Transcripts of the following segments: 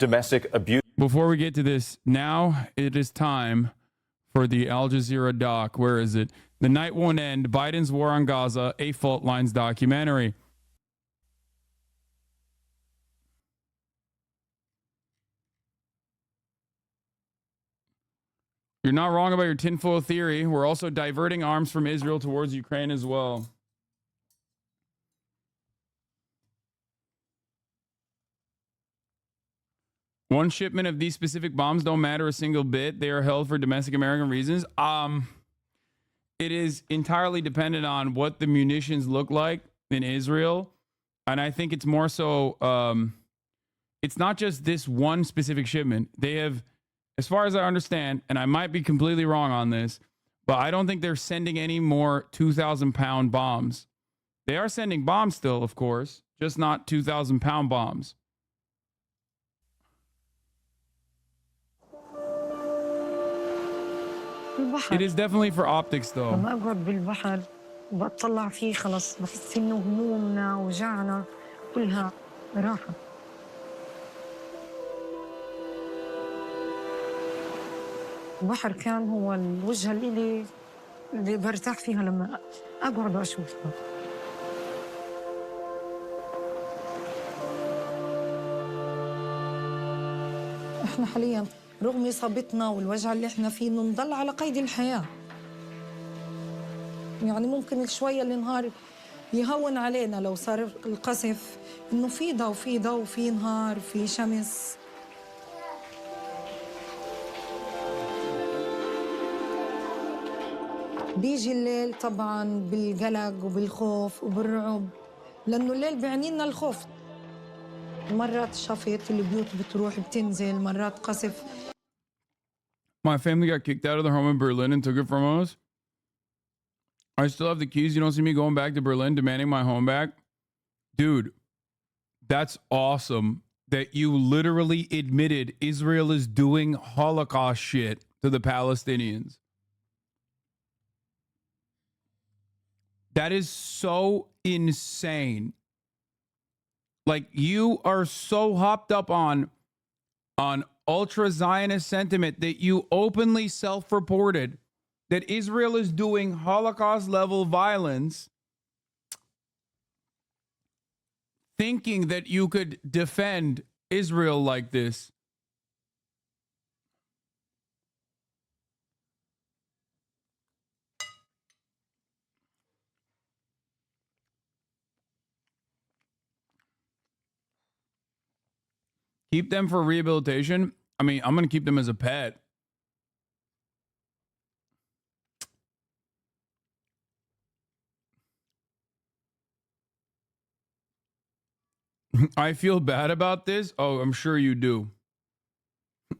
domestic abuse. Before we get to this, now it is time for the Al Jazeera doc. Where is it? The Night Won't End, Biden's War on Gaza, a Fault Lines documentary. You're not wrong about your tinfoil theory. We're also diverting arms from Israel towards Ukraine as well. One shipment of these specific bombs don't matter a single bit. They are held for domestic American reasons. It is entirely dependent on what the munitions look like in Israel. And I think it's more so, it's not just this one specific shipment. They have, as far as I understand, and I might be completely wrong on this, but I don't think they're sending any more 2,000-pound bombs. They are sending bombs still, of course, just not 2,000-pound bombs. It is definitely for optics, though. لما أقعد بالبحر وبطلع فيه خلص بحس إنه همومنا وجعنا كلها راحة. البحر كان هو الوجهة اللي برتاح فيها لما أقعد وأشوفها. إحنا حالياً رغم إصابتنا والوجع اللي إحنا فيه إنه نضل على قيد الحياة. يعني ممكن شوية النهار يهون علينا لو صار القصف إنه في ضوء وفي نهار وفي شمس. بيجي الليل طبعاً بالقلق وبالخوف وبالرعب لأنه الليل بيعني لنا الخوف. مرات شفط البيوت بتروح بتنزل مرات قصف. My family got kicked out of their home in Berlin and took it from us. I still have the keys. You don't see me going back to Berlin demanding my home back. Dude, that's awesome that you literally admitted Israel is doing Holocaust shit to the Palestinians. That is so insane. Like, you are so hopped up on ultra-Zionist sentiment that you openly self-reported that Israel is doing Holocaust-level violence, thinking that you could defend Israel like this. Keep them for rehabilitation. I mean, I'm going to keep them as a pet. I feel bad about this. Oh, I'm sure you do.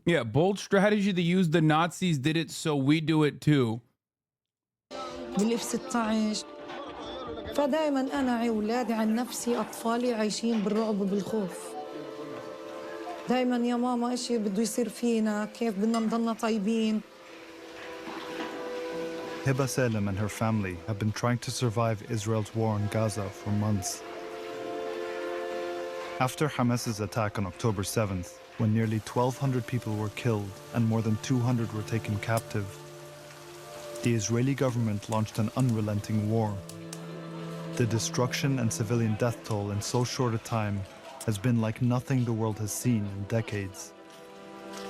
Yeah, bold strategy to use the Nazis did it, so we do it too. بال16 فدائما أنا أولادي عن نفسي أطفالي عايشين بالرعب وبالخوف. دائما يا ماما إيش بده يصير فينا كيف بدنا نضلنا طيبين. Hiba Salem and her family have been trying to survive Israel's war on Gaza for months. After Hamas's attack on October 7th, when nearly 1,200 people were killed and more than 200 were taken captive, the Israeli government launched an unrelenting war. The destruction and civilian death toll in so short a time has been like nothing the world has seen in decades.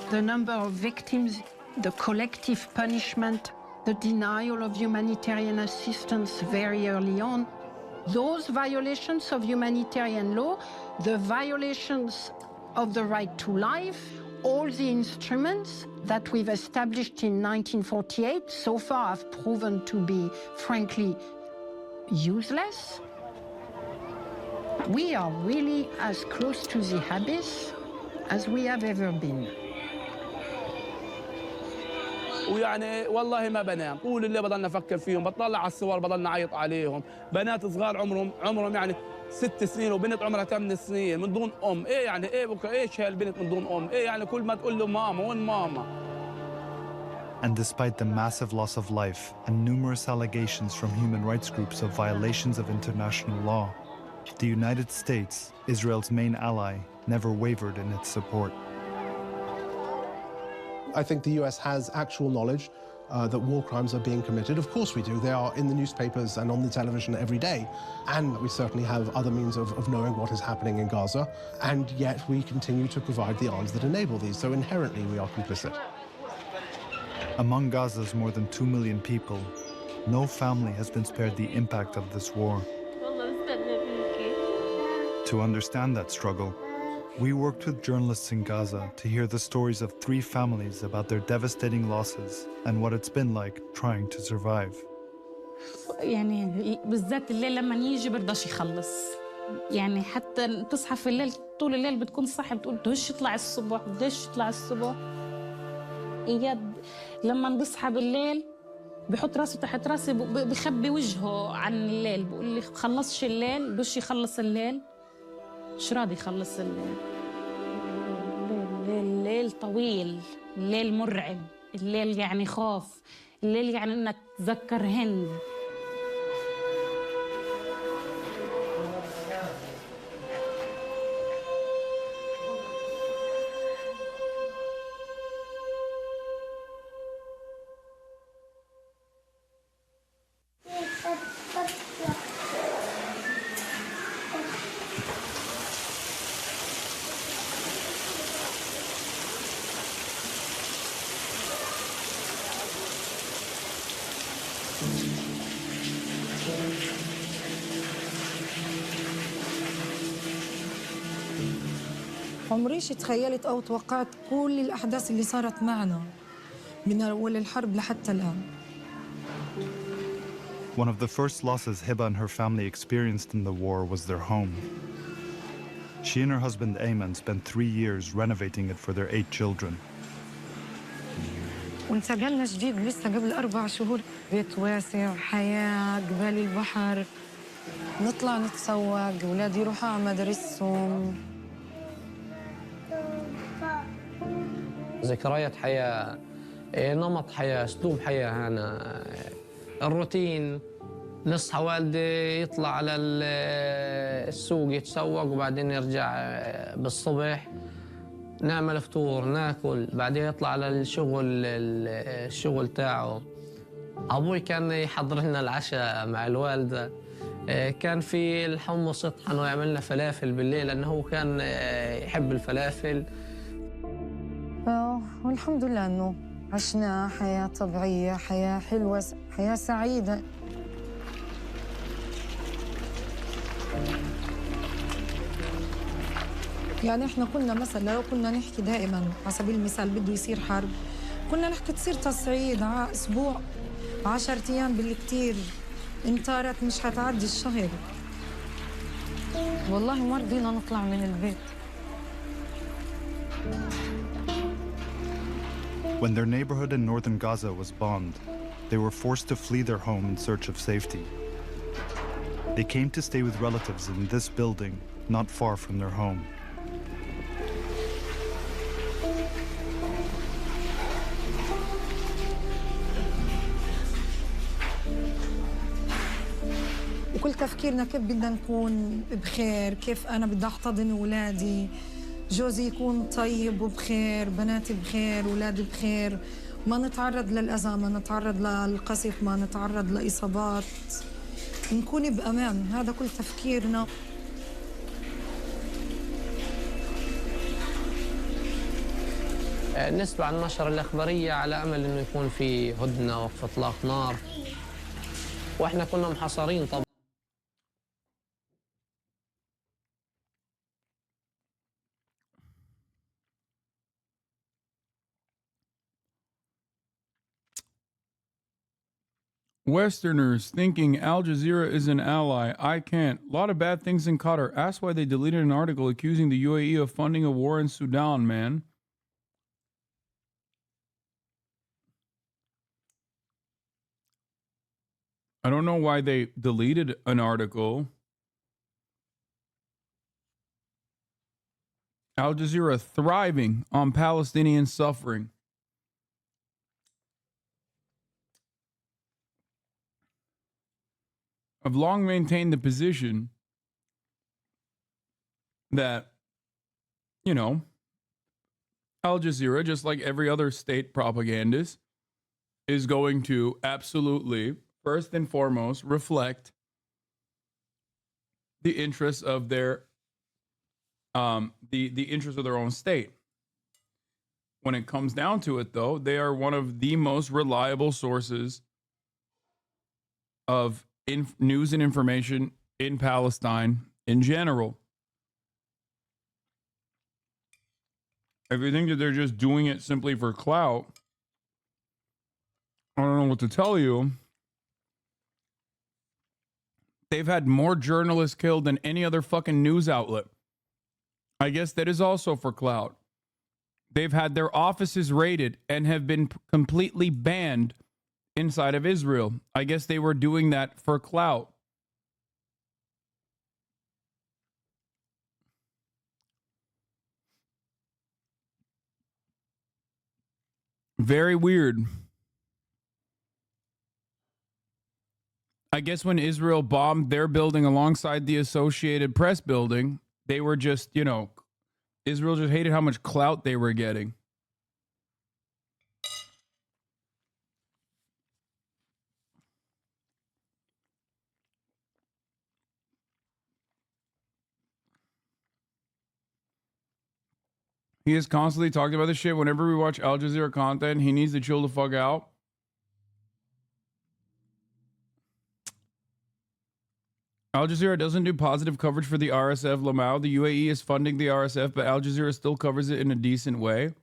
The number of victims, the collective punishment, the denial of humanitarian assistance very early on, those violations of humanitarian law, the violations of the right to life, all the instruments that we've established in 1948 so far have proven to be, frankly, useless. We are really as close to the abyss as we have ever been. ويعني والله ما بنام طول الليل بضلنا افكر فيهم بطلع على الصور بضلنا اعيط عليهم بنات صغار عمرهم يعني 6 سنين وبنت عمرها 8 سنين من دون ام ايه يعني ايه بكره ايش هالبنت من دون ام ايه يعني كل ما تقول له ماما وين ماما. And despite the massive loss of life and numerous allegations from human rights groups of violations of international law, the United States, Israel's main ally, never wavered in its support. I think the US has actual knowledge that war crimes are being committed. Of course we do. They are in the newspapers and on the television every day. And we certainly have other means of knowing what is happening in Gaza. And yet we continue to provide the arms that enable these. So inherently we are complicit. Among Gaza's more than 2 million people, no family has been spared the impact of this war. To understand that struggle, we worked with journalists in Gaza to hear the stories of 3 families about their devastating losses and what it's been like trying to survive. يعني بالذات الليل لما يجي برضاش يخلص. يعني حتى تصحى في الليل طول الليل بتكون صاحي بتقول بدهش يطلع الصبح بدهش يطلع الصبح. إياد لما نصحى بالليل بحط راسه تحت راسي بخبي وجهه عن الليل بقول لي خلصش الليل بدهش يخلص الليل. مش راضي يخلص الليل. الليل طويل، الليل مرعب، الليل يعني خوف، الليل يعني انك تذكر هند. عمريش تخيلت أو توقعت كل الأحداث اللي صارت معنا من أول الحرب لحتى الآن. One of the first losses Hiba and her family experienced in the war was their home. She and her husband Ayman spent 3 years renovating it for their 8 children. وانتقلنا جديد لسه قبل 4 شهور. بيت واسع، حياة، قبال البحر، نطلع نتسوق، أولادي يروحوا على مدارسهم. ذكريات حياة، نمط حياة، أسلوب حياة هنا، الروتين. نصحى والدي يطلع على السوق يتسوق وبعدين يرجع بالصبح نعمل فطور ناكل بعدين يطلع على الشغل تاعه. أبوي كان يحضر لنا العشاء مع الوالدة. كان في الحمص يطحن ويعمل لنا فلافل بالليل لأنه هو كان يحب الفلافل. والحمد لله إنه عشنا حياة طبيعية، حياة حلوة، حياة سعيدة. يعني إحنا كنا مثلا لو كنا نحكي دائما على سبيل المثال بده يصير حرب، كنا نحكي تصير تصعيد على أسبوع 10 أيام بالكتير، إمطارات مش هتعدي الشهر. والله ما رضينا نطلع من البيت. When their neighborhood in northern Gaza was bombed, they were forced to flee their home in search of safety. They came to stay with relatives in this building, not far from their home. وكل تفكيرنا كيف بدنا نكون بخير، كيف أنا بدي أحتضن أولادي، جوزي يكون طيب وبخير، بناتي بخير، أولادي بخير، ما نتعرض للأذى، ما نتعرض للقصف، ما نتعرض لإصابات، نكون بأمان. هذا كل تفكيرنا. نسمع عن النشرة الإخبارية على أمل إنه يكون في هدنة وقف إطلاق نار، وإحنا كنا محاصرين طبعا. Westerners thinking Al Jazeera is an ally. I can't. A lot of bad things in Qatar. Ask why they deleted an article accusing the UAE of funding a war in Sudan, man. I don't know why they deleted an article. Al Jazeera thriving on Palestinian suffering. I've long maintained the position that, you know, Al Jazeera, just like every other state propagandist, is going to absolutely, first and foremost, reflect the interests of their the interests of their own state. When it comes down to it, though, they are one of the most reliable sources of news and information in Palestine in general. If you think that they're just doing it simply for clout, I don't know what to tell you. They've had more journalists killed than any other fucking news outlet. I guess that is also for clout. They've had their offices raided and have been completely banned inside of Israel. I guess they were doing that for clout. Very weird. I guess when Israel bombed their building alongside the Associated Press building, they were just, Israel just hated how much clout they were getting. He is constantly talking about this shit. Whenever we watch Al Jazeera content, he needs to chill the fuck out. Al Jazeera doesn't do positive coverage for the RSF, Lamau. The UAE is funding the RSF, but Al Jazeera still covers it in a decent way.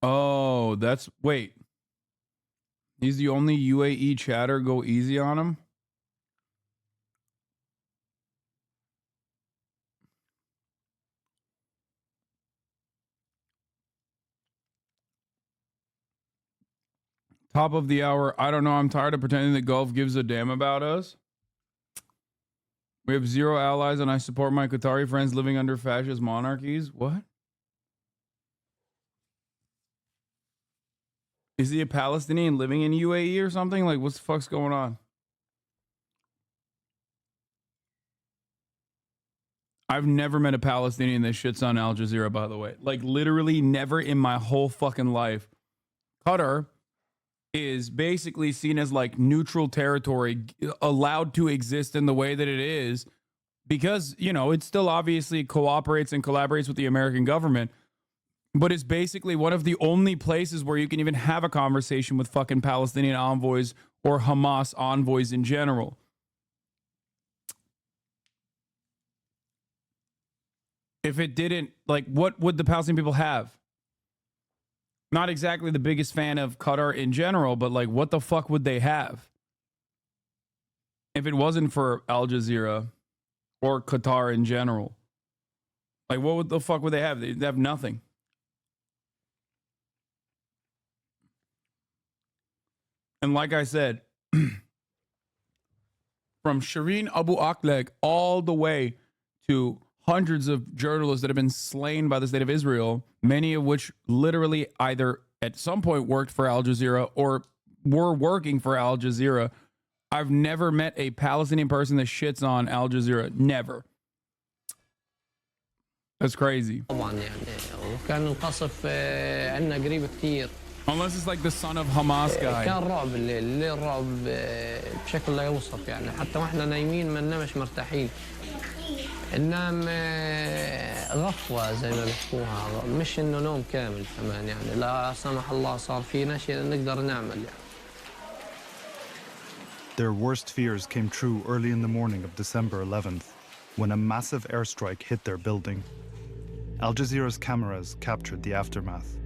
Oh, wait. He's the only UAE chatter. Go easy on him. Top of the hour. I don't know. I'm tired of pretending that Gulf gives a damn about us. We have zero allies, and I support my Qatari friends living under fascist monarchies. What? Is he a Palestinian living in UAE or something? Like, what the fuck's going on? I've never met a Palestinian that shits on Al Jazeera, by the way. Like, literally never in my whole fucking life. Qatar is basically seen as like neutral territory, allowed to exist in the way that it is because, it still obviously cooperates and collaborates with the American government, but it's basically one of the only places where you can even have a conversation with fucking Palestinian envoys or Hamas envoys in general. If it didn't, like, what would the Palestinian people have? Not exactly the biggest fan of Qatar in general, but like, what the fuck would they have? If it wasn't for Al Jazeera or Qatar in general, like, what the fuck would they have? They have nothing. And like I said, from Shireen Abu Akleh all the way to hundreds of journalists that have been slain by the state of Israel, many of which literally either at some point worked for Al Jazeera or were working for Al Jazeera. I've never met a Palestinian person that shits on Al Jazeera. Never. That's crazy. Unless it's like the son of Hamas guy. كان رعب الليل رعب بشكل لا يوصف يعني حتى واحنا نايمين ما ننامش مرتاحين. ننام غفوة زي ما بيحكوها مش انه نوم كامل كمان يعني لا سمح الله صار فينا شيء نقدر نعمل يعني. Their worst fears came true early in the morning of December 11th, when a massive airstrike hit their building. Al Jazeera's cameras captured the aftermath.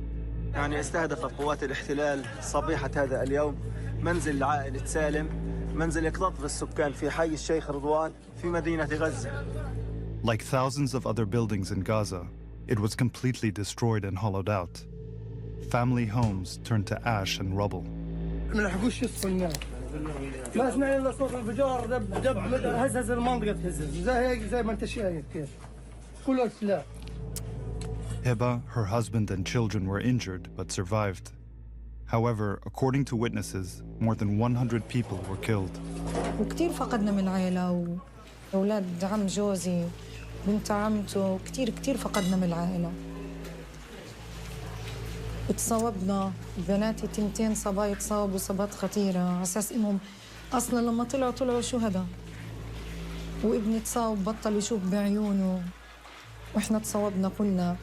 يعني استهدفت قوات الاحتلال صبيحة هذا اليوم منزل لعائلة سالم منزل يكتظ السكان في حي الشيخ رضوان في مدينة غزة. Like thousands of other buildings in Gaza, it was completely destroyed and hollowed out. Family homes turned to ash and rubble. ما لحقوش يصحوا الناس. ما سمعنا إلا صوت الانفجار دب هزز المنطقة تهزز زي ما أنت شايف كيف. كله سلاح. Heba, her husband and children were injured but survived. However, according to witnesses, more than 100 people were killed. وكتير فقدنا من عائلة وأولاد عم جوزي بنت عمته، كتير فقدنا من العائلة. اتصابنا بناتي تنتين صبايا تصابوا إصابات خطيرة على أساس إنهم أصلاً لما طلعوا شهداء، وابني تصاب بطل يشوف بعيونه، وإحنا تصابنا كلنا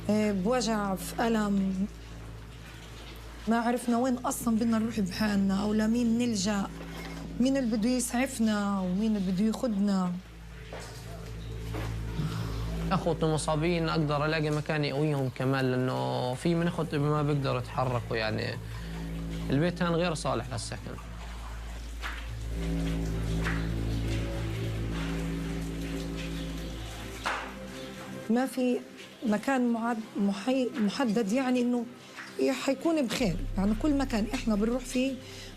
بوجع، في ألم، ما عرفنا وين أصلاً بدنا نروح بحالنا أو لمين نلجأ، مين اللي بده يسعفنا ومين اللي بده ياخدنا. اخوتي المصابين اقدر الاقي مكان يقويهم كمان، لانه في من اخوتي ما بيقدروا يتحركوا، يعني البيت كان غير صالح للسكن. ما في مكان محدد، يعني انه حيكون بخير، يعني كل مكان احنا بنروح فيه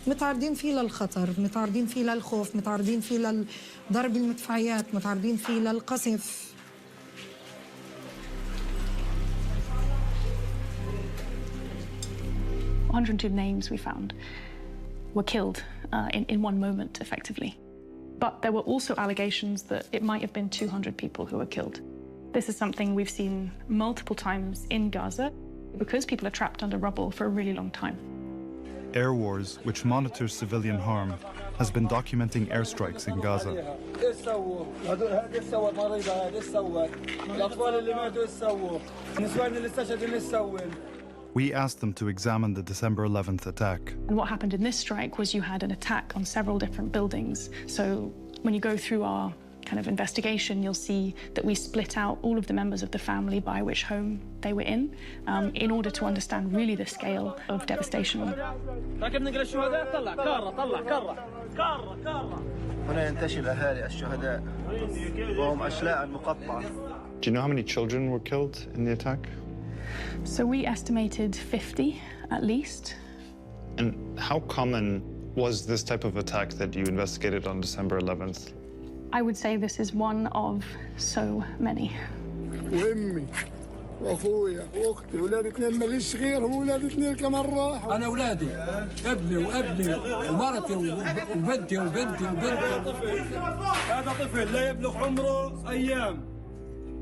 متعرضين فيه للخطر، متعرضين فيه للخوف، متعرضين فيه لضرب المدفعيات، متعرضين فيه للقصف. 102 names we found were killed in one moment, effectively. But there were also allegations that it might have been 200 people who were killed. This is something we've seen multiple times in Gaza because people are trapped under rubble for a really long time. Air Wars, which monitors civilian harm, has been documenting airstrikes in Gaza. We asked them to examine the December 11th attack. And what happened in this strike was you had an attack on several different buildings. So when you go through our kind of investigation, you'll see that we split out all of the members of the family by which home they were in order to understand really the scale of devastation. هنا ينتشل أهالي الشهداء وهم أشلاء مقطعة. Do you know how many children were killed in the attack? So we estimated 50 at least. And how common was this type of attack that you investigated on December 11th? I would say this is one of so many. وامي واخويا واختي واولادي اثنين ماليش غيرهم، واولادي اثنين كمان راحوا. انا اولادي ابني وابني ومرتي وبنتي وبنتي. هذا طفل لا يبلغ عمره ايام،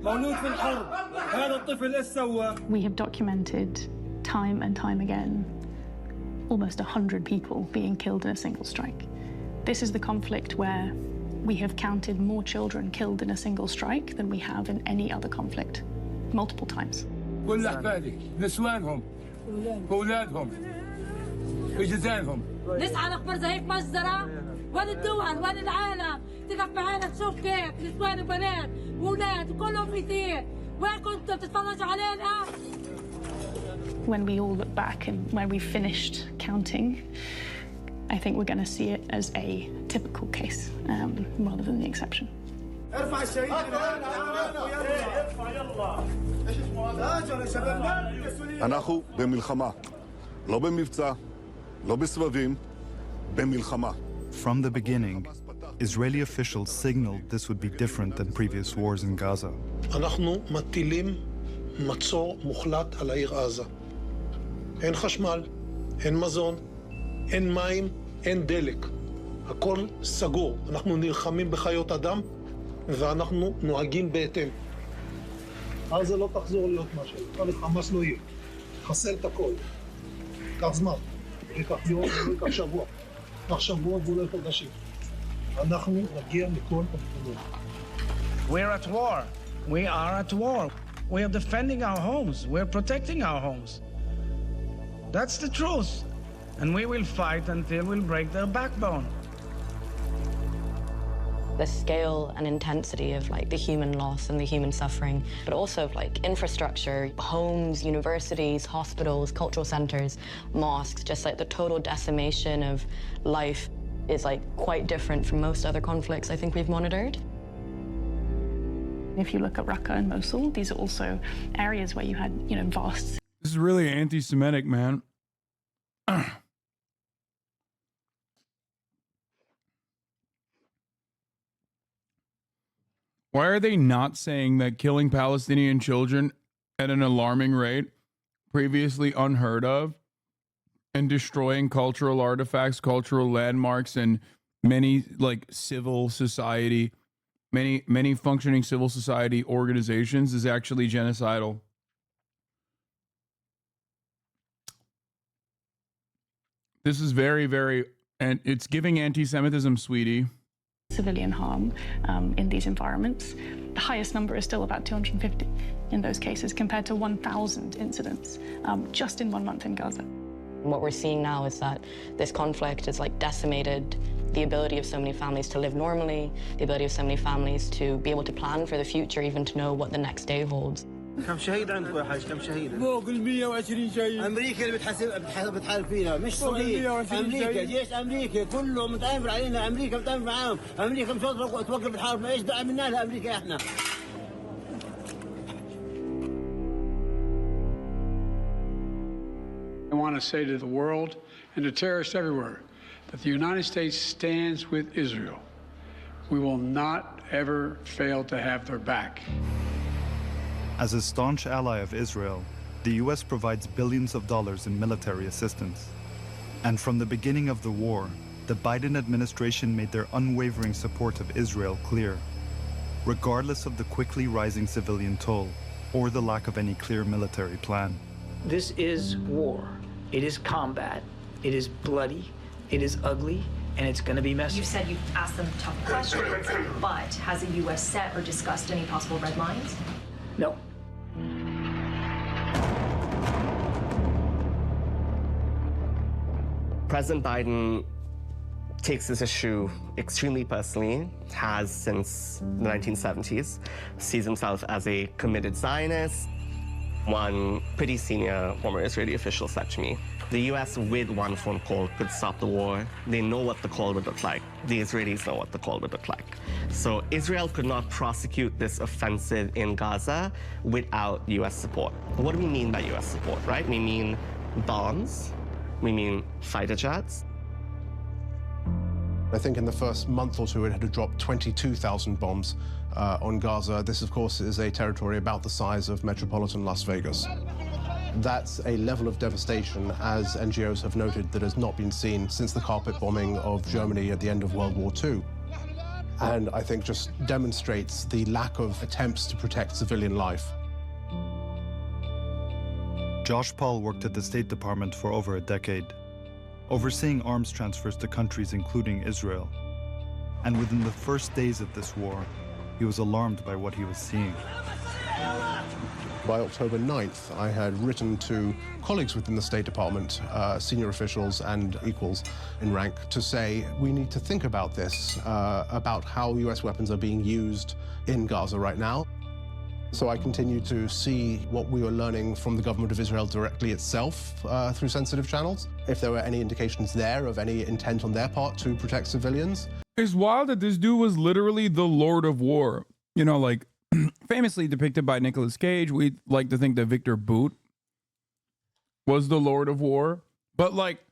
مولود في الحرب. هذا الطفل ايش سوى؟ We have documented time and time again almost 100 people being killed in a single strike. This is the conflict where we have counted more children killed in a single strike than we have in any other conflict, multiple times. كل احفادي نسوانهم واولادهم وجزانهم. نسعى نخبر زي في مجزرة، وين الدول وين العالم تقف معانا تشوف كيف نسوان وبنات واولاد وكلهم مثير. وين كنتوا بتتفرجوا علينا؟ When we all look back and when we finished counting, I think we're going to see it as a typical case rather than the exception. אנחנו במלחמה, לא במבצע, לא בסבבים, במלחמה. From the beginning, Israeli officials signaled this would be different than previous wars in Gaza. אנחנו מטילים מצור מוחלט על העיר עזה. אין חשמל, אין מזון, אין מים, אין דלק. הכל סגור. אנחנו נלחמים בחיות אדם ואנחנו נוהגים בהתאם. עזה לא תחזור להיות משהו. חמאס לא יהיה. חסל את הכל. קח זמן. ייקח יום, ייקח שבוע. קח שבוע ואולי חודשים. אנחנו נגיע מכל המקומות. We're at war. We are at war. We are defending our homes. We're protecting our homes. That's the truth. And we will fight until we'll break their backbone. The scale and intensity of like the human loss and the human suffering, but also of like infrastructure, homes, universities, hospitals, cultural centers, mosques, just like the total decimation of life is like quite different from most other conflicts I think we've monitored. If you look at Raqqa and Mosul, these are also areas where you had, vast. This is really anti-Semitic, man. Why are they not saying that killing Palestinian children at an alarming rate, previously unheard of, and destroying cultural artifacts, cultural landmarks, and many like civil society many functioning civil society organizations is actually genocidal. This is very, very, and it's giving anti-Semitism, sweetie. Civilian harm in these environments. The highest number is still about 250 in those cases, compared to 1,000 incidents just in 1 month in Gaza. What we're seeing now is that this conflict has like decimated the ability of so many families to live normally, the ability of so many families to be able to plan for the future, even to know what the next day holds. كم شهيد عندكم يا حاج؟ كم شهيد؟ فوق ال 120 شهيد. امريكا اللي بتحارب فينا مش صديق. امريكا جيش امريكا كله متآمر علينا، امريكا متآمر معاهم، امريكا مش توقف الحرب، ايش عملنا لها امريكا احنا؟ I want to say to the world and to terrorists everywhere that the United States stands with Israel. We will not ever fail to have their back. As a staunch ally of Israel, the US provides billions of dollars in military assistance. And from the beginning of the war, the Biden administration made their unwavering support of Israel clear, regardless of the quickly rising civilian toll or the lack of any clear military plan. This is war. It is combat. It is bloody. It is ugly. And it's going to be messy. You said you've asked them tough questions, but has the U.S. set or discussed any possible red lines? No. President Biden takes this issue extremely personally, has since the 1970s, sees himself as a committed Zionist. One pretty senior former Israeli official said to me, the US with one phone call could stop the war. They know what the call would look like. The Israelis know what the call would look like. So Israel could not prosecute this offensive in Gaza without US support. But what do we mean by US support, right? We mean bombs, we mean fighter jets. I think in the first month or two, it had dropped 22,000 bombs on Gaza. This, of course, is a territory about the size of metropolitan Las Vegas. That's a level of devastation, as NGOs have noted, that has not been seen since the carpet bombing of Germany at the end of World War II. And I think just demonstrates the lack of attempts to protect civilian life. Josh Paul worked at the State Department for over a decade, overseeing arms transfers to countries including Israel. And within the first days of this war, he was alarmed by what he was seeing. By October 9th, I had written to colleagues within the State Department, senior officials and equals in rank, to say we need to think about this, about how US weapons are being used in Gaza right now. So I continue to see what we were learning from the government of Israel directly itself through sensitive channels, if there were any indications there of any intent on their part to protect civilians. It's wild that this dude was literally the Lord of War. You know, like, famously depicted by Nicolas Cage. We like to think that Victor Boot was the Lord of War. But, like,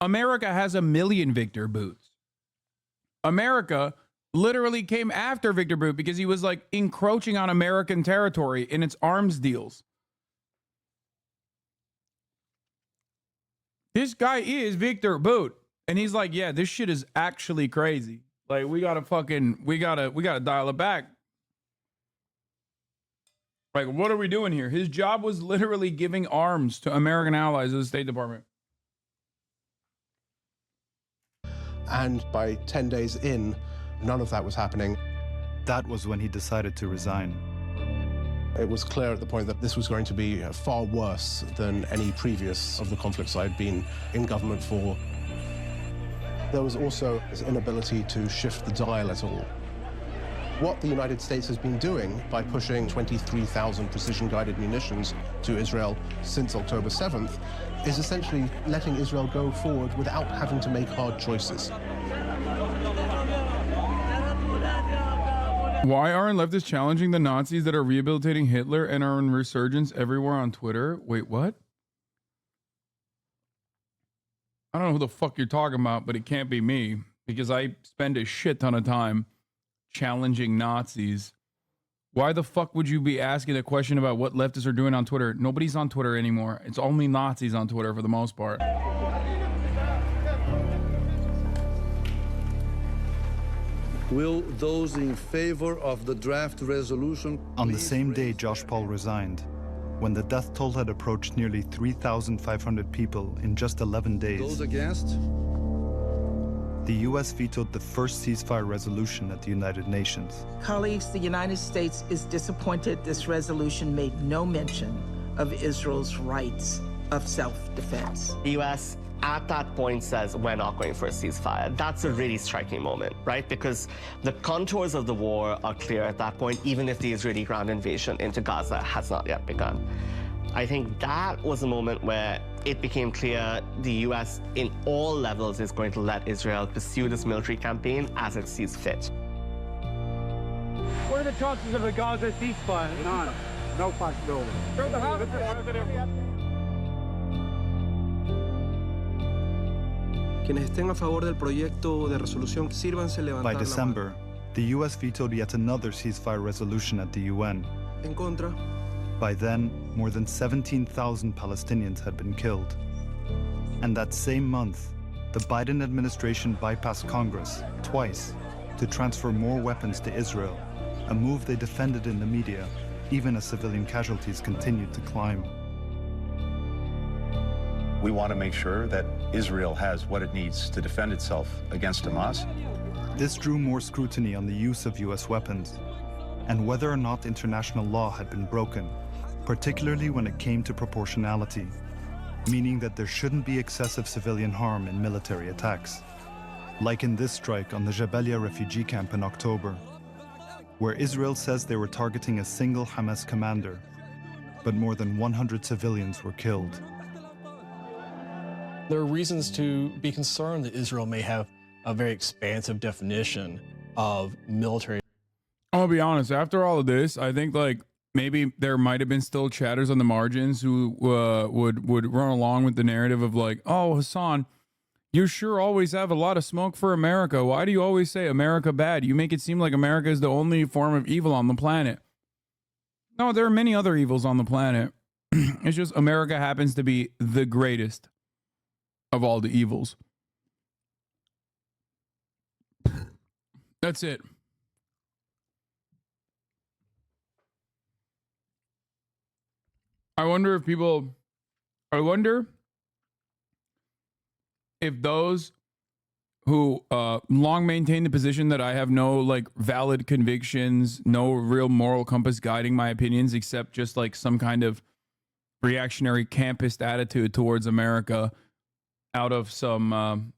America has a million Victor Boots. America literally came after Victor Boot because he was, like, encroaching on American territory in its arms deals. This guy is Victor Boot. And he's like, yeah, this shit is actually crazy. Like, we gotta dial it back. Like, what are we doing here? His job was literally giving arms to American allies of the State Department. And by 10 days in, none of that was happening. That was when he decided to resign. It was clear at the point that this was going to be far worse than any previous of the conflicts I'd been in government for. There was also this inability to shift the dial at all. What the United States has been doing by pushing 23,000 precision-guided munitions to Israel since October 7th is essentially letting Israel go forward without having to make hard choices. Why aren't leftists challenging the Nazis that are rehabilitating Hitler and are in resurgence everywhere on Twitter? Wait, what? I don't know who the fuck you're talking about, but it can't be me because I spend a shit ton of time challenging Nazis. Why the fuck would you be asking a question about what leftists are doing on Twitter? Nobody's on Twitter anymore. It's only Nazis on Twitter for the most part. Will those in favor of the draft resolution... On the same day Josh Paul resigned, when the death toll had approached nearly 3,500 people in just 11 days, Those against? the U.S. vetoed the first ceasefire resolution at the United Nations. Colleagues, the United States is disappointed this resolution made no mention of Israel's rights of self-defense. The U.S. at that point says, we're not going for a ceasefire. That's a really striking moment, right? Because the contours of the war are clear at that point, even if the Israeli ground invasion into Gaza has not yet begun. I think that was a moment where it became clear the U.S. in all levels is going to let Israel pursue this military campaign as it sees fit. What are the chances of a Gaza ceasefire? None. No possibility. Quienes estén a favor del proyecto de resolución, sírvanse levantar By la mano. December, the U.S. vetoed yet another ceasefire resolution at the UN. En contra. By then, more than 17,000 Palestinians had been killed. And that same month, the Biden administration bypassed Congress twice to transfer more weapons to Israel, a move they defended in the media, even as civilian casualties continued to climb. We want to make sure that Israel has what it needs to defend itself against Hamas. This drew more scrutiny on the use of U.S. weapons and whether or not international law had been broken, particularly when it came to proportionality, meaning that there shouldn't be excessive civilian harm in military attacks, like in this strike on the Jabalia refugee camp in October, where Israel says they were targeting a single Hamas commander, but more than 100 civilians were killed. There are reasons to be concerned that Israel may have a very expansive definition of military. I'll be honest, after all of this, I think like maybe there might have been still chatters on the margins who would run along with the narrative of like, oh, Hassan, you sure always have a lot of smoke for America. Why do you always say America bad? You make it seem like America is the only form of evil on the planet. No, there are many other evils on the planet. It's just America happens to be the greatest of all the evils. That's it. I wonder if those who long maintain the position that I have no like valid convictions, no real moral compass guiding my opinions, except just like some kind of reactionary campist attitude towards America out of some,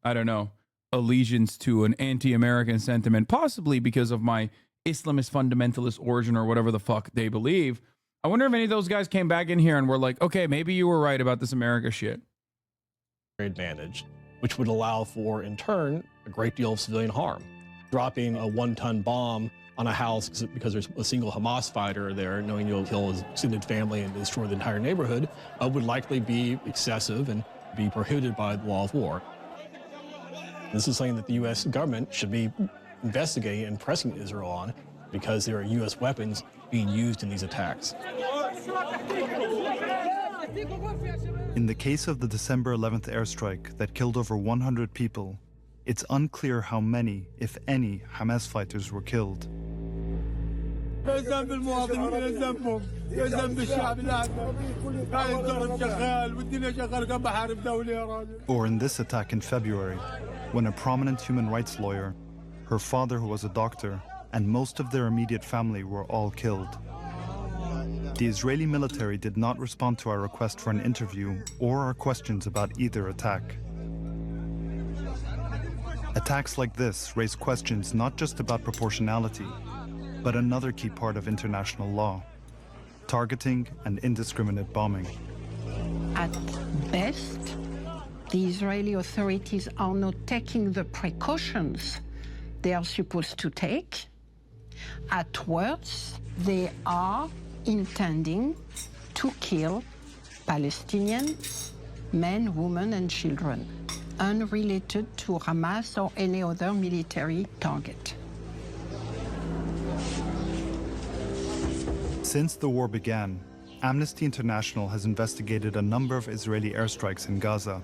I don't know, allegiance to an anti-American sentiment, possibly because of my Islamist fundamentalist origin or whatever the fuck they believe. I wonder if any of those guys came back in here and were like, okay, maybe you were right about this America shit. Advantage, which would allow for, in turn, a great deal of civilian harm. Dropping a 1-ton bomb on a house because there's a single Hamas fighter there, knowing you'll kill his extended family and destroy the entire neighborhood, would likely be excessive and be prohibited by the law of war. This is something that the U.S. government should be investigating and pressing Israel on, because there are U.S. weapons being used in these attacks. In the case of the December 11th airstrike that killed over 100 people, it's unclear how many, if any, Hamas fighters were killed. Or in this attack in February, when a prominent human rights lawyer, her father who was a doctor, and most of their immediate family were all killed. The Israeli military did not respond to our request for an interview or our questions about either attack. Attacks like this raise questions not just about proportionality, but another key part of international law: targeting and indiscriminate bombing. At best, the Israeli authorities are not taking the precautions they are supposed to take. At worst, they are intending to kill Palestinians, men, women, and children, unrelated to Hamas or any other military target. Since the war began, Amnesty International has investigated a number of Israeli airstrikes in Gaza,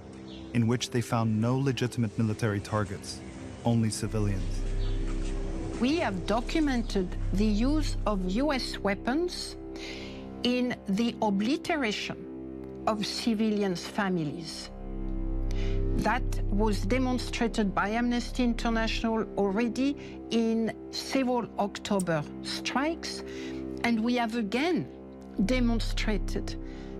in which they found no legitimate military targets, only civilians. We have documented the use of US weapons in the obliteration of civilians' families. That was demonstrated by Amnesty International already in several October strikes, and we have again demonstrated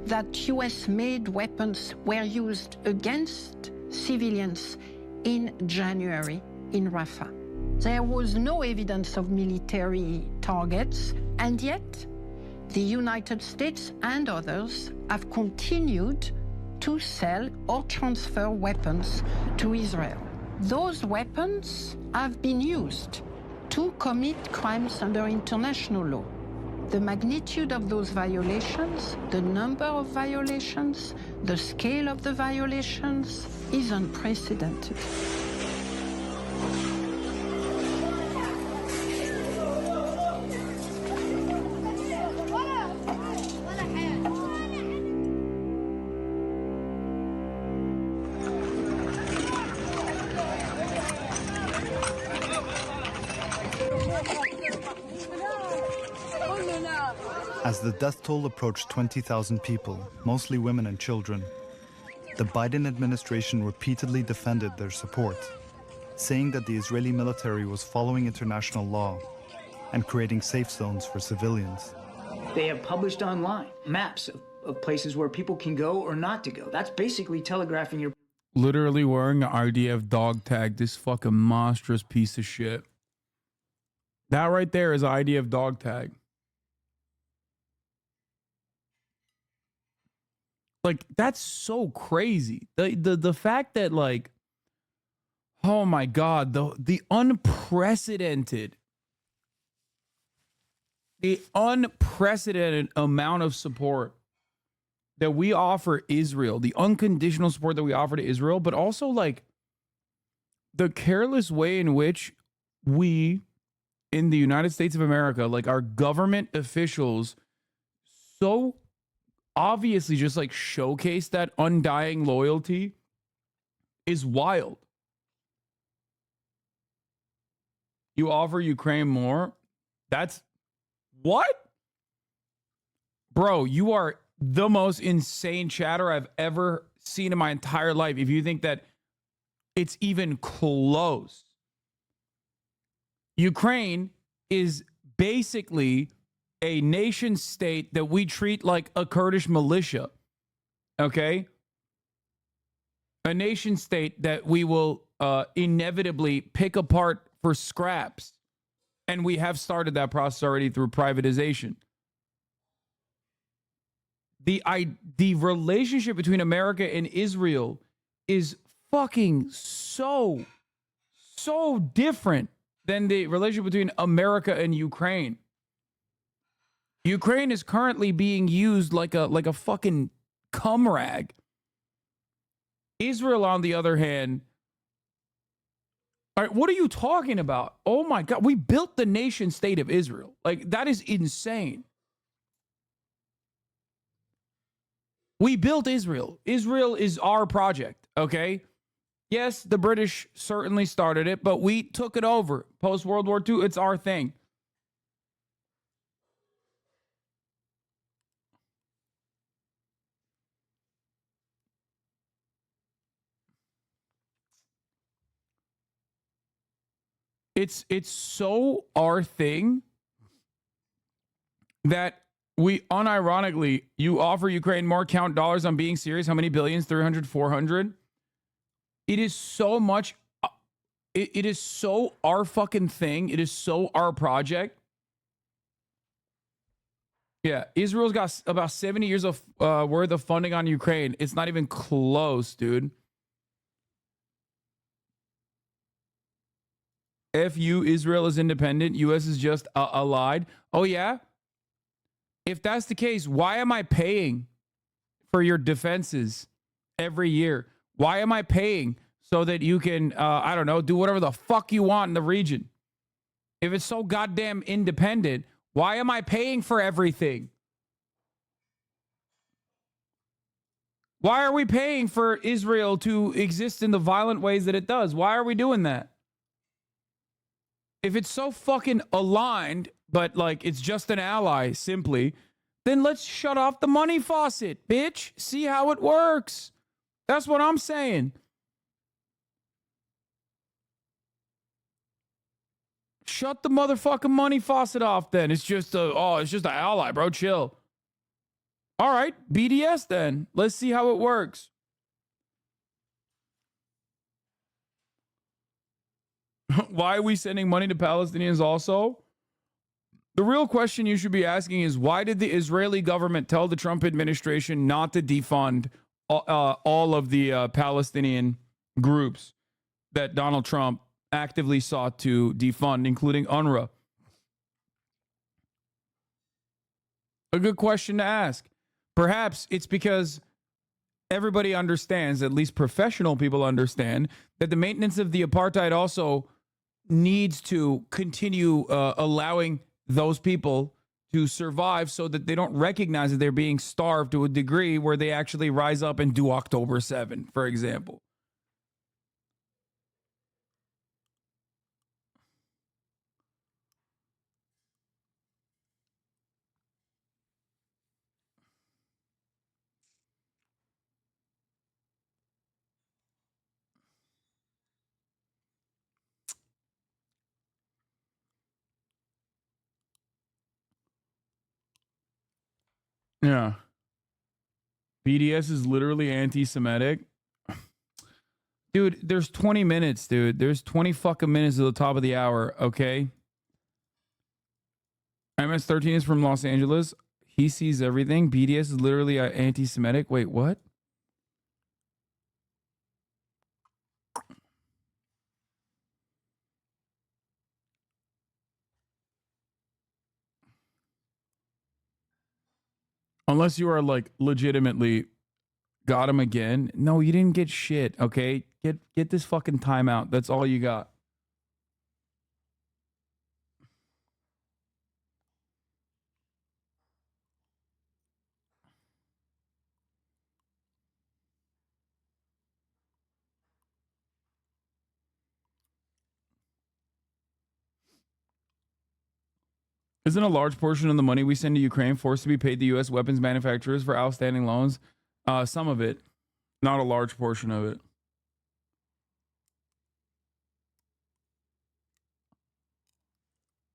that US-made weapons were used against civilians in January in Rafah. There was no evidence of military targets, and yet the United States and others have continued to sell or transfer weapons to Israel. Those weapons have been used to commit crimes under international law. The magnitude of those violations, the number of violations, the scale of the violations is unprecedented. As the death toll approached 20,000 people, mostly women and children, the Biden administration repeatedly defended their support, saying that the Israeli military was following international law and creating safe zones for civilians. They have published online maps of places where people can go or not to go. That's basically telegraphing your... Literally wearing an IDF dog tag, this fucking monstrous piece of shit. That right there is an IDF dog tag. Like, that's so crazy. The fact that, like, oh my God, the unprecedented amount of support that we offer Israel, the unconditional support that we offer to Israel, but also, like, the careless way in which we in the United States of America, like, our government officials so obviously just, like, showcase that undying loyalty is wild. You offer Ukraine more? That's what? Bro, you are the most insane chatter I've ever seen in my entire life if you think that it's even close. Ukraine is basically a nation state that we treat like a Kurdish militia. Okay? A nation state that we will inevitably pick apart for scraps. And we have started that process already through privatization. The relationship between America and Israel is fucking so different than the relationship between America and Ukraine. Ukraine is currently being used like a fucking cum rag. Israel, on the other hand, all right, what are you talking about? Oh my God, we built the nation state of Israel. Like, that is insane. We built Israel. Israel is our project, okay? Yes, the British certainly started it, but we took it over. Post-World War II, it's our thing. It's so our thing that we unironically, you offer Ukraine more, count dollars on being serious. How many billions? 300, 400. It is so much. It is so our fucking thing. It is so our project. Yeah, Israel's got about 70 years of worth of funding on Ukraine. It's not even close, dude. FU, Israel is independent. U.S. is just allied. Oh, yeah? If that's the case, why am I paying for your defenses every year? Why am I paying so that you can, I don't know, do whatever the fuck you want in the region? If it's so goddamn independent, why am I paying for everything? Why are we paying for Israel to exist in the violent ways that it does? Why are we doing that? If it's so fucking aligned, but like it's just an ally simply, then let's shut off the money faucet, bitch. See how it works. That's what I'm saying. Shut the motherfucking money faucet off then. It's just it's just an ally, bro. Chill. All right, BDS then. Let's see how it works. Why are we sending money to Palestinians also? The real question you should be asking is, why did the Israeli government tell the Trump administration not to defund all of the Palestinian groups that Donald Trump actively sought to defund, including UNRWA? A good question to ask. Perhaps it's because everybody understands, at least professional people understand, that the maintenance of the apartheid also needs to continue allowing those people to survive so that they don't recognize that they're being starved to a degree where they actually rise up and do October 7, for example. Yeah. BDS is literally anti-Semitic. Dude, there's 20 minutes, dude. There's 20 fucking minutes at the top of the hour, okay? MS-13 is from Los Angeles. He sees everything. BDS is literally anti-Semitic. Wait, what? Unless you are like legitimately got him again. No, you didn't get shit, okay? Get this fucking timeout. That's all you got. Isn't a large portion of the money we send to Ukraine forced to be paid to U.S. weapons manufacturers for outstanding loans? Some of it, not a large portion of it.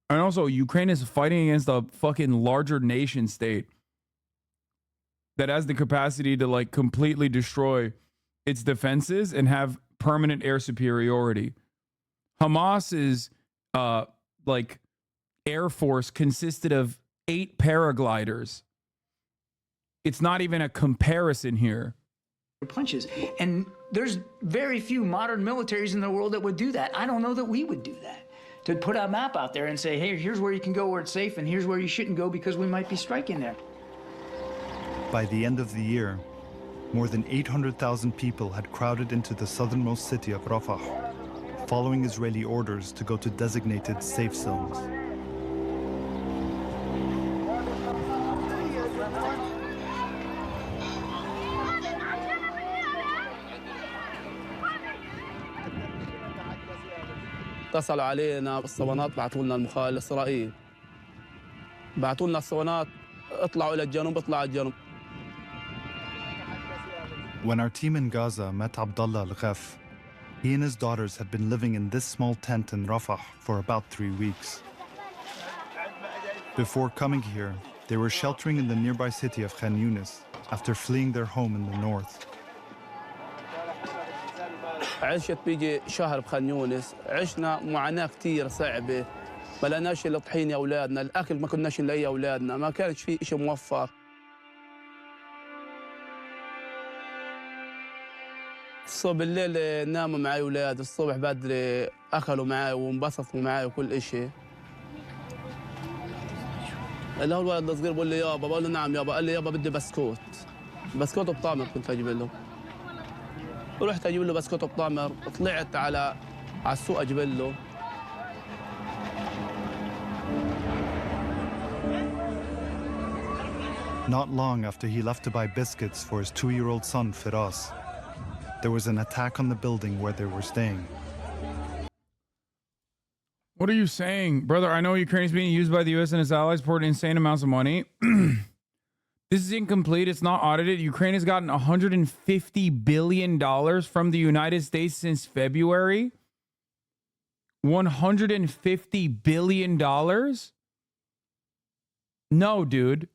And also, Ukraine is fighting against a fucking larger nation state that has the capacity to like completely destroy its defenses and have permanent air superiority. Hamas is like Air Force consisted of 8 paragliders. It's not even a comparison here. Punches. And there's very few modern militaries in the world that would do that. I don't know that we would do that. To put a map out there and say, hey, here's where you can go where it's safe, and here's where you shouldn't go because we might be striking there. By the end of the year, more than 800,000 people had crowded into the southernmost city of Rafah, following Israeli orders to go to designated safe zones. اتصلوا علينا بالصوانات، بعثوا لنا المخابرات الإسرائيلي، بعثوا لنا الصوانات، اطلعوا إلى الجنوب، اطلعوا الجنوب. When our team in Gaza met Abdullah al-Ghaf, he and his daughters had been living in this small tent in Rafah for about 3 weeks. Before coming here, they were sheltering in the nearby city of Khan Yunis after fleeing their home in the north. عشت بيجي شهر بخان يونس، عشنا معاناة كتير صعبة، ما لقناش اللي طحين يا أولادنا، الأكل ما كناش نلاقيه يا أولادنا، ما كانش في إشي موفر. الصبح بالليل ناموا معي أولاد، الصبح بدري أكلوا معي وانبسطوا معي وكل إشي. اللي هو الولد الصغير بقول لي يابا، بقول له نعم يابا، قال لي يابا بدي بسكوت، بسكوت وطعمر كنت أجيب له. رحت اجيب له بسكوت بطامر، طلعت على السوق اجيب له. Not long after he left to buy biscuits for his 2-year-old son Firas, there was an attack on the building where they were staying. What are you saying? Brother, I know Ukraine is being used by the U.S. and its allies for insane amounts of money. This is incomplete. It's not audited. Ukraine has gotten $150 billion from the United States since February. $150 billion? No, dude.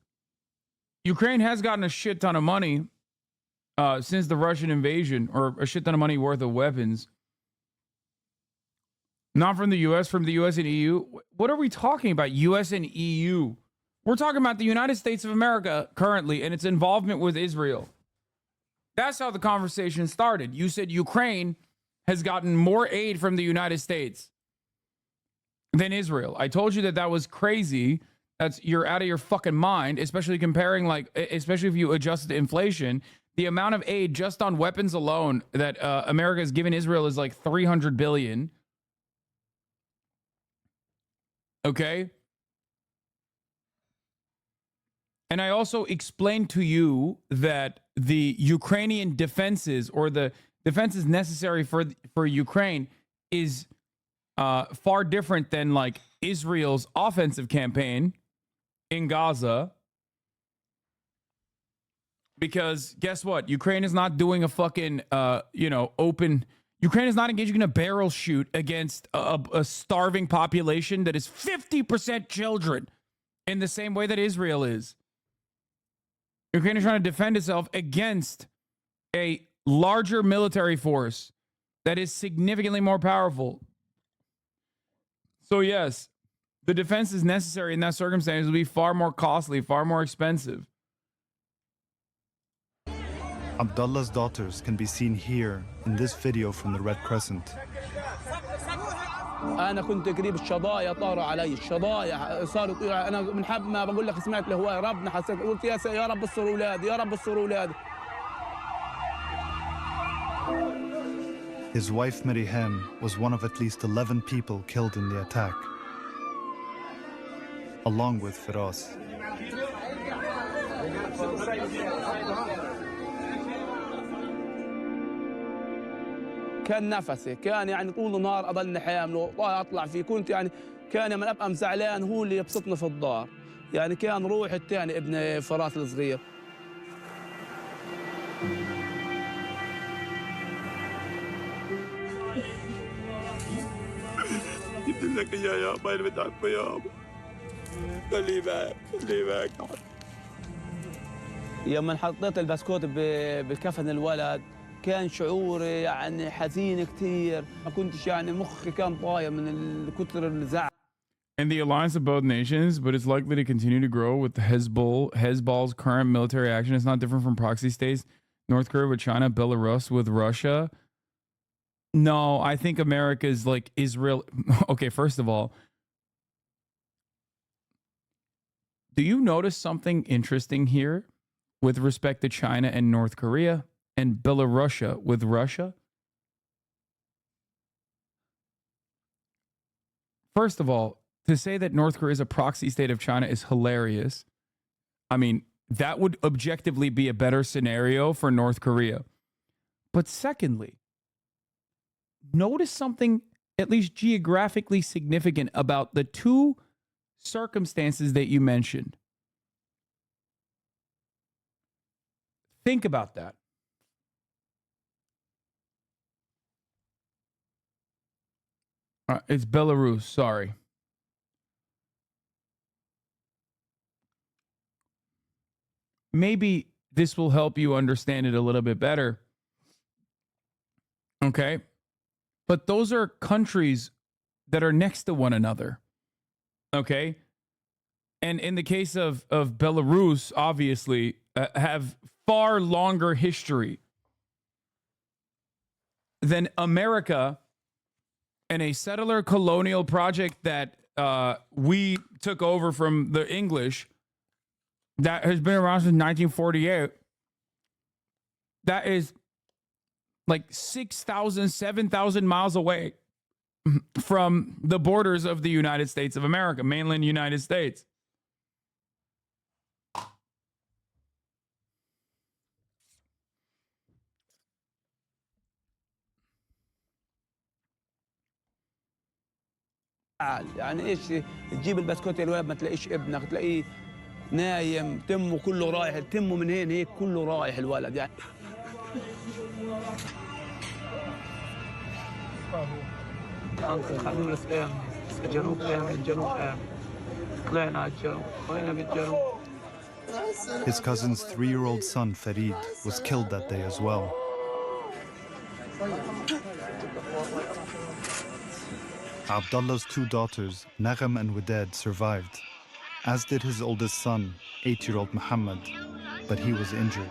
Ukraine has gotten a shit ton of money since the Russian invasion, or a shit ton of money worth of weapons. Not from the U.S., from the U.S. and EU. What are we talking about, U.S. and EU? We're talking about the United States of America currently and its involvement with Israel. That's how the conversation started. You said Ukraine has gotten more aid from the United States than Israel. I told you that that was crazy. You're out of your fucking mind, especially comparing, especially if you adjust to inflation. The amount of aid just on weapons alone that America has given Israel is like $300 billion. Okay? And I also explained to you that the Ukrainian defenses, or the defenses necessary for Ukraine, is far different than like Israel's offensive campaign in Gaza. Because guess what? Ukraine is not doing a fucking, open... Ukraine is not engaging in a barrel shoot against a starving population that is 50% children in the same way that Israel is. Ukraine is trying to defend itself against a larger military force that is significantly more powerful. So yes, the defense is necessary in that circumstance. It will be far more costly, far more expensive. Abdullah's daughters can be seen here in this video from the Red Crescent. انا كنت قريب الشظايا طاروا علي الشظايا صاروا انا من حب ما بقول لك سمعت الهواء ربنا حسيت قلت يا رب استر اولادي يا رب استر اولادي. His wife Miriam was one of at least 11 people killed in the attack, along with Firas. كان نفسي كان يعني طول النهار اضلني حامله اطلع فيه كنت يعني كان لما ابقى زعلان هو اللي يبسطني في الدار يعني كان روحي الثاني ابن فراس الصغير. جبت لك اياه يا ابا اللي بدك اياه خليه معك خليه معك. يوم حطيت البسكوت بكفن الولد كان شعوري يعني حزين كثير ما كنتش يعني مخي كان طاير من كتر الزعل. And the alliance of both nations, but it's likely to continue to grow with Hezbollah's current military action. It's not different from proxy states. North Korea with China, Belarus with Russia. No, I think America is like Israel. Okay, first of all, do you notice something interesting here with respect to China and North Korea and Belarus with Russia? First of all, to say that North Korea is a proxy state of China is hilarious. I mean, that would objectively be a better scenario for North Korea. But secondly, notice something at least geographically significant about the two circumstances that you mentioned. Think about that. It's Belarus, sorry. Maybe this will help you understand it a little bit better. Okay? But those are countries that are next to one another. Okay? And in the case of Belarus, obviously, have far longer history than America and a settler colonial project that we took over from the English that has been around since 1948. That is like 6,000, 7,000 miles away from the borders of the United States of America, mainland United States. يعني ايش تجيب البسكوت الولد ما تلاقيش ابنك تلاقيه نايم تمه كله رايح تمه من هنا هيك كله رايح الولد يعني خلونا نسأل الجنوب الجنوب طلعنا على الجنوب وين بالجنوب. His cousin's 3-year-old son, Farid, was killed that day as well. Abdullah's 2 daughters, Nagham and Wadad, survived, as did his oldest son, 8-year-old Muhammad, but he was injured.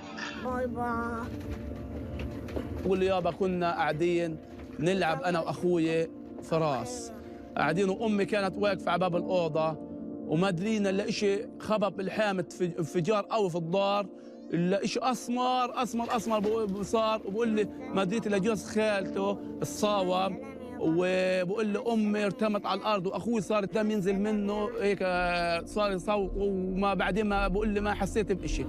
بقول يابا كنا قاعدين نلعب انا واخويا فراس قاعدين وامي كانت واقفه على باب الاوضه وما درينا الا شيء خبط بالحامة انفجار قوي في الدار الا شيء اسمر صار وبقول لي ما دريت الا جوز خالته الصاوم وبقول لي امي ارتمت على الارض واخوي صار الدم ينزل منه هيك صار يصوت وما بعدين ما بقول لي ما حسيت بشيء.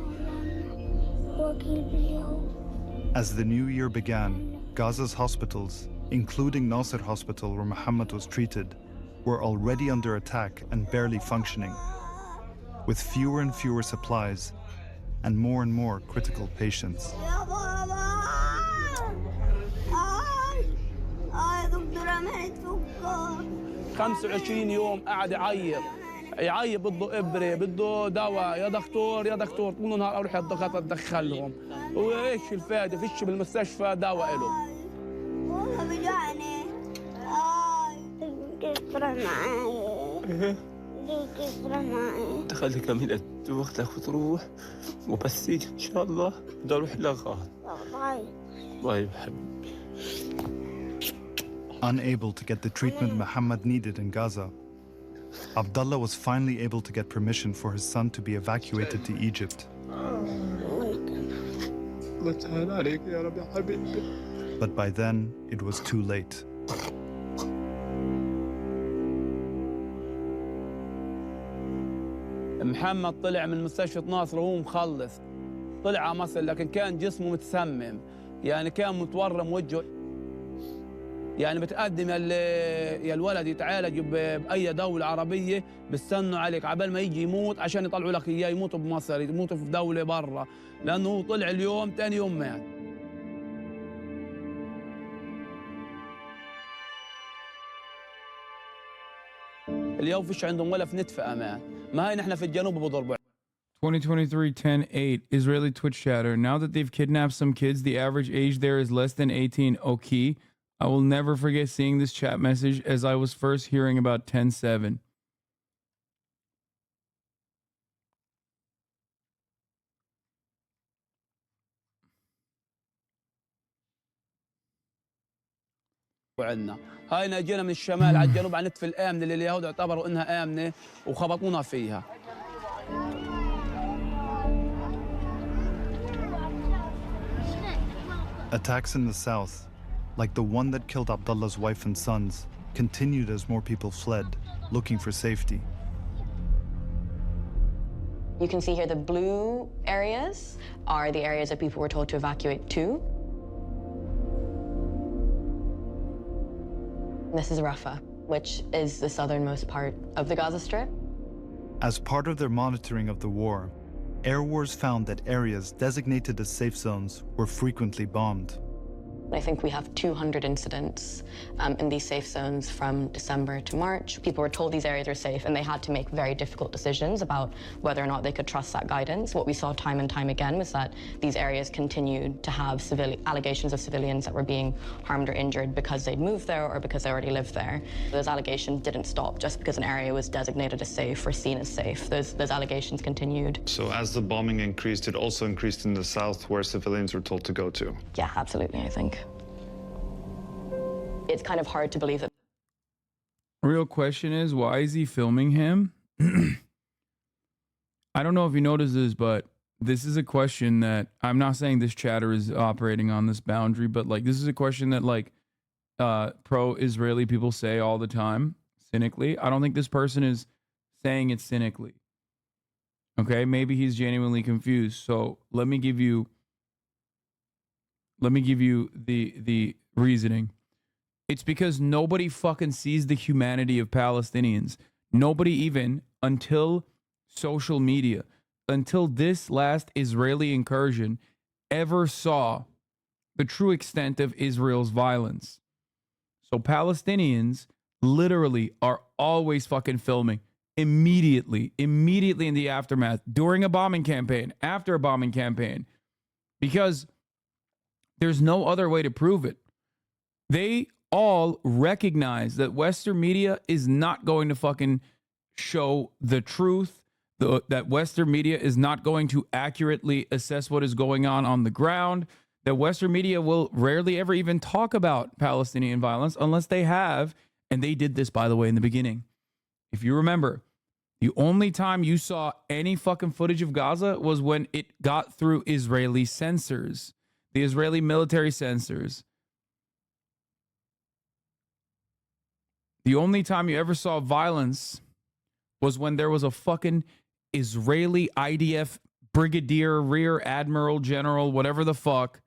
As the new year began, Gaza's hospitals, including Nasser Hospital where Muhammad was treated, were already under attack and barely functioning, with fewer and fewer supplies and more critical patients. 25 يوم قاعد يعيط بده ابره بده دواء يا دكتور طول النهار اروح الدكاتره اتدخلهم وايش الفائده فيش بالمستشفى دواء له. والله بيجعني كسرة معي كسرة معي تخلي كم قد وقتك وتروح وبسيك ان شاء الله بدي اروح لغاها. باي حبيبي. Unable to get the treatment Muhammad needed in Gaza, Abdullah was finally able to get permission for his son to be evacuated to Egypt. But by then, it was too late. محمد طلع من مستشفى ناصر وهو مخلص طلع على مصر لكن كان جسمه متسمم يعني كان متورم وجهه يعني بتقدم يا الولد يتعالج باي دوله عربيه بيستنوا عليك عبال ما يجي يموت عشان يطلعوا لك اياه يموت بمصر يموت في دوله برا لانه هو طلع اليوم ثاني يوم مات. اليوم فيش عندهم ولا في نتفه امان ما هي نحن في الجنوب بضربوا. 2023 10-8 Israeli Twitch chatter. Now that they've kidnapped some kids, the average age there is less than 18. Okay. I will never forget seeing this chat message as I was first hearing about 10-7. وعندنا هاي جينا من الشمال على الجنوب على نتف الآمنة اللي اليهود اعتبروا انها آمنة وخبطونا فيها. Attacks in the south, like the one that killed Abdullah's wife and sons, continued as more people fled, looking for safety. You can see here the blue areas are the areas that people were told to evacuate to. This is Rafah, which is the southernmost part of the Gaza Strip. As part of their monitoring of the war, Air Wars found that areas designated as safe zones were frequently bombed. I think we have 200 incidents in these safe zones from December to March. People were told these areas are safe, and they had to make very difficult decisions about whether or not they could trust that guidance. What we saw time and time again was that these areas continued to have allegations of civilians that were being harmed or injured because they'd moved there or because they already lived there. Those allegations didn't stop just because an area was designated as safe or seen as safe. Those allegations continued. So as the bombing increased, it also increased in the south where civilians were told to go to? Yeah, absolutely, I think. It's kind of hard to believe that. Real question is, why is he filming him? I don't know if you noticed this, but this is a question that I'm not saying this chatter is operating on this boundary, but like this is a question that like pro-Israeli people say all the time, cynically. I don't think this person is saying it cynically. Okay, maybe he's genuinely confused. So let me give you the reasoning. It's because nobody fucking sees the humanity of Palestinians. Nobody even, until social media, until this last Israeli incursion, ever saw the true extent of Israel's violence. So Palestinians literally are always fucking filming immediately in the aftermath, during a bombing campaign, after a bombing campaign, because there's no other way to prove it. They all recognize that Western media is not going to fucking show the truth, that Western media is not going to accurately assess what is going on the ground, that Western media will rarely ever even talk about Palestinian violence unless they have, and they did this, by the way, in the beginning. If you remember, the only time you saw any fucking footage of Gaza was when it got through Israeli censors, the Israeli military censors. The only time you ever saw violence was when there was a fucking Israeli IDF brigadier, rear admiral, general, whatever the fuck,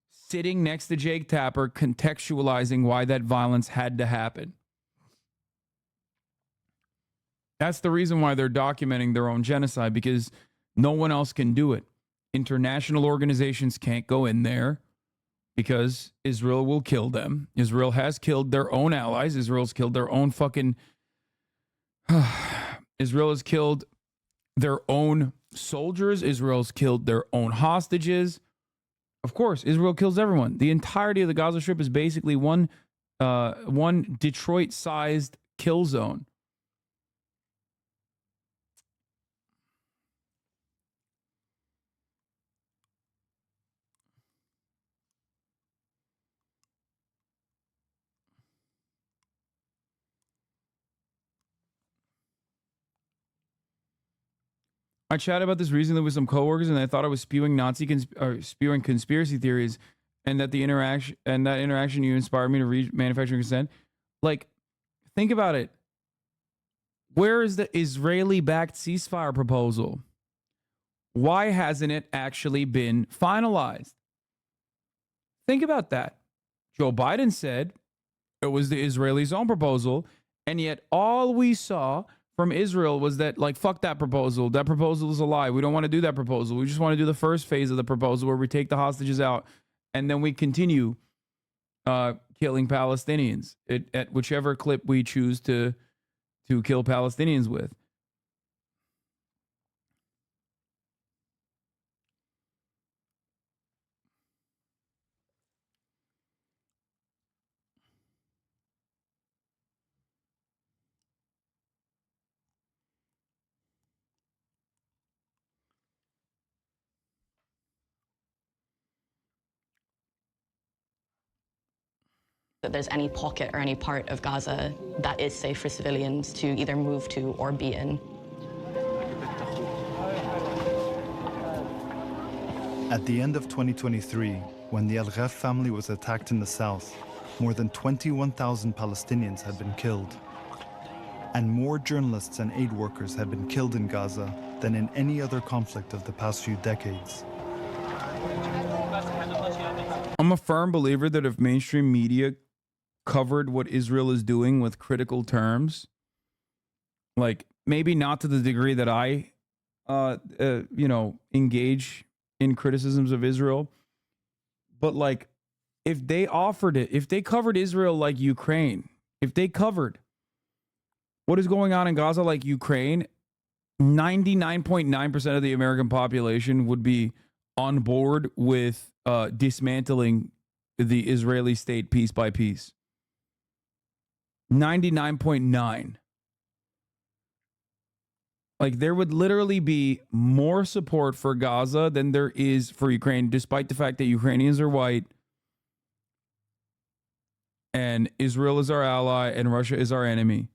sitting next to Jake Tapper, contextualizing why that violence had to happen. That's the reason why they're documenting their own genocide, because no one else can do it. International organizations can't go in there because Israel will kill them. Israel has killed their own allies. Israel's killed their own fucking... Israel has killed their own soldiers. Israel's killed their own hostages. Of course, Israel kills everyone. The entirety of the Gaza Strip is basically one Detroit-sized kill zone. I chatted about this recently with some coworkers, and I thought I was spewing spewing conspiracy theories, and that the interaction you inspired me to read manufacturing consent. Like, think about it. Where is the Israeli-backed ceasefire proposal? Why hasn't it actually been finalized? Think about that. Joe Biden said it was the Israelis' own proposal, and yet all we saw from Israel was that, like, fuck that proposal. That proposal is a lie. We don't want to do that proposal. We just want to do the first phase of the proposal where we take the hostages out and then we continue killing Palestinians at whichever clip we choose to kill Palestinians with. That there's any pocket or any part of Gaza that is safe for civilians to either move to or be in. At the end of 2023, when the Al-Ghaf family was attacked in the south, more than 21,000 Palestinians had been killed. And more journalists and aid workers had been killed in Gaza than in any other conflict of the past few decades. I'm a firm believer that if mainstream media covered what Israel is doing with critical terms, like maybe not to the degree that I, engage in criticisms of Israel, but like if they offered it, if they covered Israel like Ukraine, if they covered what is going on in Gaza like Ukraine, 99.9% of the American population would be on board with dismantling the Israeli state piece by piece. 99.9. Like, there would literally be more support for Gaza than there is for Ukraine, despite the fact that Ukrainians are white and Israel is our ally and Russia is our enemy.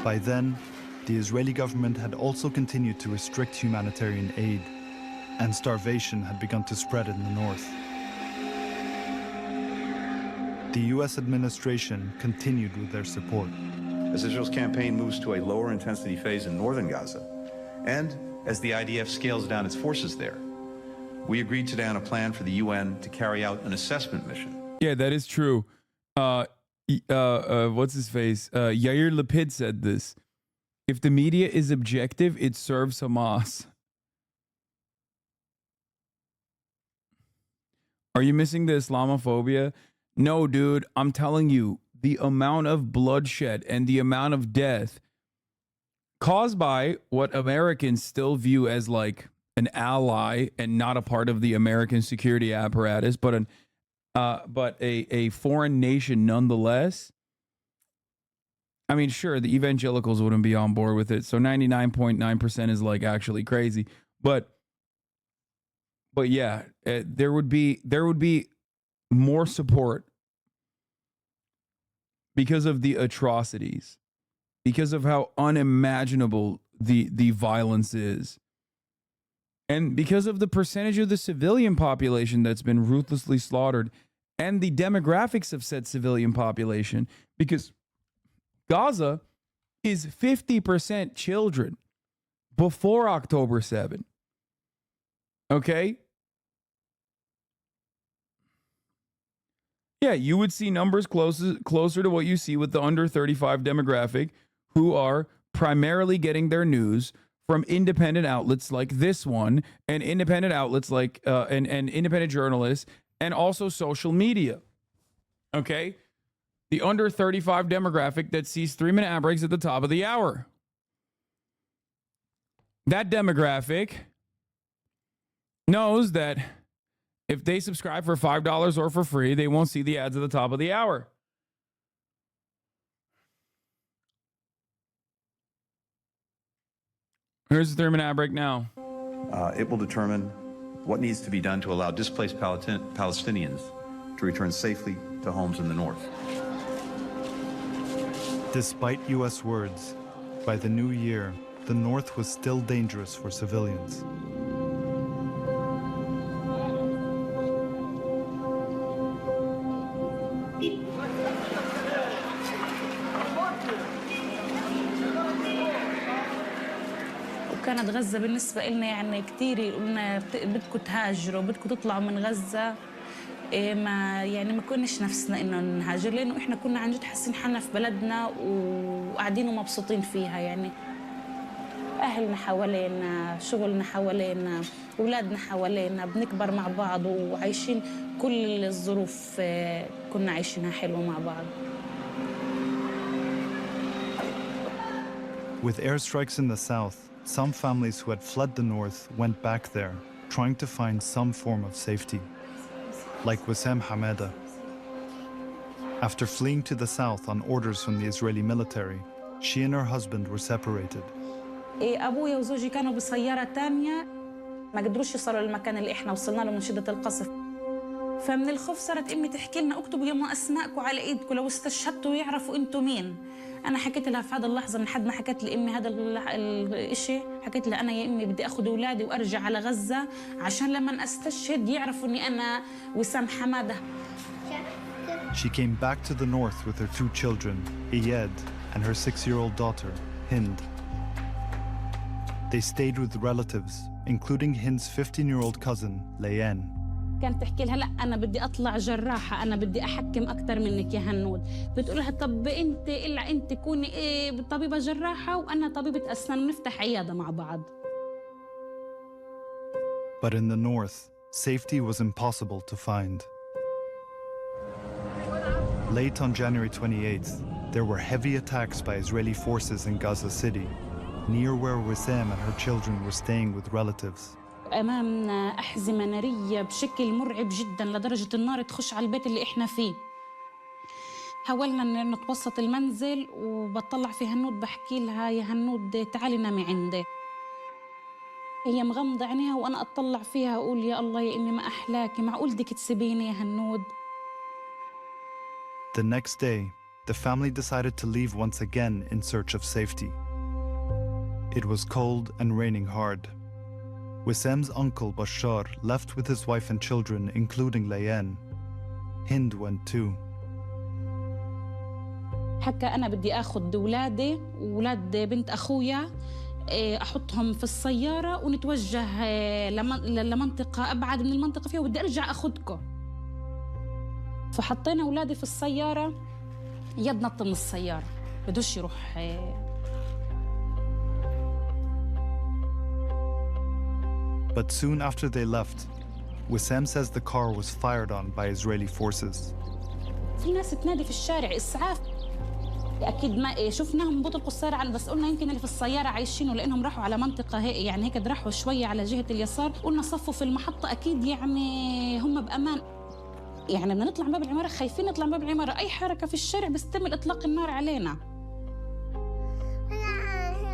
By then, the Israeli government had also continued to restrict humanitarian aid, and starvation had begun to spread in the north. The US administration continued with their support. As Israel's campaign moves to a lower intensity phase in northern Gaza, and as the IDF scales down its forces there, We agreed today on a plan for the UN to carry out an assessment mission. Yeah, that is true. What's his face? Yair Lapid said this. If the media is objective, it serves Hamas. Are you missing the Islamophobia? No, dude. I'm telling you, the amount of bloodshed and the amount of death caused by what Americans still view as like an ally and not a part of the American security apparatus, but a foreign nation nonetheless. I mean, sure, the evangelicals wouldn't be on board with it, so 99.9% is like actually crazy. But yeah, there would be more support because of the atrocities, because of how unimaginable the violence is, and because of the percentage of the civilian population that's been ruthlessly slaughtered, and the demographics of said civilian population, because Gaza is 50% children before October 7. Okay? Yeah, you would see numbers closer to what you see with the under 35 demographic, who are primarily getting their news from independent outlets like this one, and independent outlets like and independent journalists, and also social media. Okay? The under 35 demographic that sees 3-minute ad breaks at the top of the hour. That demographic knows that if they subscribe for $5 or for free, they won't see the ads at the top of the hour. Here's the 3-minute ad break now. It will determine what needs to be done to allow displaced Palestinians to return safely to homes in the north. Despite U.S. words, by the new year, the north was still dangerous for civilians. وكانت غزة بالنسبة لنا يعني كثير قلنا بدكم تهاجروا بدكم تطلعوا من غزة ما كناش نفسنا انه نهاجر لانه احنا كنا عن جد حاسين حالنا في بلدنا وقاعدين ومبسوطين فيها يعني اهلنا حوالينا شغلنا حوالينا اولادنا حوالينا بنكبر مع بعض وعايشين كل الظروف كنا عايشينها حلوة مع بعض. With airstrikes in the south, some families who had fled the north went back there, trying to find some form of safety. Like Wissam Hamada. After fleeing to the south on orders from the Israeli military, she and her husband were separated. أبويا وزوجي كانوا بسيارة تانية ما قدروش يصلوا للمكان اللي إحنا وصلنا له من شدة القصف. فمن الخوف صارت أمي تحكي لنا اكتبوا يما أسماءكم على إيدكم لو استشهدتوا يعرفوا أنتوا مين. أنا حكيت لها في هذا اللحظة من حد ما حكيت لأمي هذا الإشي حكيت لها أنا يا أمي بدي أخذ أولادي وأرجع على غزة عشان لما أستشهد يعرفوا إني أنا وسام حمادة. She came back to the north with her 2 children, Iyad and her 6-year-old daughter, Hind. They stayed with relatives, including Hind's 15-year-old cousin, Layan. كانت تحكي لها لا أنا بدي أطلع جراحة أنا بدي أحكم أكتر منك يا هنود بتقولها طب أنت إلا أنت كوني طبيبة جراحة وأنا طبيبة أسنان ونفتح عيادة مع بعض. But in the north, safety was impossible to find. Late on January 28th, there were heavy attacks by Israeli forces in Gaza City, near where Wissam and her children were staying with relatives. أمامنا أحزمة نارية بشكل مرعب جدا لدرجة النار تخش على البيت اللي إحنا فيه. حاولنا نتوسط المنزل وبطلع في هنود بحكي لها يا هنود تعالي نامي عندي. هي مغمضة عينيها وأنا أطلع فيها أقول يا الله يا إمي ما أحلاكي معقول بدك تسيبيني يا هنود. The next day, the family decided to leave once again in search of safety. It was cold and raining hard. Wissam's uncle Bashar left with his wife and children, including Layan. Hind went too. حكى أنا بدي أخذ أولادي وأولاد بنت أخويا أحطهم في السيارة ونتوجه لمنطقة أبعد من المنطقة فيها وبدي أرجع أخذكم. فحطينا أولادي في السيارة، يد نط من السيارة بدوش يروح. But soon after they left, Wissam says the car was fired on by Israeli forces. في ناس تنادي في الشارع إسعاف. أكيد ما شفناهم بطلقوا السيارة، بس قلنا يمكن اللي في السيارة عايشين، ولأنهم راحوا على منطقة يعني هيك راحوا شوية على جهة اليسار، قلنا صفوا في المحطة أكيد يعني هم بأمان. يعني بدنا نطلع من باب العمارة خايفين نطلع من باب العمارة، أي حركة في الشارع بيتم إطلاق النار علينا.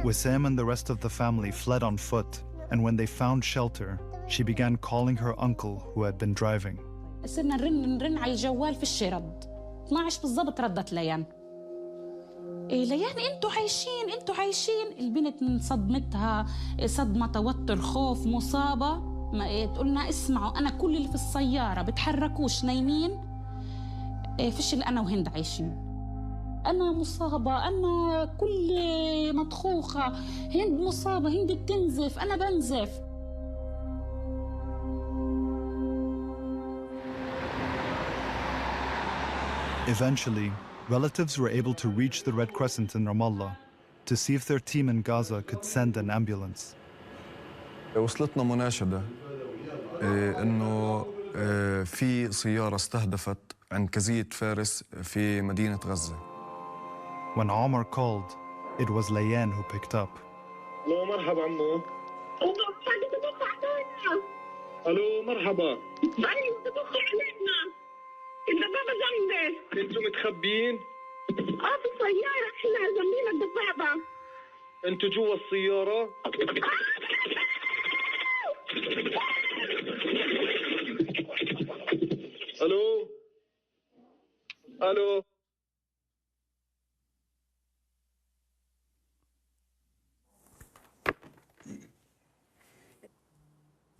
Wissam and the rest of the family fled on foot, and when they found shelter, she began calling her uncle who had been driving. صرنا نرن على الجوال في الشرد. 12 بالضبط ردت ليان. ليان انتوا عايشين. البنت من صدمتها صدمة، توتر، خوف، مصابة، ما تقولنا اسمعوا أنا كل اللي في السيارة بتحركوش نايمين، فيش اللي أنا وهند عايشين. أنا مصابة، أنا كل مطخوخة، هند مصابة، هند بتنزف، أنا بنزف. Eventually, relatives were able to reach the Red Crescent in Ramallah to see if their team in Gaza could send an ambulance. وصلتنا مناشدة إنه في سيارة استهدفت عند كزية فارس في مدينة غزة. When Omar called, it was Layan who picked up. الو مرحبا عمو. الو مرحبا. الدبابة جنبي. انتوا متخبيين؟ في السيارة، احنا جنبينا الدبابة. انتوا جوا السيارة؟ الو الو.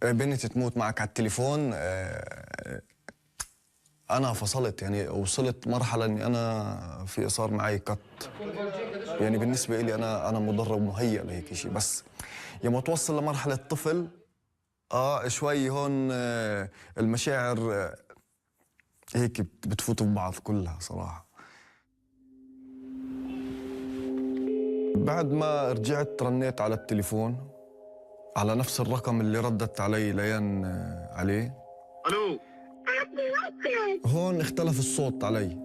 بنتي تموت معك على التليفون. أنا فصلت، يعني وصلت مرحلة إني أنا صار معي قط. يعني بالنسبة إلي أنا مدرب مهيأ لهيك شيء، بس يوم توصل لمرحلة طفل شوي هون المشاعر هيك بتفوت ببعض كلها صراحة. بعد ما رجعت رنيت على التليفون على نفس الرقم اللي ردت علي ليان عليه. الو. هون اختلف الصوت علي،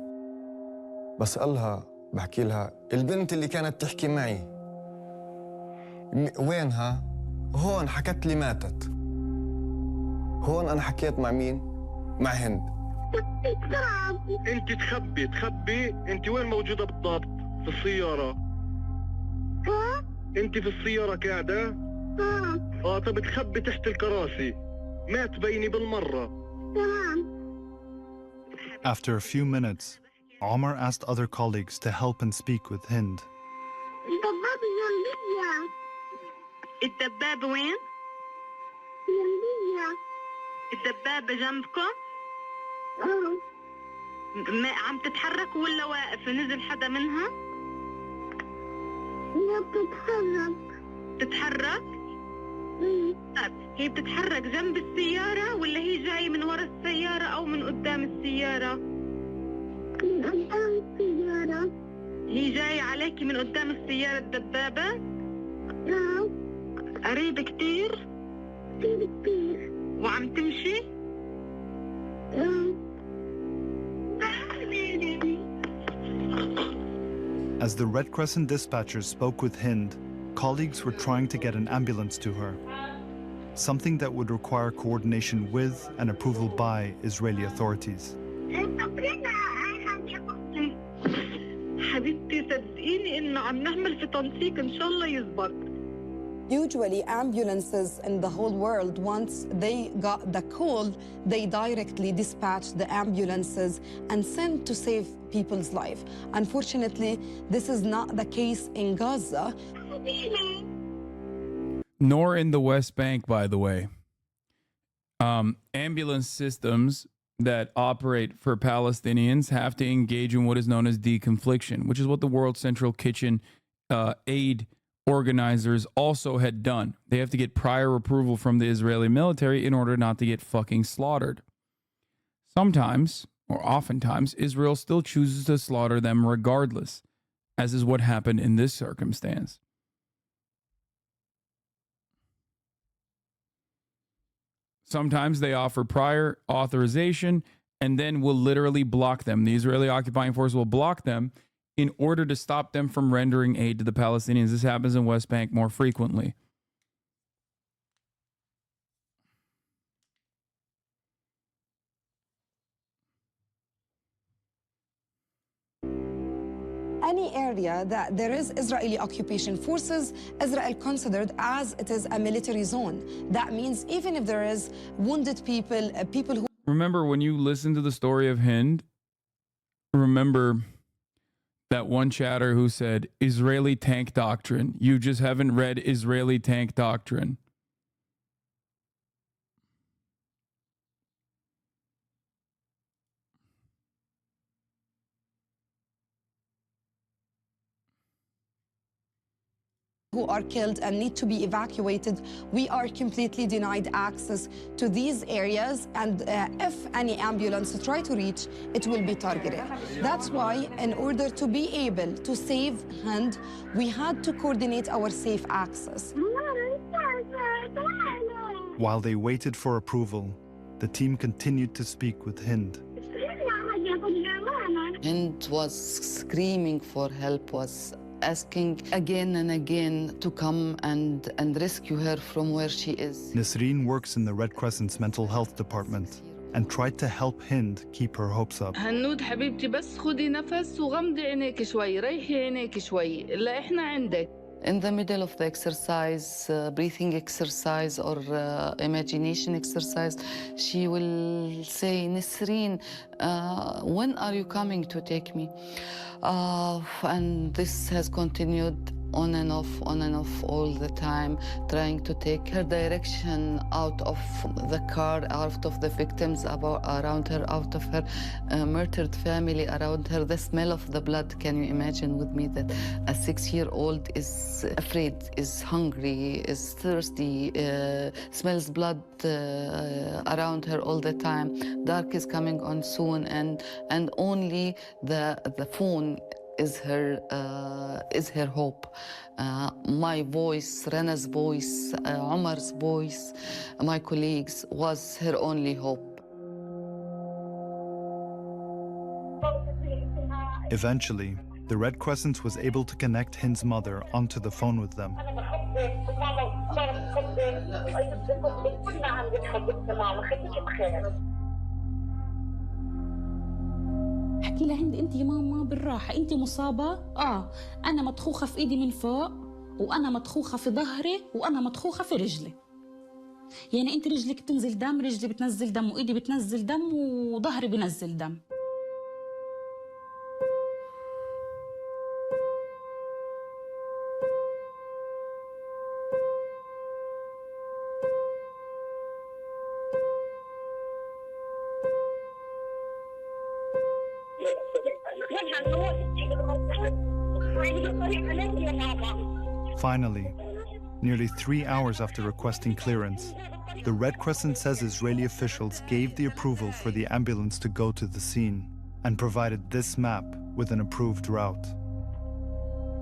بسألها بحكي لها البنت اللي كانت تحكي معي وينها؟ هون حكت لي ماتت. هون أنا حكيت مع مين؟ مع هند. انت تخبي، انت وين موجودة بالضبط؟ في السيارة. انت في السيارة قاعدة؟ طب تخبي تحت الكراسي، ما تبيني بالمرة. After a few minutes, Omar asked other colleagues to help and speak with Hind. الدبابة وين؟ الدبابة جنبكم؟ ما عم تتحرك ولا واقفة؟ نزل حدا منها؟ لا تتحرك؟ طيب هي بتتحرك جنب السيارة ولا هي جاي من ورا السيارة أو من قدام السيارة؟ من قدام السيارة. هي جاية عليكي من قدام السيارة الدبابة؟ نعم. قريب كتير؟ كتير. وعم تمشي؟ نعم. As the Red Crescent dispatchers spoke with Hind, colleagues were trying to get an ambulance to her, something that would require coordination with and approval by Israeli authorities. حبيبتي صدقيني إنه عم نعمل في تنسيق إن شاء الله يزبط. Usually ambulances in the whole world, once they got the call, they directly dispatch the ambulances and send to save people's life. Unfortunately, this is not the case in Gaza. Nor in the West Bank, by the way. Ambulance systems that operate for Palestinians have to engage in what is known as deconfliction, which is what the World Central Kitchen aid organizers also had done. They have to get prior approval from the Israeli military in order not to get fucking slaughtered. Sometimes, or oftentimes, Israel still chooses to slaughter them regardless, as is what happened in this circumstance. Sometimes they offer prior authorization and then will literally block them. The Israeli occupying force will block them in order to stop them from rendering aid to the Palestinians. This happens in West Bank more frequently. Any area that there is Israeli occupation forces, Israel considered as it is a military zone. That means even if there is wounded people, people who... Remember, when you listen to the story of Hind, remember that one chatter who said, Israeli tank doctrine. You just haven't read Israeli tank doctrine. who are killed and need to be evacuated, we are completely denied access to these areas, and if any ambulance try to reach, it will be targeted. That's why, in order to be able to save Hind, we had to coordinate our safe access. While they waited for approval, the team continued to speak with Hind. Hind was screaming for help, was asking again and again to come and rescue her from where she is. Nisreen works in the Red Crescent's mental health department and tried to help Hind keep her hopes up. هنود حبيبتي بس خدي نفس وغمضي عينيك شوي، ريحي عينيك شوي، لا إحنا عندك. In the middle of the exercise, breathing exercise or imagination exercise, she will say, Nisreen, when are you coming to take me? And this has continued on and off all the time, trying to take her direction out of the car, out of the victims around her, out of her murdered family around her. The smell of the blood, can you imagine with me that a 6-year-old is afraid, is hungry, is thirsty, smells blood around her all the time. Dark is coming on soon, and only the phone is her hope. My voice, Rena's voice, Omar's voice, my colleagues, was her only hope. Eventually, the Red Crescent was able to connect Hind's mother onto the phone with them. احكي لهند انت يا ماما بالراحه، انت مصابه؟ انا مطخوخه في ايدي من فوق، وانا مطخوخه في ظهري، وانا مطخوخه في رجلي. يعني انت رجلك بتنزل دم، رجلي بتنزل دم، وايدي بتنزل دم، وظهري بنزل دم. Finally, nearly 3 hours after requesting clearance, the Red Crescent says Israeli officials gave the approval for the ambulance to go to the scene and provided this map with an approved route.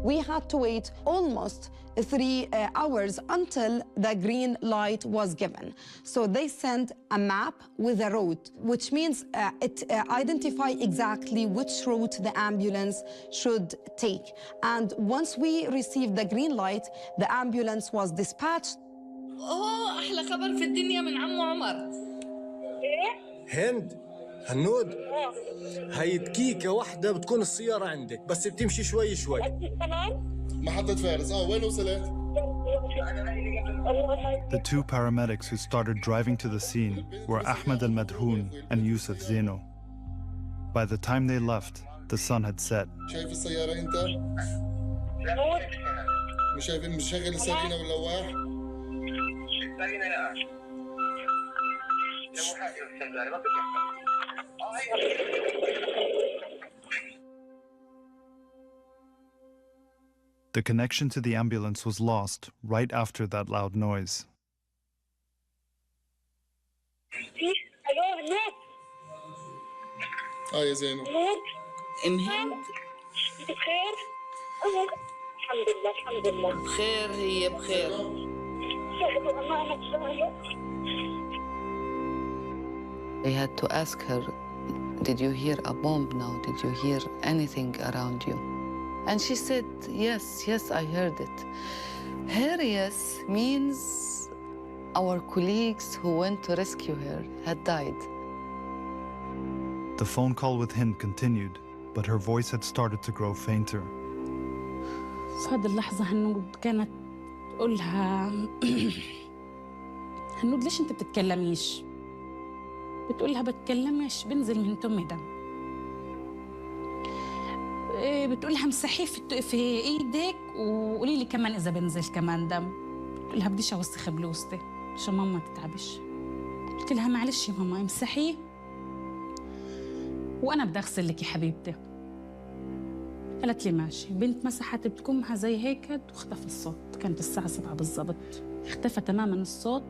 We had to wait almost 3 hours until the green light was given. So they sent a map with a route, which means it identifies exactly which route the ambulance should take. And once we received the green light, the ambulance was dispatched. أحلى خبر في الدنيا من عمو عمر. هند، هنود، هي دقيقة واحدة بتكون السيارة عندك، بس بتمشي شوي شوي. محطة فارس، وين وصلت؟ The 2 paramedics who started driving to the scene were Ahmed al-Madhoun and Yusuf Zeno. By the time they left, the sun had set. شايف السيارة أنت؟ مش شايف مشغل السرينة واللواح؟ The connection to the ambulance was lost right after that loud noise. يا زينب هند بخير؟ الحمد لله الحمد لله بخير هي بخير They had to ask her, did you hear a bomb now? Did you hear anything around you? And she said, yes, yes, I heard it. Her yes means our colleagues who went to rescue her had died. The phone call with Hind continued, but her voice had started to grow fainter. في هذه اللحظة هنود كانت تقولها هنود ليش انت بتتكلميش؟ بتقولها بتكلمش بنزل من تمي دم. بتقولها مسحيه في ايدك وقولي لي كمان اذا بنزل كمان دم. بتقولها بديش اوسخ بلوزتي عشان ماما تتعبش. قلت لها معلش يا ماما امسحيه وانا بدي اغسل لك يا حبيبتي. قالت لي ماشي. بنت مسحت بكمها زي هيك واختفى الصوت. كانت الساعة 7 بالضبط. اختفى تماما الصوت.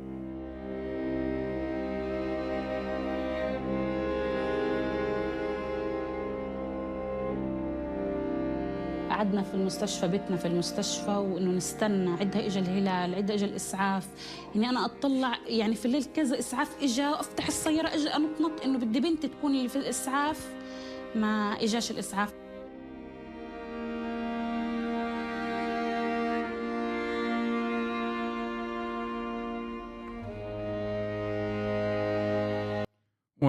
قعدنا في المستشفى بيتنا في المستشفى وانه نستنى عدها اجى الهلال عدها اجى الاسعاف. يعني انا اطلع يعني في الليل كذا اسعاف اجى افتح السيارة اجى انطنط انه بدي بنتي تكون اللي في الاسعاف. ما اجاش الاسعاف.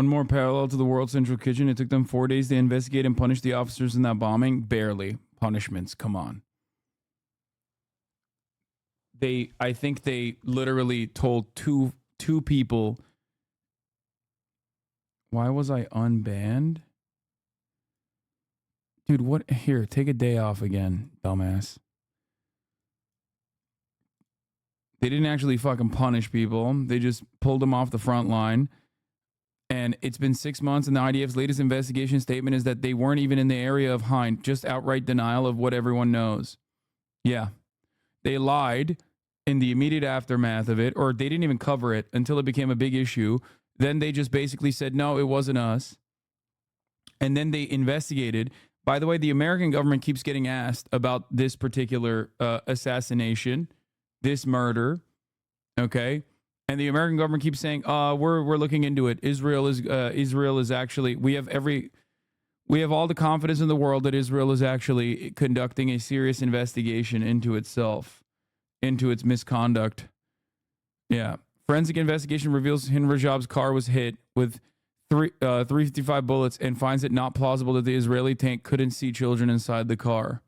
One more parallel to the World Central Kitchen. It took them 4 days to investigate and punish the officers in that bombing. Barely. Punishments. Come on. I think they literally told two people. Why was I unbanned? Dude, what? Here, take a day off again, dumbass. They didn't actually fucking punish people. They just pulled them off the front line. And it's been 6 months, and the IDF's latest investigation statement is that they weren't even in the area of Hind. Just outright denial of what everyone knows. Yeah. They lied in the immediate aftermath of it, or they didn't even cover it until it became a big issue. Then they just basically said, no, it wasn't us. And then they investigated. By the way, the American government keeps getting asked about this particular assassination, this murder, okay? And the American government keeps saying, we're looking into it. Israel is actually, we have all the confidence in the world that Israel is actually conducting a serious investigation into itself, into its misconduct. Yeah. Forensic investigation reveals Hind Rajab's car was hit with 355 bullets and finds it not plausible that the Israeli tank couldn't see children inside the car.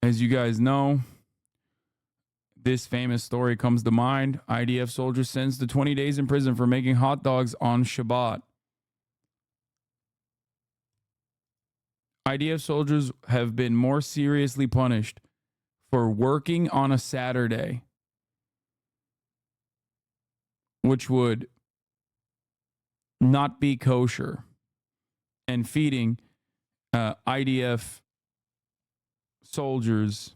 As you guys know, this famous story comes to mind. IDF soldier sentenced to 20 days in prison for making hot dogs on Shabbat. IDF soldiers have been more seriously punished for working on a Saturday, which would not be kosher, and feeding IDF soldiers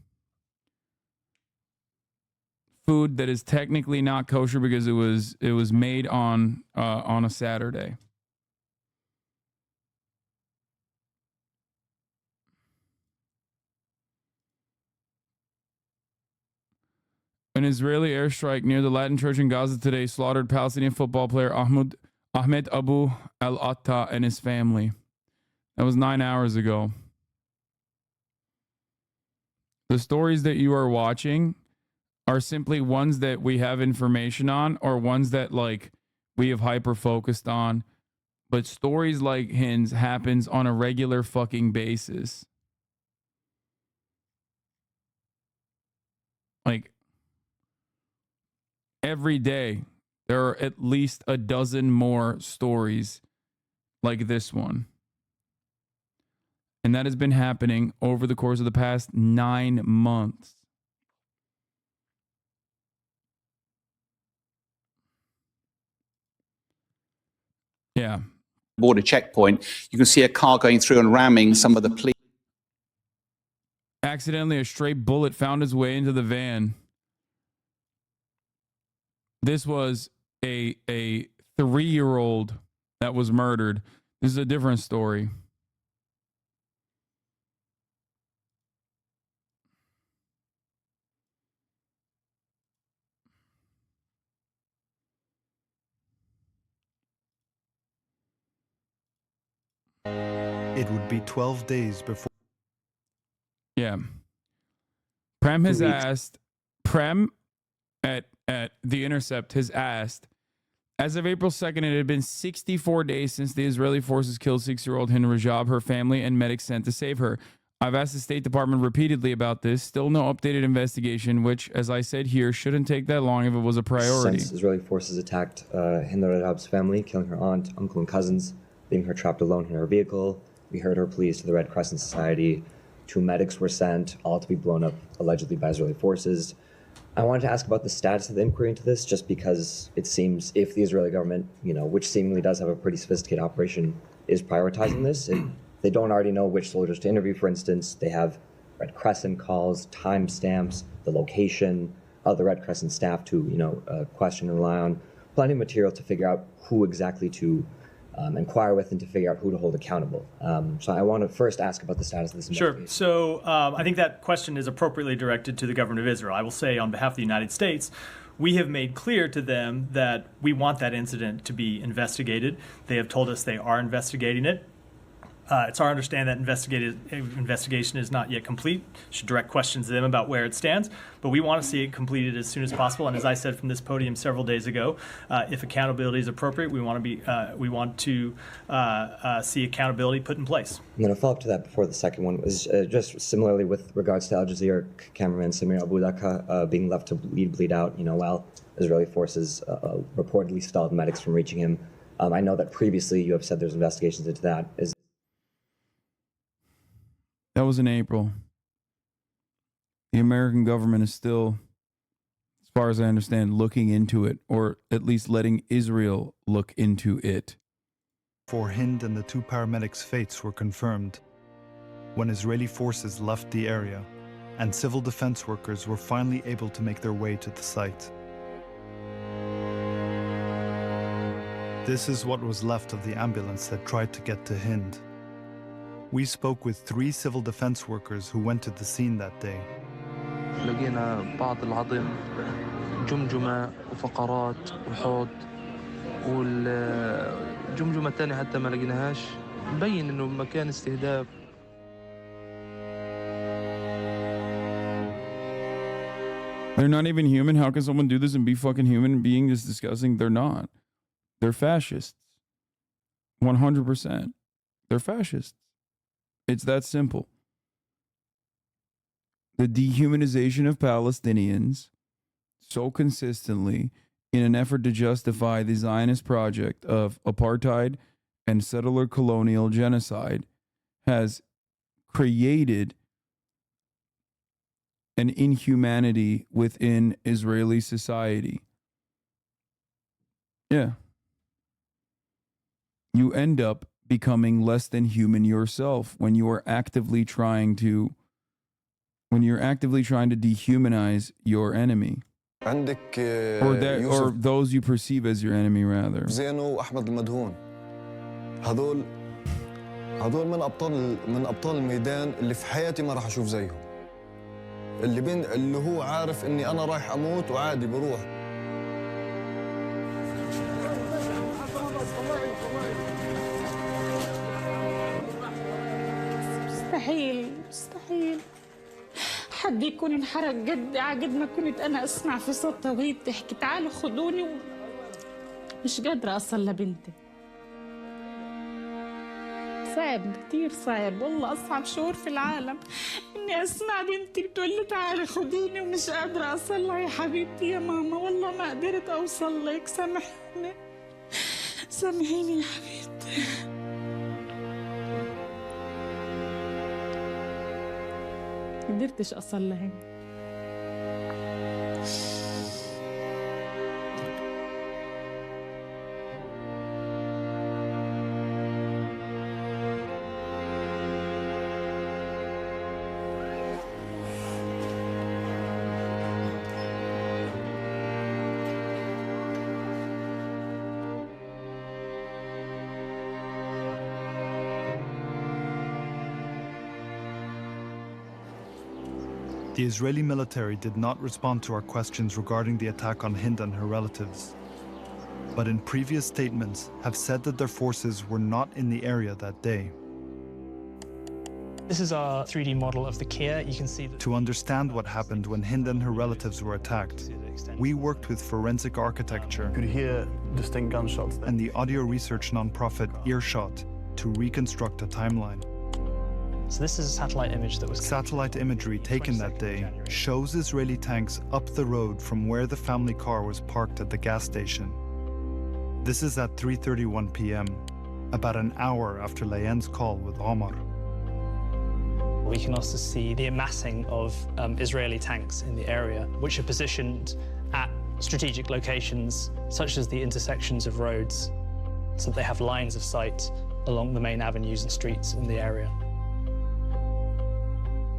food that is technically not kosher because it was made on a Saturday. An Israeli airstrike near the Latin Church in Gaza today slaughtered Palestinian football player Ahmed Abu al-Atta and his family. That was 9 hours ago. The stories that you are watching are simply ones that we have information on, or ones that like we have hyper focused on. But stories like Hind's happens on a regular fucking basis. Like, every day there are at least a dozen more stories like this one. And that has been happening over the course of the past 9 months. Yeah. Border checkpoint, you can see a car going through and ramming some of the police. Accidentally, a stray bullet found its way into the van. This was a 3-year-old that was murdered. This is a different story. It would be 12 days before. Yeah. Prem has asked, Prem at The Intercept has asked, as of April 2nd, it had been 64 days since the Israeli forces killed 6-year-old Hind Rajab, her family, and medics sent to save her. I've asked the State Department repeatedly about this. Still no updated investigation, which, as I said here, shouldn't take that long if it was a priority. Since Israeli forces attacked Hind Rajab's family, killing her aunt, uncle, and cousins, leaving her trapped alone in her vehicle, we heard her pleas to the Red Crescent Society. 2 medics were sent, all to be blown up allegedly by Israeli forces. I wanted to ask about the status of the inquiry into this, just because it seems if the Israeli government, which seemingly does have a pretty sophisticated operation, is prioritizing this, they don't already know which soldiers to interview, for instance. They have Red Crescent calls, timestamps, the location of the Red Crescent staff to, question and rely on. Plenty of material to figure out who exactly to inquire with and to figure out who to hold accountable. So I want to first ask about the status of this investigation. Sure. So I think that question is appropriately directed to the government of Israel. I will say on behalf of the United States, we have made clear to them that we want that incident to be investigated. They have told us they are investigating it. It's our understanding that investigation is not yet complete. Should direct questions to them about where it stands, but we want to see it completed as soon as possible. And as I said from this podium several days ago, if accountability is appropriate, we want to see accountability put in place. I'm going to follow up to that before the second one was just similarly with regards to Al Jazeera cameraman Samir Abu Daka being left to bleed out, while Israeli forces reportedly stalled medics from reaching him. I know that previously you have said there's investigations into that. That was in April. The American government is still, as far as I understand, looking into it, or at least letting Israel look into it. For Hind and the 2 paramedics' fates were confirmed when Israeli forces left the area and civil defense workers were finally able to make their way to the site. This is what was left of the ambulance that tried to get to Hind. We spoke with 3 civil defense workers who went to the scene that day. لقينا بعض العظم جمجمة وفقرات وحوض والجمجمة الثانية حتى ما لقيناهاش مبين إنه مكان استهداف. They're not even human. How can someone do this and be fucking human being? This disgusting. They're not. They're fascists. 100%. They're fascists. It's that simple. The dehumanization of Palestinians so consistently in an effort to justify the Zionist project of apartheid and settler colonial genocide has created an inhumanity within Israeli society. Yeah. You end up becoming less than human yourself when you are actively trying to dehumanize your enemy. Or those you perceive as your enemy, rather. زينو وأحمد المدهون هذول من أبطال الميدان اللي في حياتي ما راح أشوف زيهم اللي هو عارف إني أنا رايح أموت وعادي بروح. مستحيل حد يكون انحرق قد ما كنت أنا أسمع في صوتها وهي تحكي تعالوا خدوني مش قادرة أصل لبنتي. صعب كتير صعب والله أصعب شعور في العالم إني أسمع بنتي بتقول لي تعالي خديني ومش قادرة أوصل لها. يا حبيبتي يا ماما والله ما قدرت أوصل لك، سامحيني سامحيني يا حبيبتي. قدرتش أوصل لها. The Israeli military did not respond to our questions regarding the attack on Hind and her relatives, but in previous statements have said that their forces were not in the area that day. This is our 3D model of the Kia. You can see that. To understand what happened when Hind and her relatives were attacked, we worked with forensic architecture. You could hear distinct gunshots there. And the audio research nonprofit Earshot to reconstruct a timeline. So this is a satellite image that was... Satellite imagery taken that day shows Israeli tanks up the road from where the family car was parked at the gas station. This is at 3:31 p.m., about an hour after Layan's call with Omar. We can also see the amassing of Israeli tanks in the area, which are positioned at strategic locations, such as the intersections of roads, so that they have lines of sight along the main avenues and streets in the area.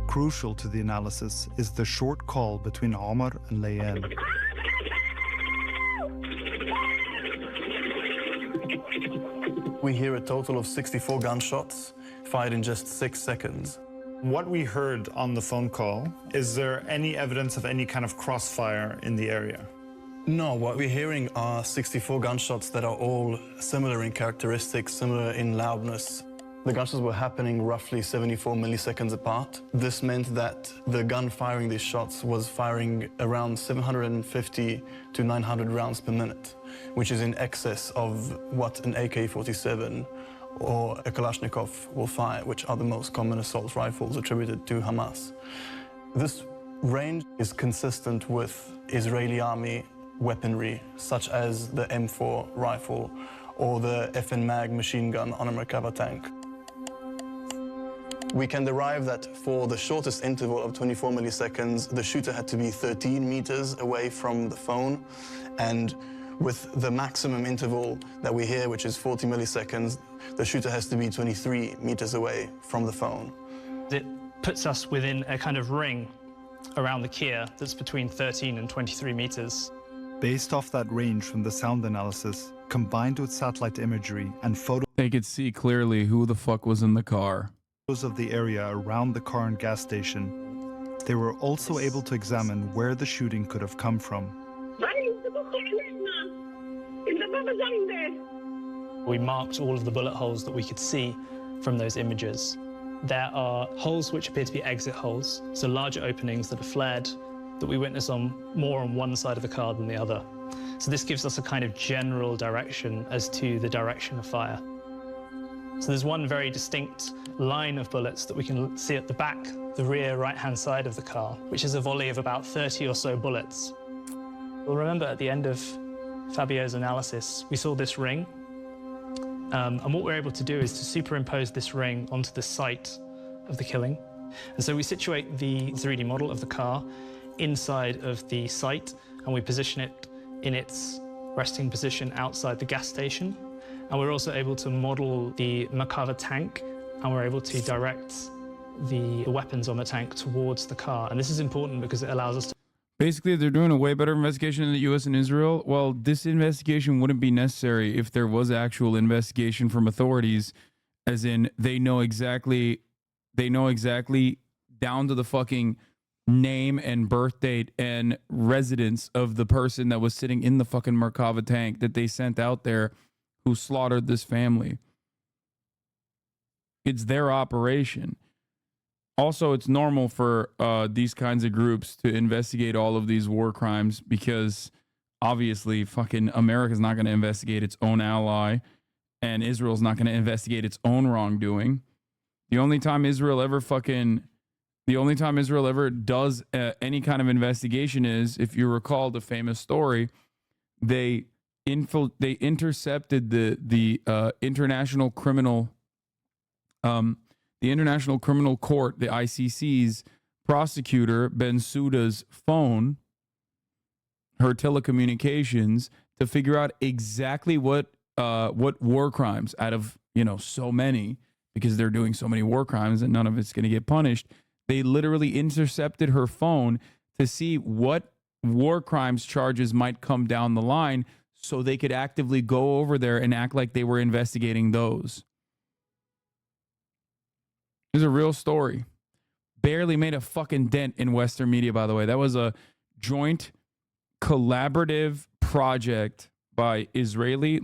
Crucial to the analysis is the short call between Omar and Layan. We hear a total of 64 gunshots fired in just 6 seconds. What we heard on the phone call, is there any evidence of any kind of crossfire in the area? No, what we're hearing are 64 gunshots that are all similar in characteristics, similar in loudness. The gunshots were happening roughly 74 milliseconds apart. This meant that the gun firing these shots was firing around 750 to 900 rounds per minute, which is in excess of what an AK-47 or a Kalashnikov will fire, which are the most common assault rifles attributed to Hamas. This range is consistent with Israeli army weaponry, such as the M4 rifle or the FN Mag machine gun on a Merkava tank. We can derive that for the shortest interval of 24 milliseconds, the shooter had to be 13 meters away from the phone, and with the maximum interval that we hear, which is 40 milliseconds, the shooter has to be 23 meters away from the phone. It puts us within a kind of ring around the Kia that's between 13 and 23 meters. Based off that range from the sound analysis, combined with satellite imagery and photos, they could see clearly who the fuck was in the car. Of the area around the car and gas station, they were also able to examine where the shooting could have come from. We marked all of the bullet holes that we could see from those images. There are holes which appear to be exit holes, so larger openings that are flared that we witness more on one side of the car than the other. So this gives us a kind of general direction as to the direction of fire. So there's one very distinct line of bullets that we can see at the back, the rear right-hand side of the car, which is a volley of about 30 or so bullets. We'll remember at the end of Fabio's analysis, we saw this ring. And what we're able to do is to superimpose this ring onto the site of the killing. And so we situate the 3D model of the car inside of the site, and we position it in its resting position outside the gas station. And we're also able to model the Merkava tank, and we're able to direct the weapons on the tank towards the car. And this is important because it allows us to... Basically, they're doing a way better investigation in the U.S. and Israel. Well, this investigation wouldn't be necessary if there was actual investigation from authorities, as in they know exactly down to the fucking name and birth date and residence of the person that was sitting in the fucking Merkava tank that they sent out there who slaughtered this family. It's their operation. Also, it's normal for these kinds of groups to investigate all of these war crimes because obviously fucking America's not going to investigate its own ally and Israel's not going to investigate its own wrongdoing. The only time Israel ever does any kind of investigation is, if you recall the famous story, they intercepted the International Criminal Court, the ICC's prosecutor Bensouda's phone, her telecommunications, to figure out exactly what war crimes, out of so many, because they're doing so many war crimes and none of it's going to get punished. They literally intercepted her phone to see what war crimes charges might come down the line, so they could actively go over there and act like they were investigating those. It's a real story. Barely made a fucking dent in Western media, by the way. That was a joint collaborative project by Israeli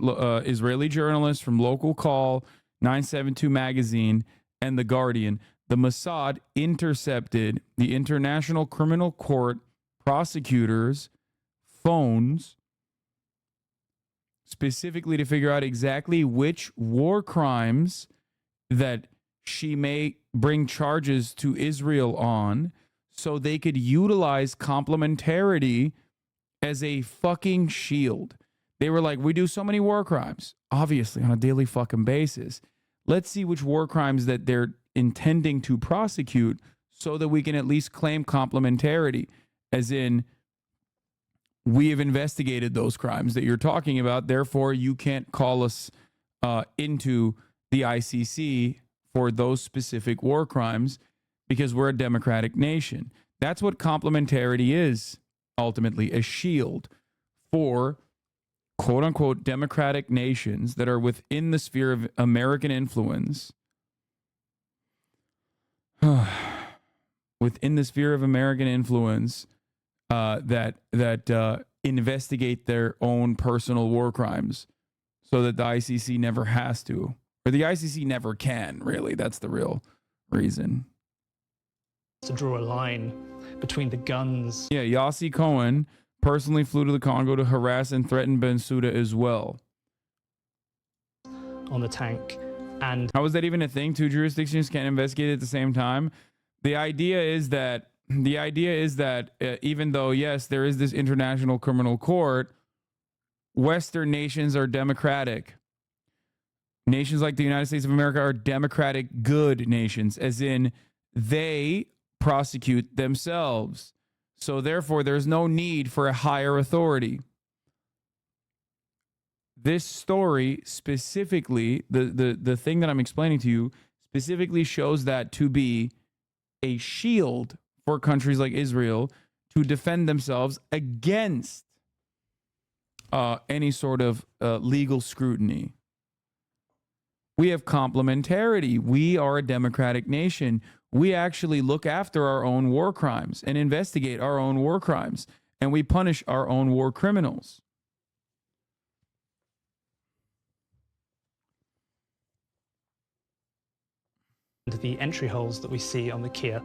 journalists from Local Call, 972 Magazine, and The Guardian. The Mossad intercepted the International Criminal Court prosecutors' phones specifically to figure out exactly which war crimes that she may bring charges to Israel on, so they could utilize complementarity as a fucking shield. They were like, we do so many war crimes, obviously, on a daily fucking basis. Let's see which war crimes that they're intending to prosecute, so that we can at least claim complementarity, as in, we have investigated those crimes that you're talking about, therefore you can't call us into the ICC for those specific war crimes, because we're a democratic nation. That's what complementarity is, ultimately, a shield for quote unquote democratic nations that are within the sphere of American influence. Within the sphere of American influence, that investigate their own personal war crimes, so that the ICC never has to, or the ICC never can, really. That's the real reason. To draw a line between the guns. Yeah, Yossi Cohen personally flew to the Congo to harass and threaten Bensouda as well. On the tank. And how is that even a thing? Two jurisdictions can't investigate at the same time. The idea is that even though, yes, there is this International Criminal Court, Western nations are democratic. Nations like the United States of America are democratic good nations, as in they prosecute themselves. So therefore, there's no need for a higher authority. This story specifically, the thing that I'm explaining to you, specifically shows that to be a shield for countries like Israel to defend themselves against any sort of legal scrutiny. We have complementarity. We are a democratic nation. We actually look after our own war crimes and investigate our own war crimes, and we punish our own war criminals. The entry holes that we see on the Kia.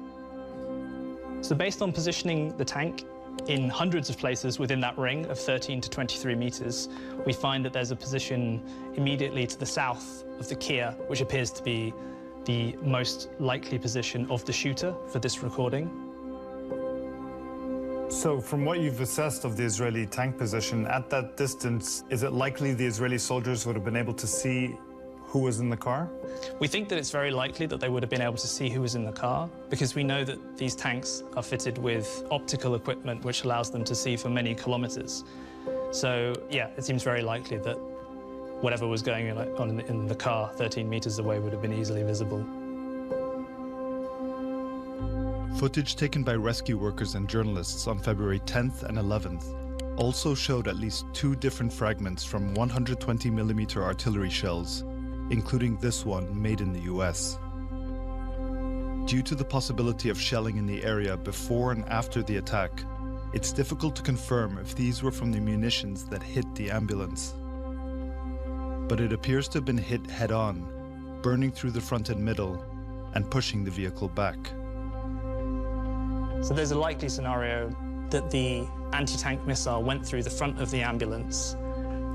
So based on positioning the tank in hundreds of places within that ring of 13 to 23 meters, we find that there's a position immediately to the south of the Kia, which appears to be the most likely position of the shooter for this recording. So from what you've assessed of the Israeli tank position, at that distance, is it likely the Israeli soldiers would have been able to see who was in the car? We think that it's very likely that they would have been able to see who was in the car, because we know that these tanks are fitted with optical equipment which allows them to see for many kilometers. So yeah, it seems very likely that whatever was going on in the car 13 meters away would have been easily visible. Footage taken by rescue workers and journalists on February 10th and 11th also showed at least 2 different fragments from 120mm artillery shells, including this one made in the US. Due to the possibility of shelling in the area before and after the attack, it's difficult to confirm if these were from the munitions that hit the ambulance. But it appears to have been hit head-on, burning through the front and middle, and pushing the vehicle back. So there's a likely scenario that the anti-tank missile went through the front of the ambulance,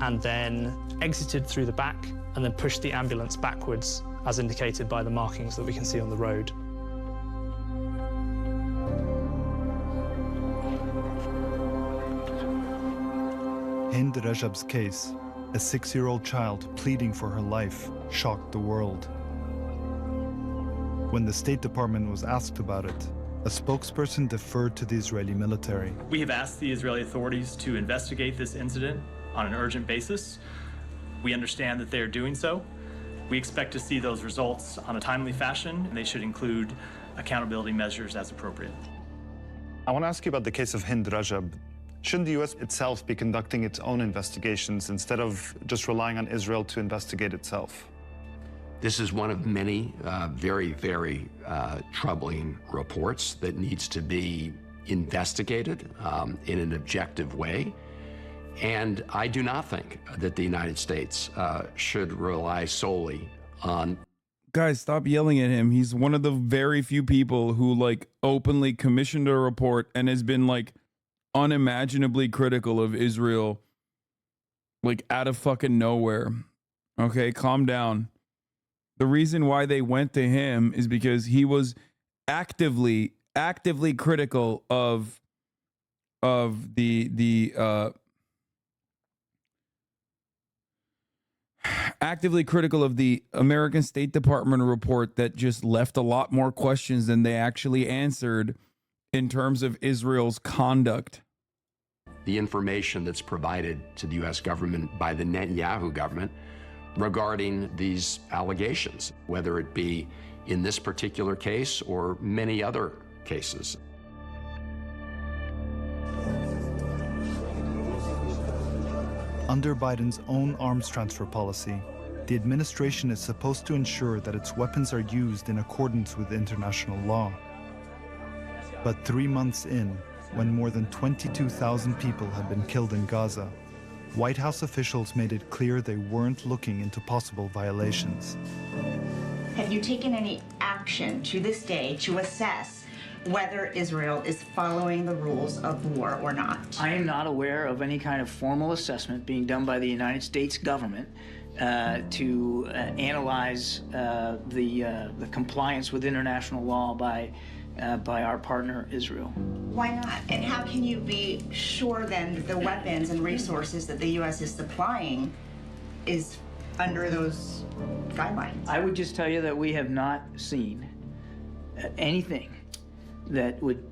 and then exited through the back and then pushed the ambulance backwards, as indicated by the markings that we can see on the road. Hind Rajab's case, a 6-year-old child pleading for her life, shocked the world. When the State Department was asked about it, a spokesperson deferred to the Israeli military. We have asked the Israeli authorities to investigate this incident on an urgent basis. We understand that they are doing so. We expect to see those results on a timely fashion, and they should include accountability measures as appropriate. I want to ask you about the case of Hind Rajab. Shouldn't the U.S. itself be conducting its own investigations instead of just relying on Israel to investigate itself? This is one of many very, very troubling reports that needs to be investigated in an objective way. And I do not think that the United States should rely solely on... Guys, stop yelling at him. He's one of the very few people who like openly commissioned a report and has been like unimaginably critical of Israel, like out of fucking nowhere. Okay, calm down. The reason why they went to him is because he was actively critical of actively critical of the American State Department report that just left a lot more questions than they actually answered in terms of Israel's conduct. The information that's provided to the U.S. government by the Netanyahu government regarding these allegations, whether it be in this particular case or many other cases. Under Biden's own arms transfer policy, the administration is supposed to ensure that its weapons are used in accordance with international law. But 3 months in, when more than 22,000 people had been killed in Gaza, White House officials made it clear they weren't looking into possible violations. Have you taken any action to this day to assess whether Israel is following the rules of war or not? I am not aware of any kind of formal assessment being done by the United States government to analyze the compliance with international law by our partner Israel. Why not? And how can you be sure then that the weapons and resources that the U.S. is supplying is under those guidelines? I would just tell you that we have not seen anything that would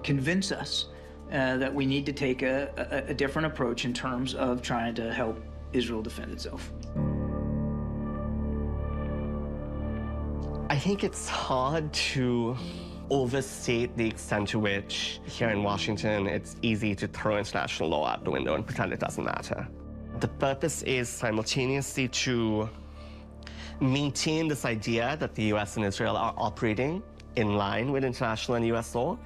convince us that we need to take a different approach in terms of trying to help Israel defend itself. I think it's hard to overstate the extent to which here in Washington it's easy to throw international law out the window and pretend it doesn't matter. The purpose is simultaneously to maintain this idea that the US and Israel are operating in line with international and US law.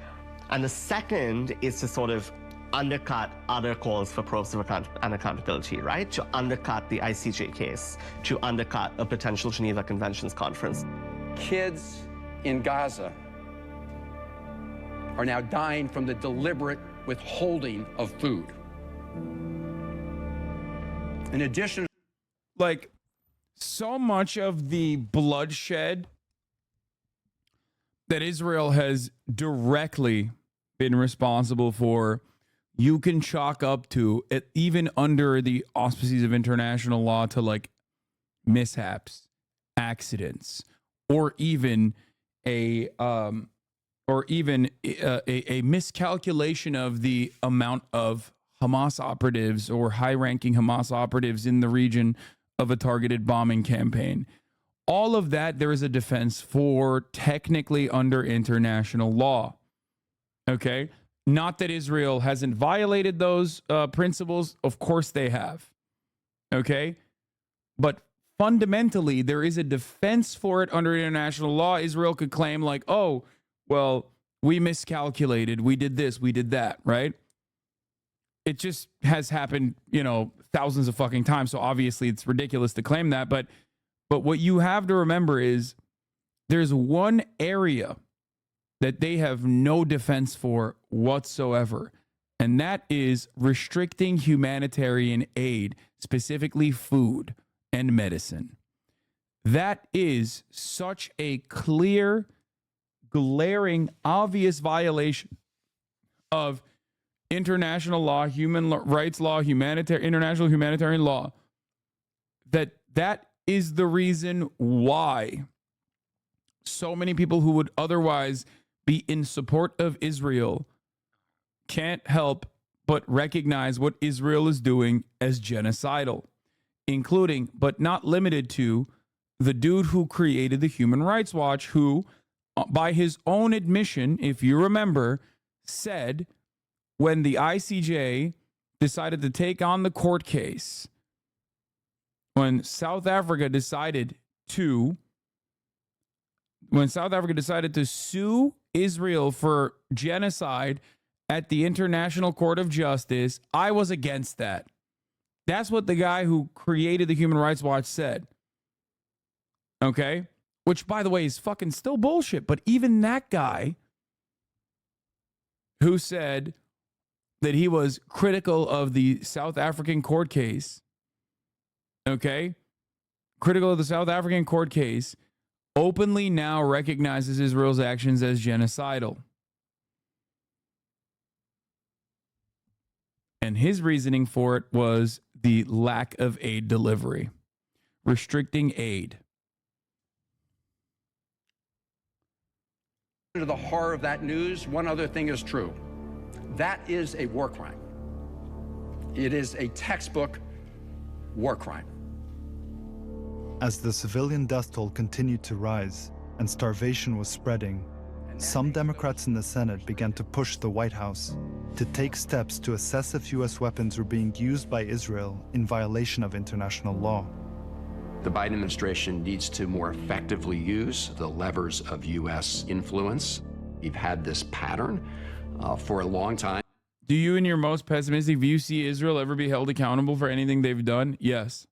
And the second is to sort of undercut other calls for probes of accountability, right? To undercut the ICJ case, to undercut a potential Geneva Conventions conference. Kids in Gaza are now dying from the deliberate withholding of food. In addition, like, so much of the bloodshed that Israel has directly been responsible for, you can chalk up to it, even under the auspices of international law, to like mishaps, accidents, or even a miscalculation of the amount of Hamas operatives or high-ranking Hamas operatives in the region of a targeted bombing campaign. All of that, there is a defense for, technically under international law. Okay? Not that Israel hasn't violated those principles. Of course they have. Okay? But fundamentally, there is a defense for it under international law. Israel could claim like, oh, well, we miscalculated. We did this. We did that. Right? It just has happened, you know, thousands of fucking times. So obviously it's ridiculous to claim that. But what you have to remember is there's one area that they have no defense for whatsoever. and that is restricting humanitarian aid, specifically food and medicine. That is such a clear, glaring, obvious violation of international law, human rights law, international humanitarian law, that is the reason why so many people who would otherwise be in support of Israel can't help but recognize what Israel is doing as genocidal, including, but not limited to, the dude who created the Human Rights Watch, who, by his own admission, if you remember, said when the ICJ decided to take on the court case, when South Africa decided to sue Israel for genocide at the International Court of Justice, I was against that. That's what the guy who created the Human Rights Watch said. Okay? Which, by the way, is fucking still bullshit. But even that guy who said that he was critical of the South African court case, okay? Critical of the South African court case, openly now recognizes Israel's actions as genocidal. And his reasoning for it was the lack of aid delivery, restricting aid. To the horror of that news, one other thing is true. That is a war crime. It is a textbook war crime. As the civilian death toll continued to rise and starvation was spreading, some Democrats in the Senate began to push the White House to take steps to assess if U.S. weapons were being used by Israel in violation of international law. The Biden administration needs to more effectively use the levers of U.S. influence. We've had this pattern for a long time. Do you, in your most pessimistic view, see Israel ever be held accountable for anything they've done? Yes.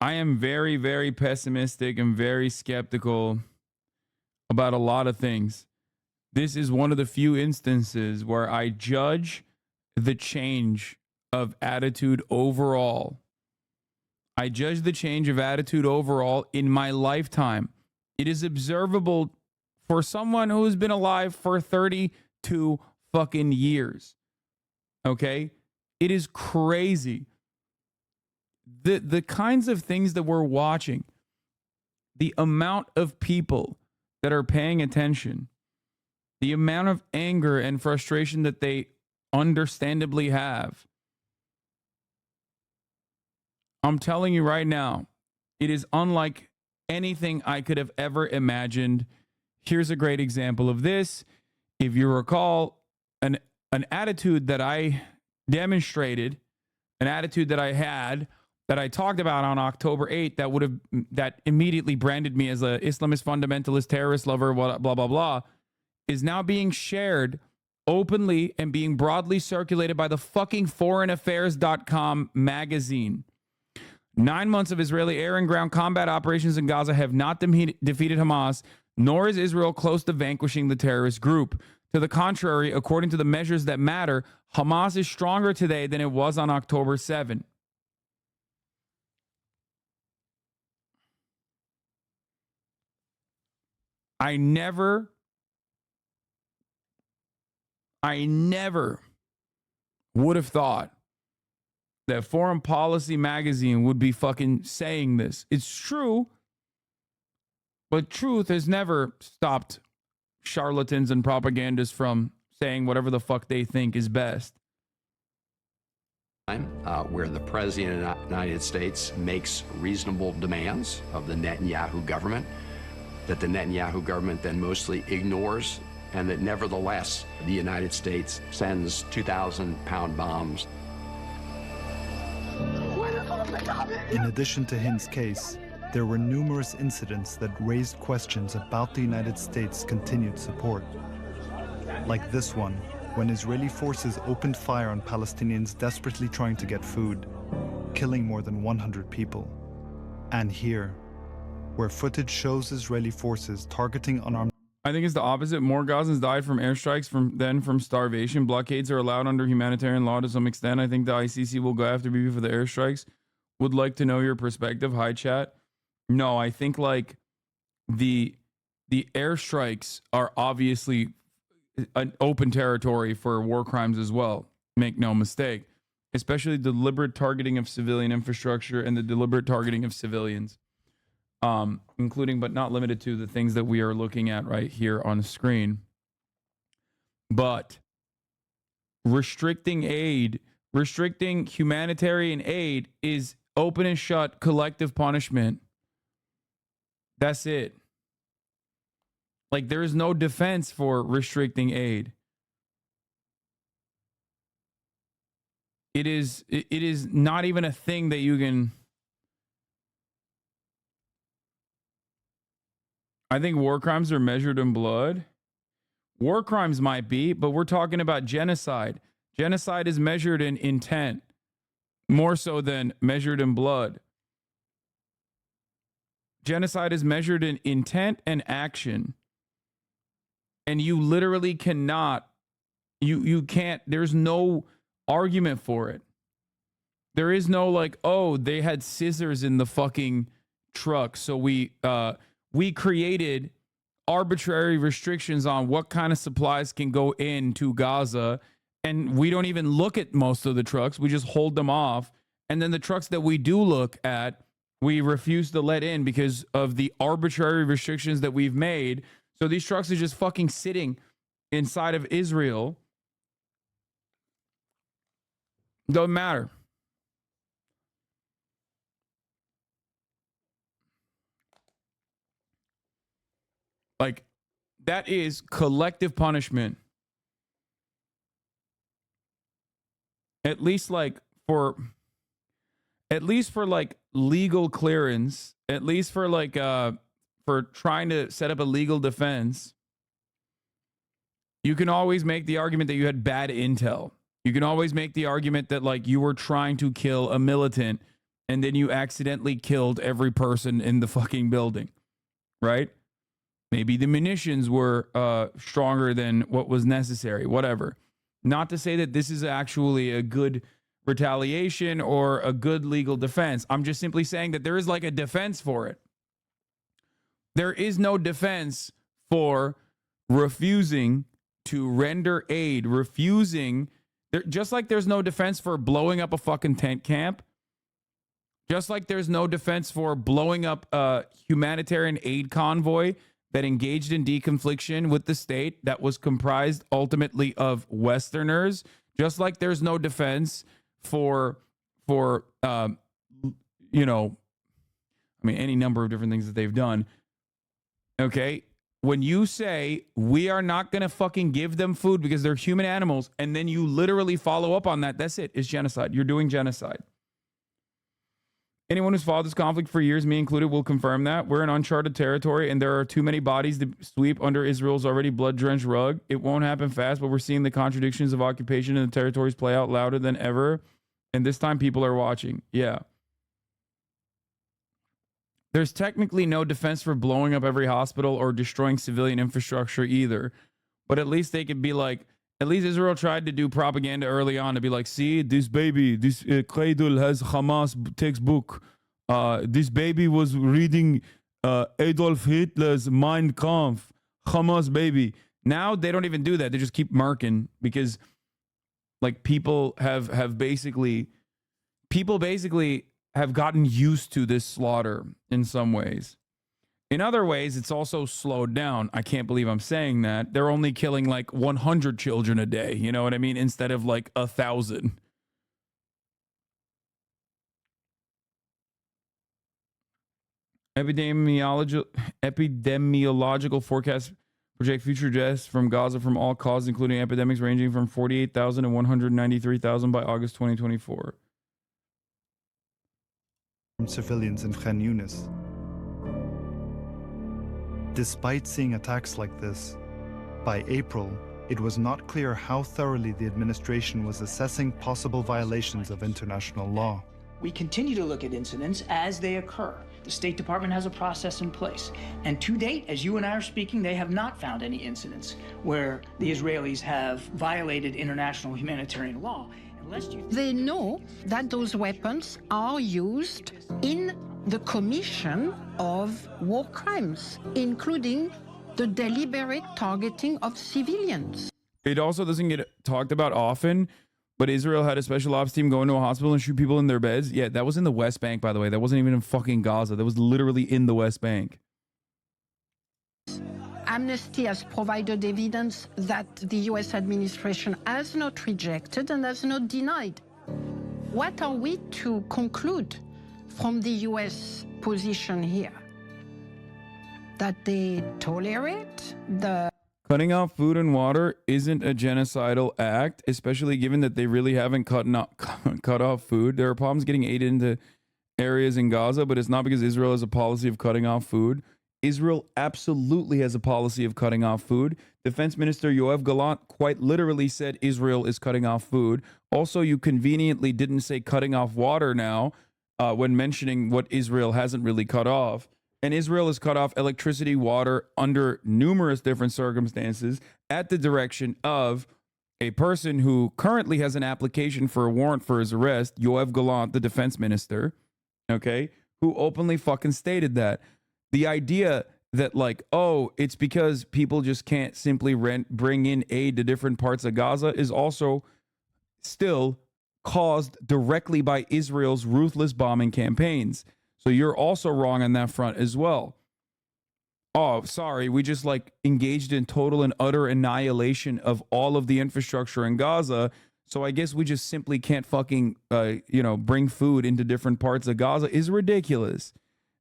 I am very, very pessimistic and very skeptical about a lot of things. This is one of the few instances where I judge the change of attitude overall. I judge the change of attitude overall in my lifetime. It is observable for someone who has been alive for 32 fucking years. Okay? It is crazy. The kinds of things that we're watching, the amount of people that are paying attention, the amount of anger and frustration that they understandably have. I'm telling you right now, it is unlike anything I could have ever imagined. Here's a great example of this. If you recall, an attitude that I demonstrated, an attitude that I had, that I talked about on October 8th, that immediately branded me as a Islamist fundamentalist terrorist lover, blah, blah, blah, blah, is now being shared openly and being broadly circulated by the fucking foreignaffairs.com magazine. 9 months of Israeli air and ground combat operations in Gaza have not defeated Hamas, nor is Israel close to vanquishing the terrorist group. To the contrary, according to the measures that matter, Hamas is stronger today than it was on October 7. I never would have thought that Foreign Policy magazine would be fucking saying this. It's true, but truth has never stopped charlatans and propagandists from saying whatever the fuck they think is best. Where the President of the United States makes reasonable demands of the Netanyahu government, that the Netanyahu government then mostly ignores, and that nevertheless the United States sends 2,000-pound bombs. In addition to Hind's case, there were numerous incidents that raised questions about the United States' continued support. Like this one, when Israeli forces opened fire on Palestinians desperately trying to get food, killing more than 100 people. And here, where footage shows Israeli forces targeting unarmed I think it's the opposite. More Gazans died from airstrikes than from starvation. Blockades are allowed under humanitarian law to some extent. I think the ICC will go after Bibi for the airstrikes. Would like to know your perspective. Hi, chat. No, I think like the airstrikes are obviously an open territory for war crimes as well. Make no mistake. Especially deliberate targeting of civilian infrastructure and the deliberate targeting of civilians. Including but not limited to the things that we are looking at right here on the screen. But restricting humanitarian aid is open and shut collective punishment. That's it. Like, there is no defense for restricting aid. It is not even a thing that you can. I think war crimes are measured in blood. War crimes might be, but we're talking about genocide. Genocide is measured in intent, more so than measured in blood. Genocide is measured in intent and action. And you literally cannot, you can't, there's no argument for it. There is no like, oh, they had scissors in the fucking truck, so we created arbitrary restrictions on what kind of supplies can go into Gaza, and we don't even look at most of the trucks. We just hold them off. And then the trucks that we do look at, we refuse to let in because of the arbitrary restrictions that we've made. So these trucks are just fucking sitting inside of Israel. Doesn't matter. Like, that is collective punishment. At least for like legal clearance, at least for like for trying to set up a legal defense, you can always make the argument that you had bad intel. You can always make the argument that like you were trying to kill a militant and then you accidentally killed every person in the fucking building, right? Maybe the munitions were stronger than what was necessary, whatever. Not to say that this is actually a good retaliation or a good legal defense. I'm just simply saying that there is like a defense for it. There is no defense for refusing to render aid, just like there's no defense for blowing up a fucking tent camp, just like there's no defense for blowing up a humanitarian aid convoy that engaged in deconfliction with the state that was comprised ultimately of Westerners, just like there's no defense for any number of different things that they've done. Okay, when you say we are not going to fucking give them food because they're human animals, and then you literally follow up on that, that's it. It's genocide. You're doing genocide. Anyone who's followed this conflict for years, me included, will confirm that. We're in uncharted territory, and there are too many bodies to sweep under Israel's already blood-drenched rug. It won't happen fast, but we're seeing the contradictions of occupation in the territories play out louder than ever, and this time people are watching. Yeah. There's technically no defense for blowing up every hospital or destroying civilian infrastructure either, but at least they could be like, at least Israel tried to do propaganda early on to be like, see, this baby, this cradle has Hamas textbook. This baby was reading Adolf Hitler's Mein Kampf, Hamas baby. Now they don't even do that. They just keep murking because like people basically have gotten used to this slaughter in some ways. In other ways, it's also slowed down. I can't believe I'm saying that. They're only killing like 100 children a day. You know what I mean? Instead of like 1,000. Epidemiological forecasts project future deaths from Gaza from all causes, including epidemics ranging from 48,000 to 193,000 by August 2024. Civilians in Khan Yunis. Despite seeing attacks like this, by April, it was not clear how thoroughly the administration was assessing possible violations of international law. We continue to look at incidents as they occur. The State Department has a process in place. And to date, as you and I are speaking, they have not found any incidents where the Israelis have violated international humanitarian law. They know that those weapons are used in the commission of war crimes, including the deliberate targeting of civilians. It also doesn't get talked about often, but Israel had a special ops team go into a hospital and shoot people in their beds. Yeah, that was in the West Bank, by the way. That wasn't even in fucking Gaza. That was literally in the West Bank. Amnesty has provided evidence that the US administration has not rejected and has not denied. What are we to conclude from the US position here? That they tolerate the... Cutting off food and water isn't a genocidal act, especially given that they really haven't cut off food. There are problems getting aid into areas in Gaza, but it's not because Israel has a policy of cutting off food. Israel absolutely has a policy of cutting off food. Defense Minister Yoav Gallant quite literally said Israel is cutting off food. Also, you conveniently didn't say cutting off water now when mentioning what Israel hasn't really cut off. And Israel has cut off electricity, water under numerous different circumstances at the direction of a person who currently has an application for a warrant for his arrest, Yoav Gallant, the defense minister, okay, who openly fucking stated that. The idea that like, oh, it's because people just can't simply bring in aid to different parts of Gaza is also still caused directly by Israel's ruthless bombing campaigns. So you're also wrong on that front as well. Oh, sorry, we just like engaged in total and utter annihilation of all of the infrastructure in Gaza. So I guess we just simply can't fucking, bring food into different parts of Gaza is ridiculous.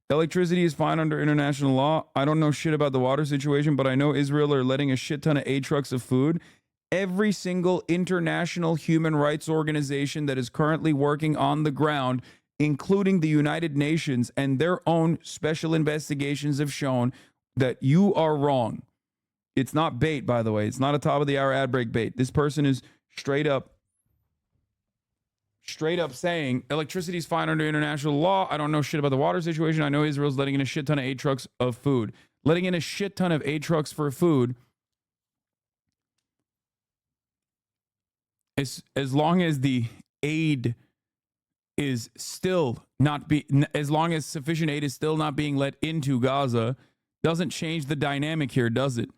Electricity is fine under international law. I don't know shit about the water situation, but I know Israel are letting a shit ton of aid trucks of food. Every single international human rights organization that is currently working on the ground, including the United Nations and their own special investigations, have shown that you are wrong. It's not bait, by the way. It's not a top of the hour ad break bait. This person is straight up saying electricity is fine under international law. I don't know shit about the water situation. I know Israel's letting in a shit ton of aid trucks of food. Letting in a shit ton of aid trucks for food, as long as the aid is still not as long as sufficient aid is still not being let into Gaza, doesn't change the dynamic here, does it?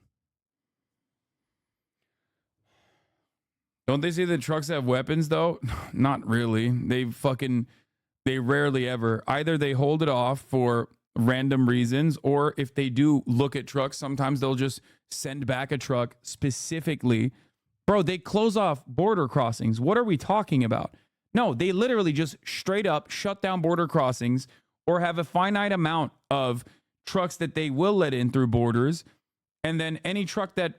Don't they say the trucks have weapons, though? Not really. They rarely ever. Either they hold it off for random reasons, or if they do look at trucks, sometimes they'll just send back a truck specifically. Bro, they close off border crossings. What are we talking about? No, they literally just straight up shut down border crossings or have a finite amount of trucks that they will let in through borders. And then any truck that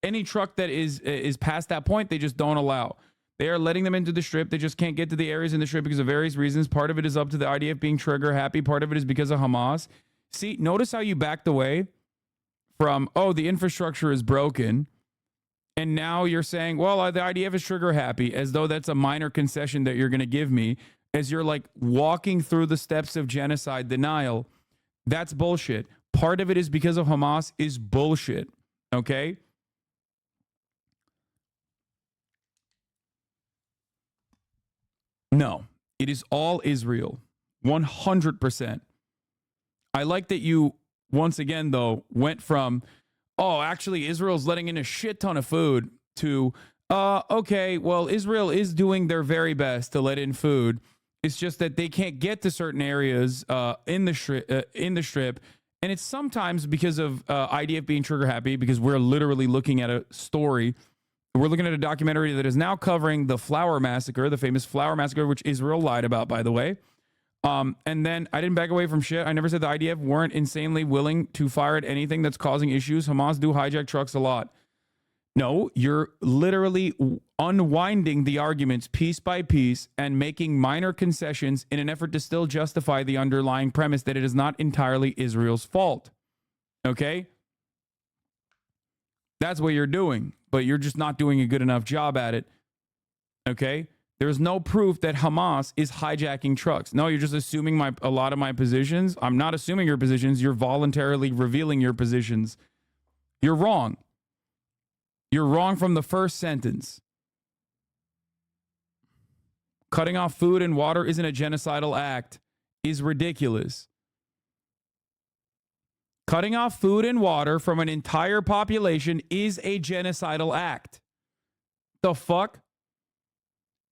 is past that point, they just don't allow. They are letting them into the strip. They just can't get to the areas in the strip because of various reasons. Part of it is up to the IDF being trigger happy. Part of it is because of Hamas. See, notice how you backed away from, oh, the infrastructure is broken. And now you're saying, well, the IDF is trigger happy, as though that's a minor concession that you're going to give me, as you're like walking through the steps of genocide denial. That's bullshit. Part of it is because of Hamas is bullshit. Okay? No, it is all Israel. 100%. I like that you, once again, though, went from, oh, actually, Israel's letting in a shit ton of food to, okay, well, Israel is doing their very best to let in food. It's just that they can't get to certain areas in the strip. And it's sometimes because of IDF being trigger happy, because we're literally looking at a story. We're looking at a documentary that is now covering the Flower Massacre, the famous Flower Massacre, which Israel lied about, by the way. And then I didn't back away from shit. I never said the IDF weren't insanely willing to fire at anything that's causing issues. Hamas do hijack trucks a lot. No, you're literally unwinding the arguments piece by piece and making minor concessions in an effort to still justify the underlying premise that it is not entirely Israel's fault. Okay? That's what you're doing, but you're just not doing a good enough job at it. Okay? There's no proof that Hamas is hijacking trucks. No, you're just assuming a lot of my positions. I'm not assuming your positions. You're voluntarily revealing your positions. You're wrong. You're wrong from the first sentence. Cutting off food and water isn't a genocidal act is ridiculous. Cutting off food and water from an entire population is a genocidal act. The fuck?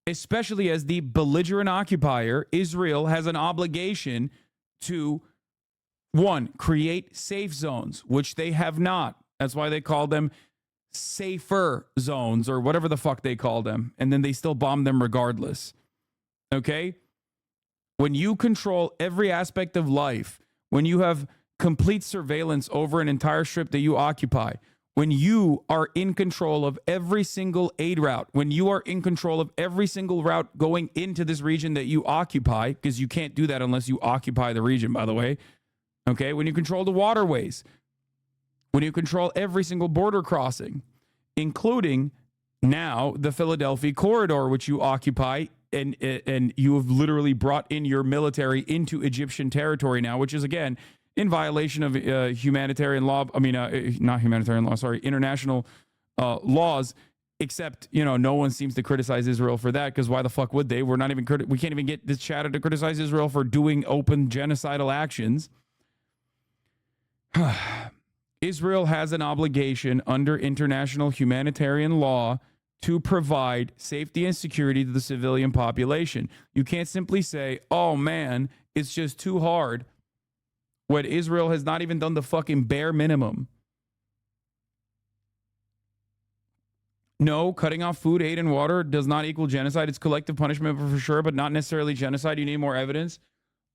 Especially as the belligerent occupier, Israel has an obligation to, one, create safe zones, which they have not. That's why they call them safer zones or whatever the fuck they call them. And then they still bomb them regardless. Okay? When you control every aspect of life, when you have complete surveillance over an entire strip that you occupy, when you are in control of every single aid route, when you are in control of every single route going into this region that you occupy, because you can't do that unless you occupy the region, by the way. Okay? When you control the waterways, when you control every single border crossing, including now the Philadelphia corridor, which you occupy, and you have literally brought in your military into Egyptian territory now, which is, again, in violation of humanitarian law. I mean, not humanitarian law, sorry, international laws, except, no one seems to criticize Israel for that, because why the fuck would they? We can't even get this chatter to criticize Israel for doing open genocidal actions. Israel has an obligation under international humanitarian law to provide safety and security to the civilian population. You can't simply say, oh man, it's just too hard, when Israel has not even done the fucking bare minimum. No, cutting off food, aid, and water does not equal genocide. It's collective punishment for sure, but not necessarily genocide. You need more evidence.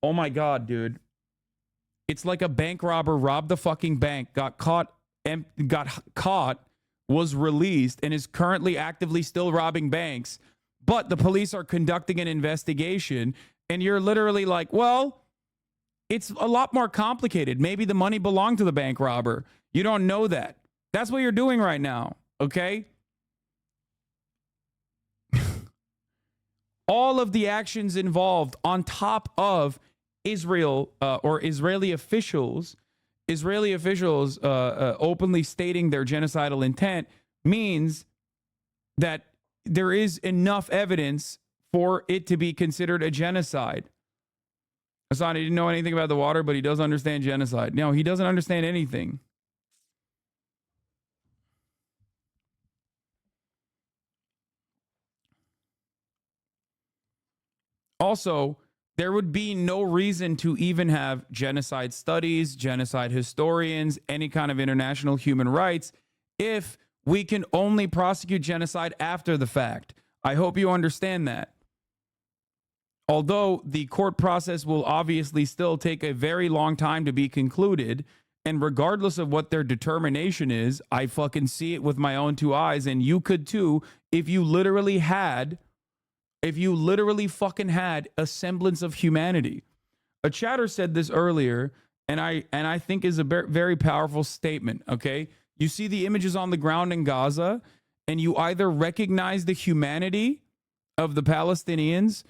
Oh my God, dude. It's like a bank robber robbed the fucking bank, got caught, was released, and is currently actively still robbing banks. But the police are conducting an investigation, and you're literally like, well, it's a lot more complicated. Maybe the money belonged to the bank robber. You don't know that. That's what you're doing right now, okay? All of the actions involved on top of Israel or Israeli officials openly stating their genocidal intent means that there is enough evidence for it to be considered a genocide. Hassan, he didn't know anything about the water, but he does understand genocide. No, he doesn't understand anything. Also, there would be no reason to even have genocide studies, genocide historians, any kind of international human rights if we can only prosecute genocide after the fact. I hope you understand that. Although the court process will obviously still take a very long time to be concluded, and regardless of what their determination is, I fucking see it with my own two eyes, and you could too if you literally fucking had a semblance of humanity. A chatter said this earlier, and I think is a very powerful statement, okay? You see the images on the ground in Gaza, and you either recognize the humanity of the Palestinians,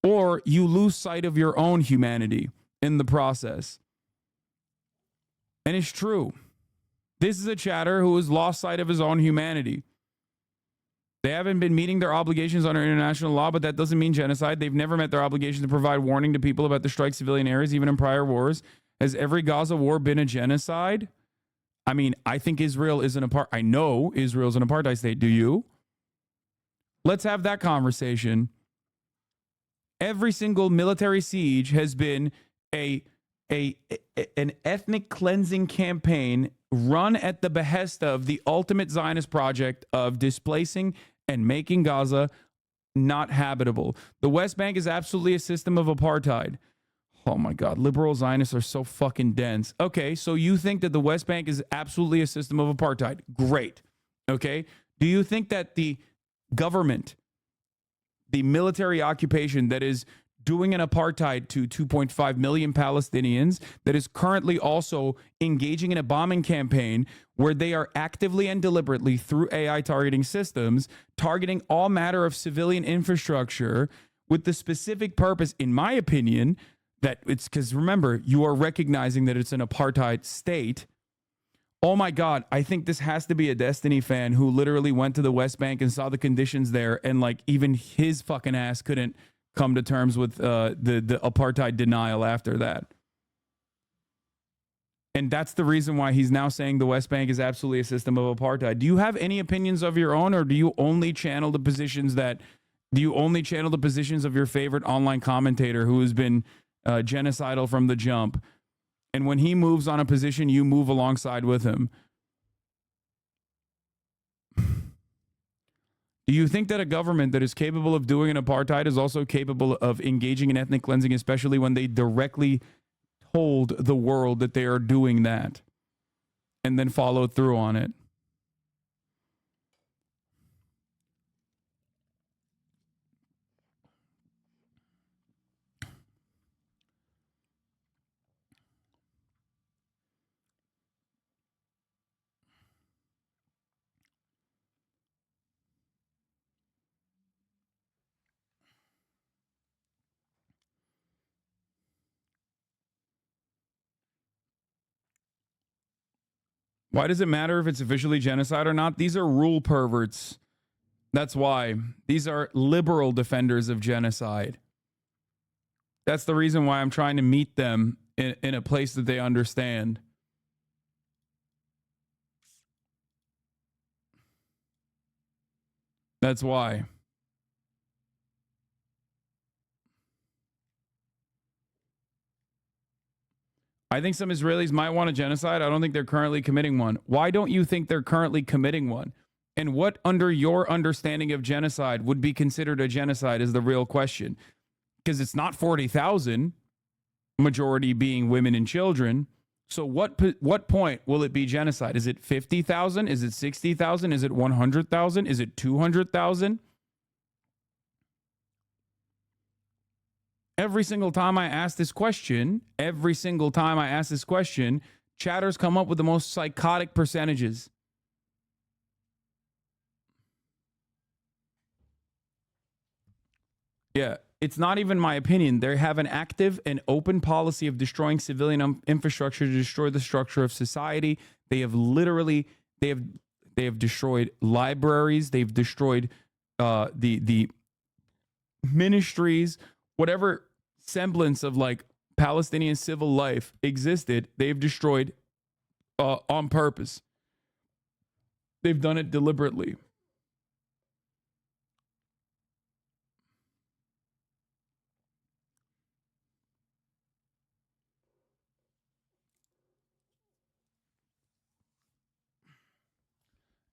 or you lose sight of your own humanity in the process. And it's true. This is a chatter who has lost sight of his own humanity. They haven't been meeting their obligations under international law, but that doesn't mean genocide. They've never met their obligation to provide warning to people about the strike civilian areas, even in prior wars. Has every Gaza war been a genocide? I mean, I think Israel is I know Israel is an apartheid state. Do you? Let's have that conversation. Every single military siege has been an ethnic cleansing campaign run at the behest of the ultimate Zionist project of displacing and making Gaza not habitable. The West Bank is absolutely a system of apartheid. Oh my God, liberal Zionists are so fucking dense. Okay, so you think that the West Bank is absolutely a system of apartheid. Great. Okay, do you think that the government, the military occupation that is doing an apartheid to 2.5 million Palestinians, that is currently also engaging in a bombing campaign where they are actively and deliberately, through AI targeting systems, targeting all matter of civilian infrastructure with the specific purpose, in my opinion, that it's because, remember, you are recognizing that it's an apartheid state. Oh my God, I think this has to be a Destiny fan who literally went to the West Bank and saw the conditions there, and like even his fucking ass couldn't come to terms with the apartheid denial after that. And that's the reason why he's now saying the West Bank is absolutely a system of apartheid. Do you have any opinions of your own, or do you only channel the positions of your favorite online commentator who has been genocidal from the jump? And when he moves on a position, you move alongside with him. Do you think that a government that is capable of doing an apartheid is also capable of engaging in ethnic cleansing, especially when they directly told the world that they are doing that and then followed through on it? Why does it matter if it's officially genocide or not? These are rule perverts. That's why. These are liberal defenders of genocide. That's the reason why I'm trying to meet them in a place that they understand. That's why. I think some Israelis might want a genocide. I don't think they're currently committing one. Why don't you think they're currently committing one? And what, under your understanding of genocide, would be considered a genocide is the real question. Because it's not 40,000, majority being women and children. So what point will it be genocide? Is it 50,000? Is it 60,000? Is it 100,000? Is it 200,000? Every single time I ask this question, chatters come up with the most psychotic percentages. Yeah, it's not even my opinion. They have an active and open policy of destroying civilian infrastructure to destroy the structure of society. They have literally, they have destroyed libraries. They've destroyed the ministries, whatever semblance of like Palestinian civil life existed, they've destroyed on purpose. They've done it deliberately.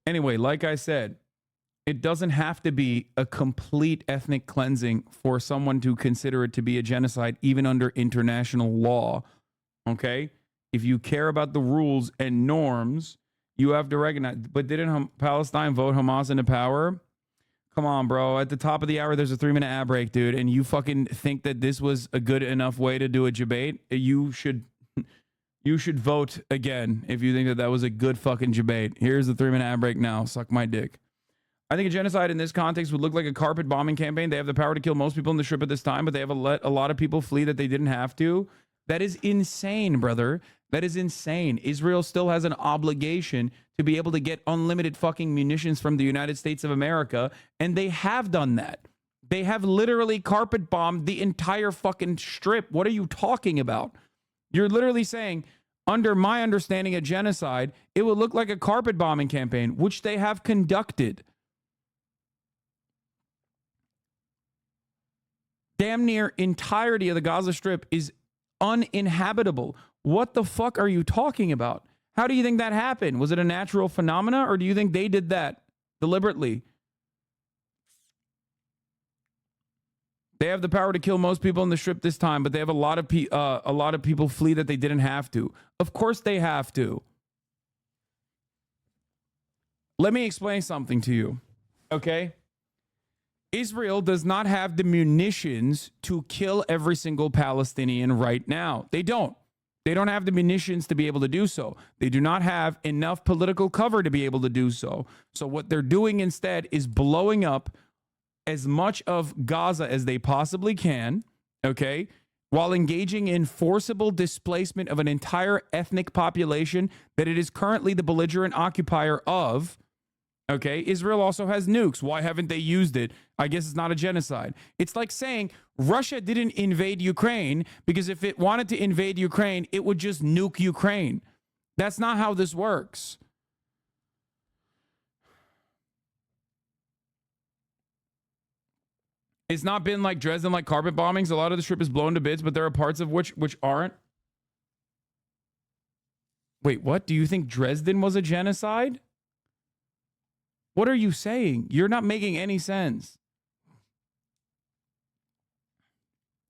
Anyway, like I said, it doesn't have to be a complete ethnic cleansing for someone to consider it to be a genocide, even under international law. Okay? If you care about the rules and norms, you have to recognize. But didn't Palestine vote Hamas into power? Come on, bro. At the top of the hour, there's a 3-minute ad break, dude. And you fucking think that this was a good enough way to do a debate? You should vote again if you think that that was a good fucking debate. Here's the 3-minute ad break now. Suck my dick. I think a genocide in this context would look like a carpet bombing campaign. They have the power to kill most people in the Strip at this time, but they have let a lot of people flee that they didn't have to. That is insane, brother. That is insane. Israel still has an obligation to be able to get unlimited fucking munitions from the United States of America, and they have done that. They have literally carpet bombed the entire fucking Strip. What are you talking about? You're literally saying, under my understanding of genocide, it would look like a carpet bombing campaign, which they have conducted. Damn near entirety of the Gaza Strip is uninhabitable. What the fuck are you talking about? How do you think that happened? Was it a natural phenomena, or do you think they did that deliberately? They have the power to kill most people in the Strip this time, but they have a lot of people flee that they didn't have to. Of course they have to. Let me explain something to you, okay? Israel does not have the munitions to kill every single Palestinian right now. They don't. They don't have the munitions to be able to do so. They do not have enough political cover to be able to do so. So what they're doing instead is blowing up as much of Gaza as they possibly can, okay, while engaging in forcible displacement of an entire ethnic population that it is currently the belligerent occupier of. Okay, Israel also has nukes. Why haven't they used it? I guess it's not a genocide. It's like saying Russia didn't invade Ukraine because if it wanted to invade Ukraine, it would just nuke Ukraine. That's not how this works. It's not been like Dresden, like carpet bombings. A lot of the strip is blown to bits, but there are parts of which aren't. Wait, what? Do you think Dresden was a genocide? What are you saying? You're not making any sense.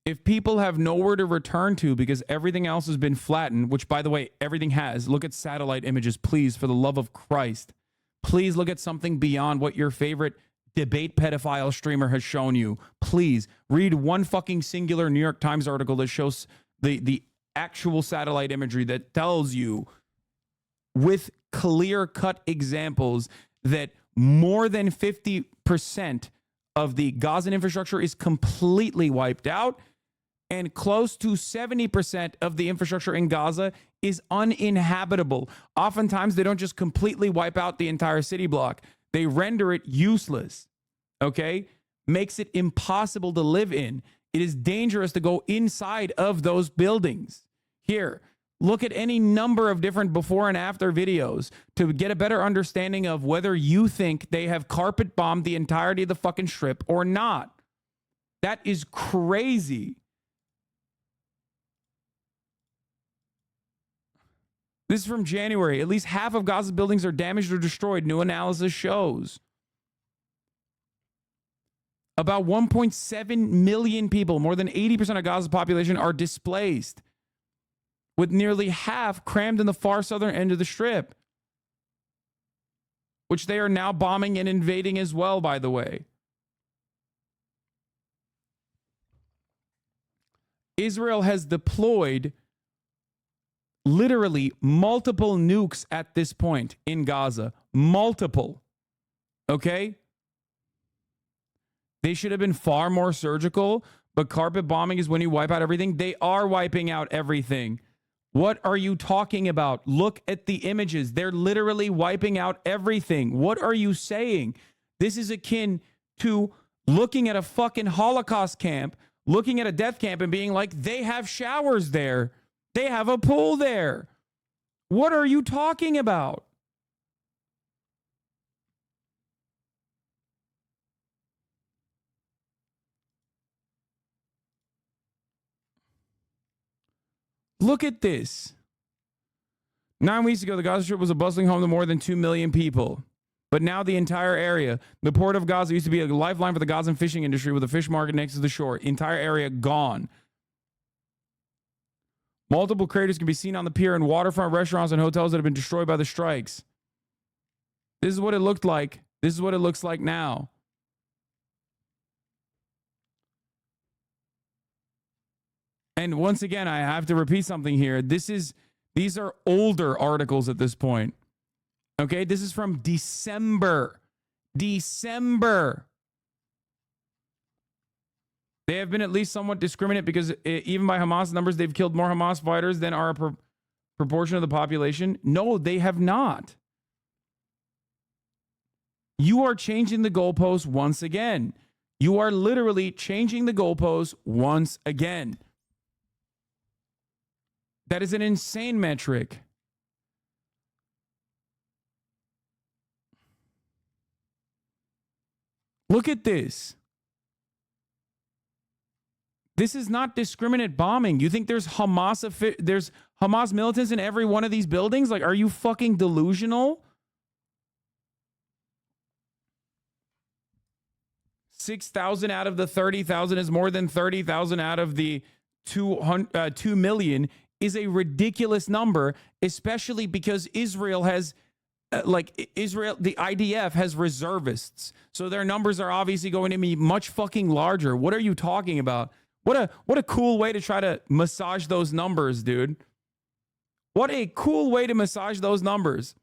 If people have nowhere to return to because everything else has been flattened, which, by the way, everything has. Look at satellite images, please, for the love of Christ. Please look at something beyond what your favorite debate pedophile streamer has shown you. Please read one fucking singular New York Times article that shows the actual satellite imagery that tells you with clear-cut examples that more than 50% of the Gazan infrastructure is completely wiped out, and close to 70% of the infrastructure in Gaza is uninhabitable. Oftentimes, they don't just completely wipe out the entire city block. They render it useless, okay? Makes it impossible to live in. It is dangerous to go inside of those buildings. Here, look at any number of different before and after videos to get a better understanding of whether you think they have carpet bombed the entirety of the fucking strip or not. That is crazy. This is from January. At least half of Gaza's buildings are damaged or destroyed, new analysis shows. About 1.7 million people, more than 80% of Gaza's population, are displaced, with nearly half crammed in the far southern end of the strip, which they are now bombing and invading as well, by the way. Israel has deployed literally multiple nukes at this point in Gaza. Multiple. Okay? They should have been far more surgical, but carpet bombing is when you wipe out everything. They are wiping out everything. What are you talking about? Look at the images. They're literally wiping out everything. What are you saying? This is akin to looking at a fucking Holocaust camp, looking at a death camp and being like, they have showers there. They have a pool there. What are you talking about? Look at this. 9 weeks ago, the Gaza Strip was a bustling home to more than 2 million people. But now the entire area, the port of Gaza used to be a lifeline for the Gazan fishing industry with a fish market next to the shore. Entire area gone. Multiple craters can be seen on the pier and waterfront restaurants and hotels that have been destroyed by the strikes. This is what it looked like. This is what it looks like now. And once again, I have to repeat something here. These are older articles at this point. Okay, this is from December. December. They have been at least somewhat discriminate because even by Hamas numbers, they've killed more Hamas fighters than are a proportion of the population. No, they have not. You are changing the goalposts once again. You are literally changing the goalposts once again. That is an insane metric. Look at this. This is not discriminate bombing. You think there's Hamas militants in every one of these buildings? Like, are you fucking delusional? 6,000 out of the 30,000 is more than 30,000 out of the 2 million is a ridiculous number, especially because Israel has like Israel, the IDF has reservists, so their numbers are obviously going to be much fucking larger. What are you talking about? What a cool way to try to massage those numbers, dude. What a cool way to massage those numbers.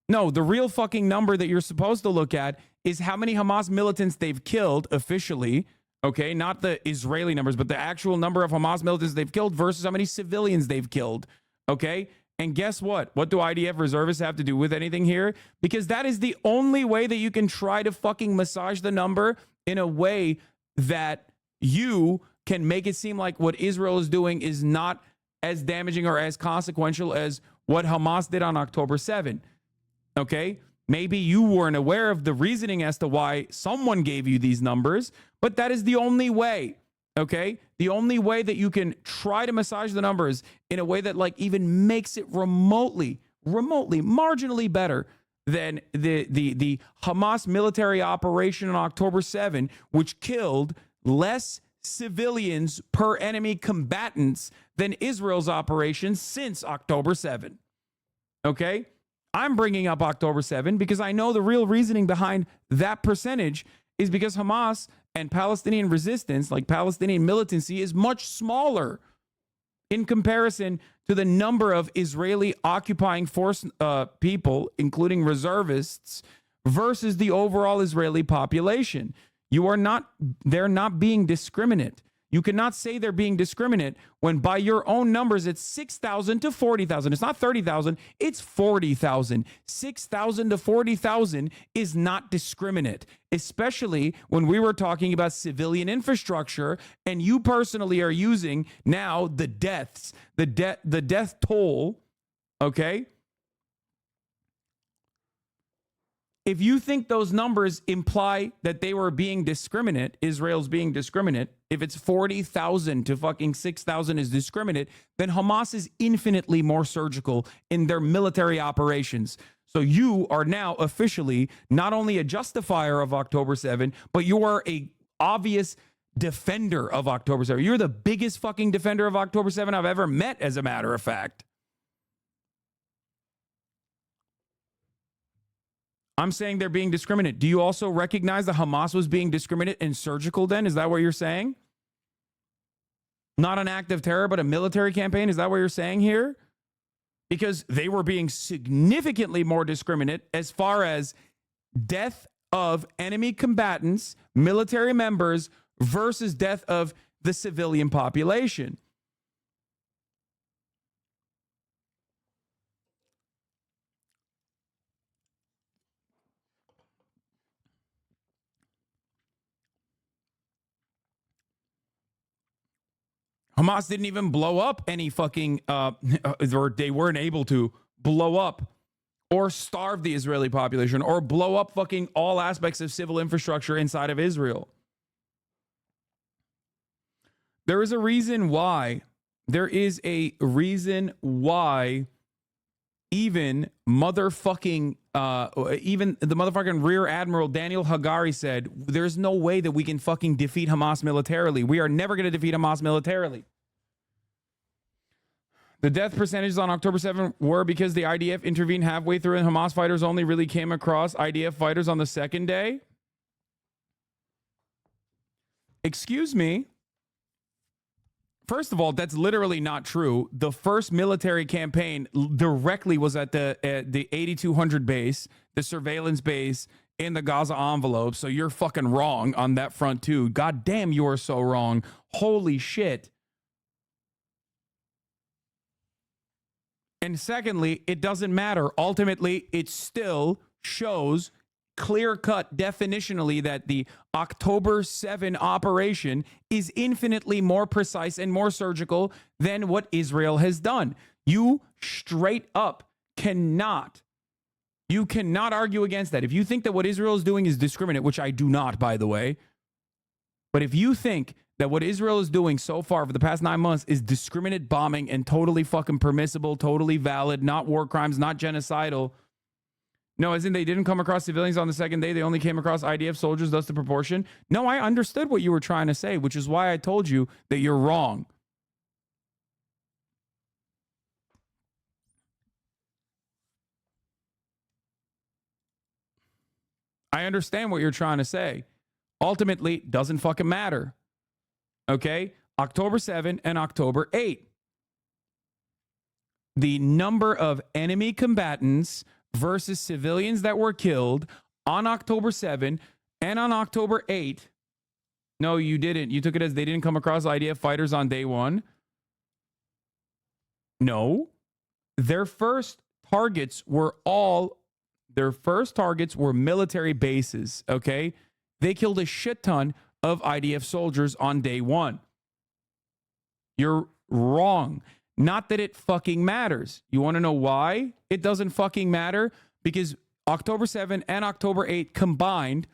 No, the real fucking number that you're supposed to look at is how many Hamas militants they've killed officially, okay? Not the Israeli numbers, but the actual number of Hamas militants they've killed versus how many civilians they've killed, okay? And guess what? What do IDF reservists have to do with anything here? Because that is the only way that you can try to fucking massage the number in a way that you can make it seem like what Israel is doing is not as damaging or as consequential as what Hamas did on October 7. Okay? Maybe you weren't aware of the reasoning as to why someone gave you these numbers, but that is the only way. Okay? The only way that you can try to massage the numbers in a way that like even makes it remotely, marginally better than the Hamas military operation on October 7, which killed less civilians per enemy combatants than Israel's operations since October 7. Okay? I'm bringing up October 7 because I know the real reasoning behind that percentage is because Hamas and Palestinian resistance, like Palestinian militancy, is much smaller in comparison to the number of Israeli occupying force people, including reservists, versus the overall Israeli population. They're not being discriminate. You cannot say they're being discriminate when by your own numbers, it's 6,000 to 40,000. It's not 30,000, it's 40,000. 6,000 to 40,000 is not discriminate, especially when we were talking about civilian infrastructure and you personally are using now the deaths, the death toll, okay? If you think those numbers imply that they were being discriminate, Israel's being discriminate, if it's 40,000 to fucking 6,000 is discriminate, then Hamas is infinitely more surgical in their military operations. So you are now officially not only a justifier of October 7, but you are a obvious defender of October 7. You're the biggest fucking defender of October 7 I've ever met, as a matter of fact. I'm saying they're being discriminate. Do you also recognize that Hamas was being discriminate and surgical then? Is that what you're saying? Not an act of terror, but a military campaign? Is that what you're saying here? Because they were being significantly more discriminate as far as death of enemy combatants, military members, versus death of the civilian population. Hamas didn't even blow up any fucking, or they weren't able to blow up or starve the Israeli population or blow up fucking all aspects of civil infrastructure inside of Israel. There is a reason why. There is a reason why even motherfucking, even the motherfucking Rear Admiral Daniel Hagari said, there's no way that we can fucking defeat Hamas militarily. We are never going to defeat Hamas militarily. The death percentages on October 7 were because the IDF intervened halfway through and Hamas fighters only really came across IDF fighters on the second day. Excuse me. First of all, that's literally not true. The first military campaign directly was at the 8200 base, the surveillance base in the Gaza envelope. So you're fucking wrong on that front too. God damn, you are so wrong. Holy shit. And secondly, it doesn't matter. Ultimately, it still shows clear-cut definitionally that the October 7 operation is infinitely more precise and more surgical than what Israel has done. You straight up cannot argue against that. If you think that what Israel is doing is discriminate, which I do not, by the way, but if you think that what Israel is doing so far for the past 9 months is discriminate bombing and totally fucking permissible, totally valid, not war crimes, not genocidal. No, as in they didn't come across civilians on the second day. They only came across IDF soldiers, thus the proportion. No, I understood what you were trying to say, which is why I told you that you're wrong. I understand what you're trying to say. Ultimately, doesn't fucking matter. Okay? October 7 and October 8. The number of enemy combatants versus civilians that were killed on October 7 and on October 8. No, you didn't. You took it as they didn't come across IDF fighters on day one. No. Their first targets were military bases, okay? They killed a shit ton of IDF soldiers on day one. You're wrong. Not that it fucking matters. You want to know why it doesn't fucking matter? Because October 7 and October 8 combined,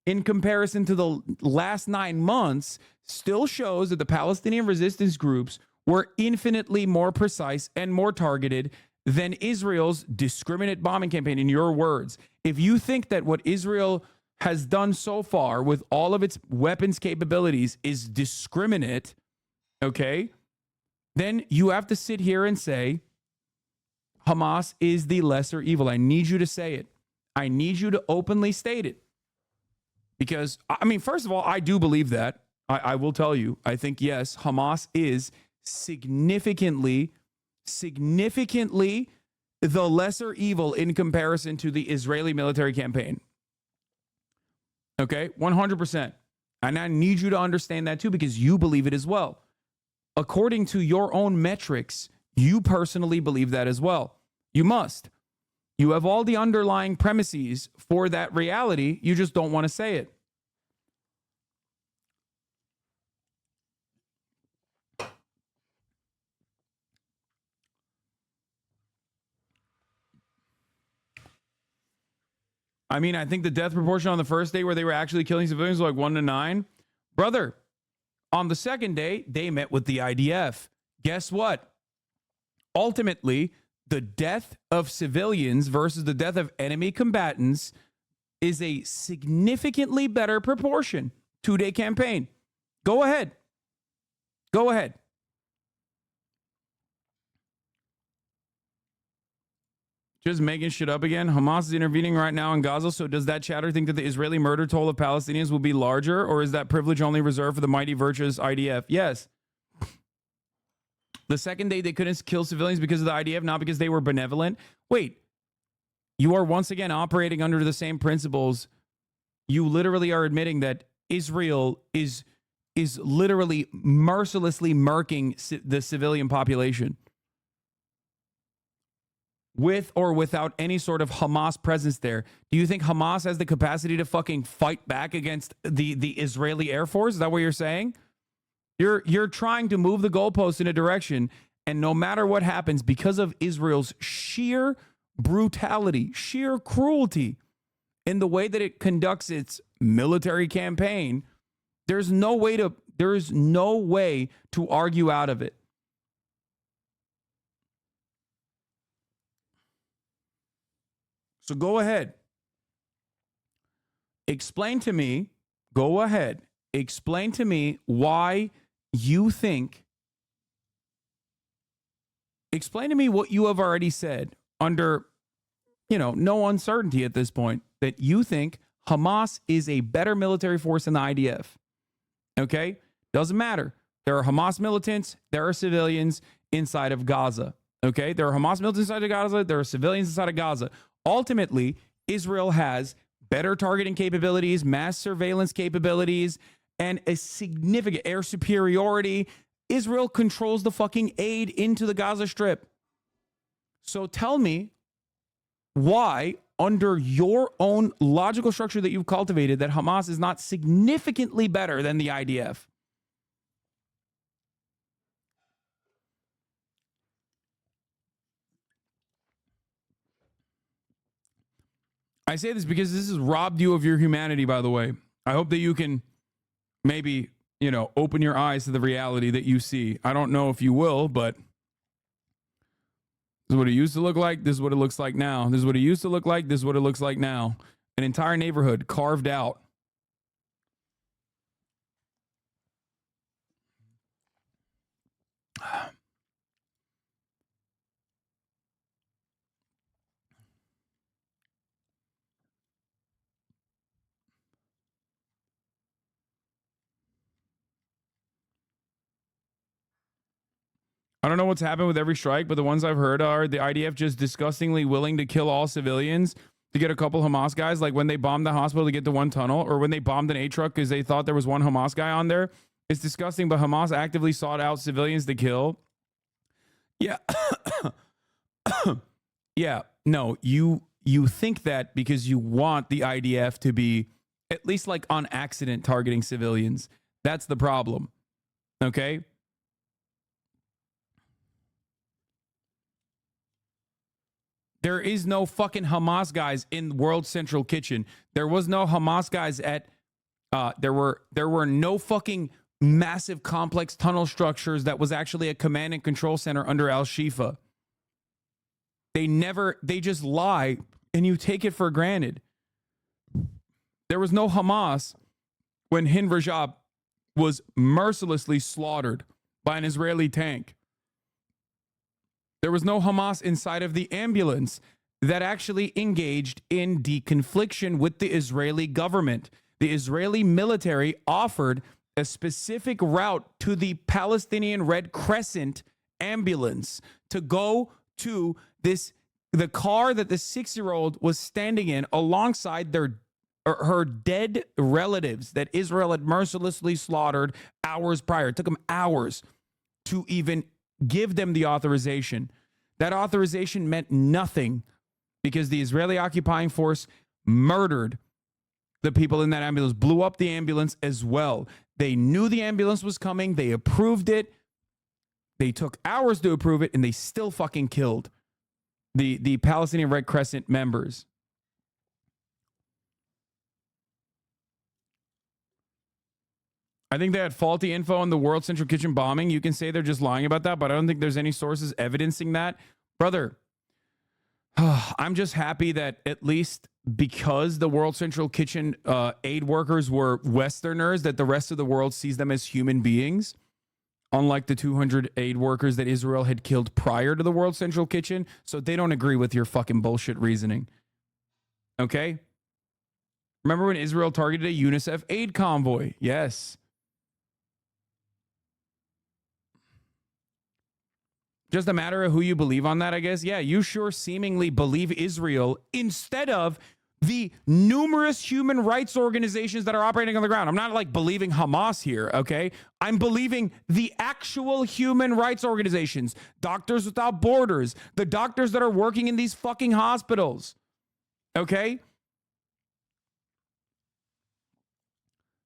in comparison to the last 9 months, still shows that the Palestinian resistance groups were infinitely more precise and more targeted than Israel's discriminate bombing campaign, in your words. If you think that what Israel has done so far with all of its weapons capabilities is discriminate, okay, then you have to sit here and say Hamas is the lesser evil. I need you to say it. I need you to openly state it. Because, I mean, first of all, I do believe that. I will tell you. I think, yes, Hamas is significantly the lesser evil in comparison to the Israeli military campaign. Okay? 100%. And I need you to understand that too, because you believe it as well. According to your own metrics, you personally believe that as well. You must. You have all the underlying premises for that reality. You just don't want to say it. I mean, I think the death proportion on the first day where they were actually killing civilians was like 1 to 9. Brother, on the second day, they met with the IDF. Guess what? Ultimately, the death of civilians versus the death of enemy combatants is a significantly better proportion. 2-day campaign. Go ahead. Go ahead. Just making shit up again. Hamas is intervening right now in Gaza. So does that chatter think that the Israeli murder toll of Palestinians will be larger? Or is that privilege only reserved for the mighty, virtuous IDF? Yes. The second day they couldn't kill civilians because of the IDF, not because they were benevolent. Wait, you are once again operating under the same principles. You literally are admitting that Israel is literally mercilessly murking the civilian population. With or without any sort of Hamas presence there. Do you think Hamas has the capacity to fucking fight back against the Israeli Air Force? Is that what you're saying? You're trying to move the goalposts in a direction, and no matter what happens, because of Israel's sheer brutality, sheer cruelty in the way that it conducts its military campaign, there's no way to argue out of it. So go ahead. Explain to me why you think. Explain to me what you have already said under, no uncertainty at this point, that you think Hamas is a better military force than the IDF. Okay? Doesn't matter. There are Hamas militants, there are civilians inside of Gaza. Okay? There are Hamas militants inside of Gaza, there are civilians inside of Gaza. Ultimately, Israel has better targeting capabilities, mass surveillance capabilities, and a significant air superiority. Israel controls the fucking aid into the Gaza Strip. So tell me why, under your own logical structure that you've cultivated, that Hamas is not significantly better than the IDF. I say this because this has robbed you of your humanity, by the way. I hope that you can maybe, open your eyes to the reality that you see. I don't know if you will, but this is what it used to look like. This is what it looks like now. This is what it used to look like. This is what it looks like now. An entire neighborhood carved out. I don't know what's happened with every strike, but the ones I've heard are the IDF just disgustingly willing to kill all civilians to get a couple Hamas guys, like when they bombed the hospital to get to one tunnel, or when they bombed an A truck because they thought there was one Hamas guy on there. It's disgusting, but Hamas actively sought out civilians to kill. Yeah. Yeah. No, you think that because you want the IDF to be at least like on accident targeting civilians. That's the problem. Okay? There is no fucking Hamas guys in World Central Kitchen. There was no Hamas guys at there were no fucking massive complex tunnel structures that was actually a command and control center under Al-Shifa. They just lie and you take it for granted. There was no Hamas when Hind Rajab was mercilessly slaughtered by an Israeli tank. There was no Hamas inside of the ambulance that actually engaged in deconfliction with the Israeli government. The Israeli military offered a specific route to the Palestinian Red Crescent ambulance to go to the car that the 6-year-old was standing in alongside her dead relatives that Israel had mercilessly slaughtered hours prior. It took them hours to even give them the authorization. That authorization meant nothing because the Israeli occupying force murdered the people in that ambulance, blew up the ambulance as well. They knew the ambulance was coming. They approved it. They took hours to approve it, and they still fucking killed the Palestinian Red Crescent members. I think they had faulty info on the World Central Kitchen bombing. You can say they're just lying about that, but I don't think there's any sources evidencing that. Brother, I'm just happy that at least because the World Central Kitchen aid workers were Westerners, that the rest of the world sees them as human beings, unlike the 200 aid workers that Israel had killed prior to the World Central Kitchen. So they don't agree with your fucking bullshit reasoning. Okay? Remember when Israel targeted a UNICEF aid convoy? Yes. Just a matter of who you believe on that, I guess. Yeah, you sure seemingly believe Israel instead of the numerous human rights organizations that are operating on the ground. I'm not like believing Hamas here, okay? I'm believing the actual human rights organizations, Doctors Without Borders, the doctors that are working in these fucking hospitals, okay?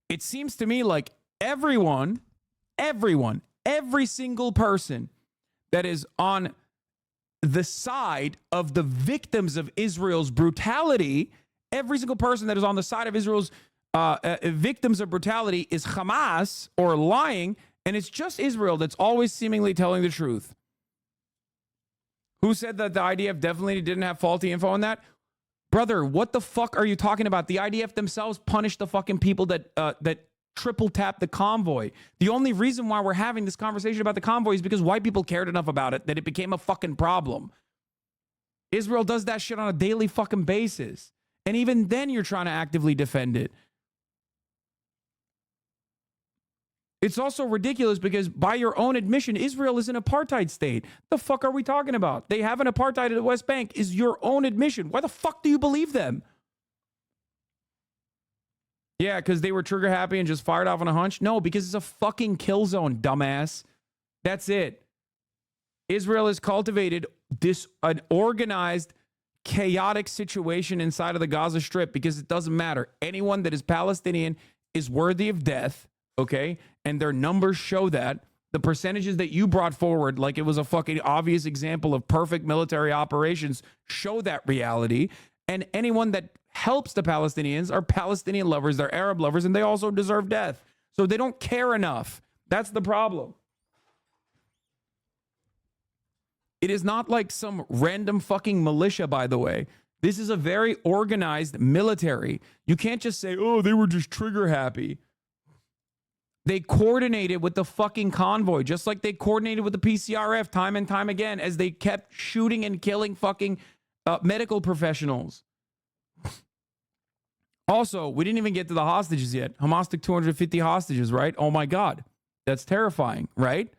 It seems to me like every single person that is on the side of the victims of Israel's brutality, every single person that is on the side of Israel's victims of brutality is Hamas or lying, and it's just Israel that's always seemingly telling the truth. Who said that the IDF definitely didn't have faulty info on that? Brother, what the fuck are you talking about? The IDF themselves punished the fucking people that triple tap the convoy. The only reason why we're having this conversation about the convoy is because white people cared enough about it that it became a fucking problem. Israel does that shit on a daily fucking basis. And even then you're trying to actively defend it. It's also ridiculous because by your own admission, Israel is an apartheid state. The fuck are we talking about? They have an apartheid at the West Bank is your own admission. Why the fuck do you believe them? Yeah, because they were trigger happy and just fired off on a hunch? No, because it's a fucking kill zone, dumbass. That's it. Israel has cultivated an organized, chaotic situation inside of the Gaza Strip because it doesn't matter. Anyone that is Palestinian is worthy of death, okay? And their numbers show that. The percentages that you brought forward, like it was a fucking obvious example of perfect military operations, show that reality. And anyone that helps the Palestinians are Palestinian lovers, they're Arab lovers, and they also deserve death. So they don't care enough. That's the problem. It is not like some random fucking militia, by the way. This is a very organized military. You can't just say, oh, they were just trigger happy. They coordinated with the fucking convoy, just like they coordinated with the PCRF time and time again as they kept shooting and killing fucking medical professionals. Also, we didn't even get to the hostages yet. Hamas took 250 hostages, right? Oh my God. That's terrifying, right?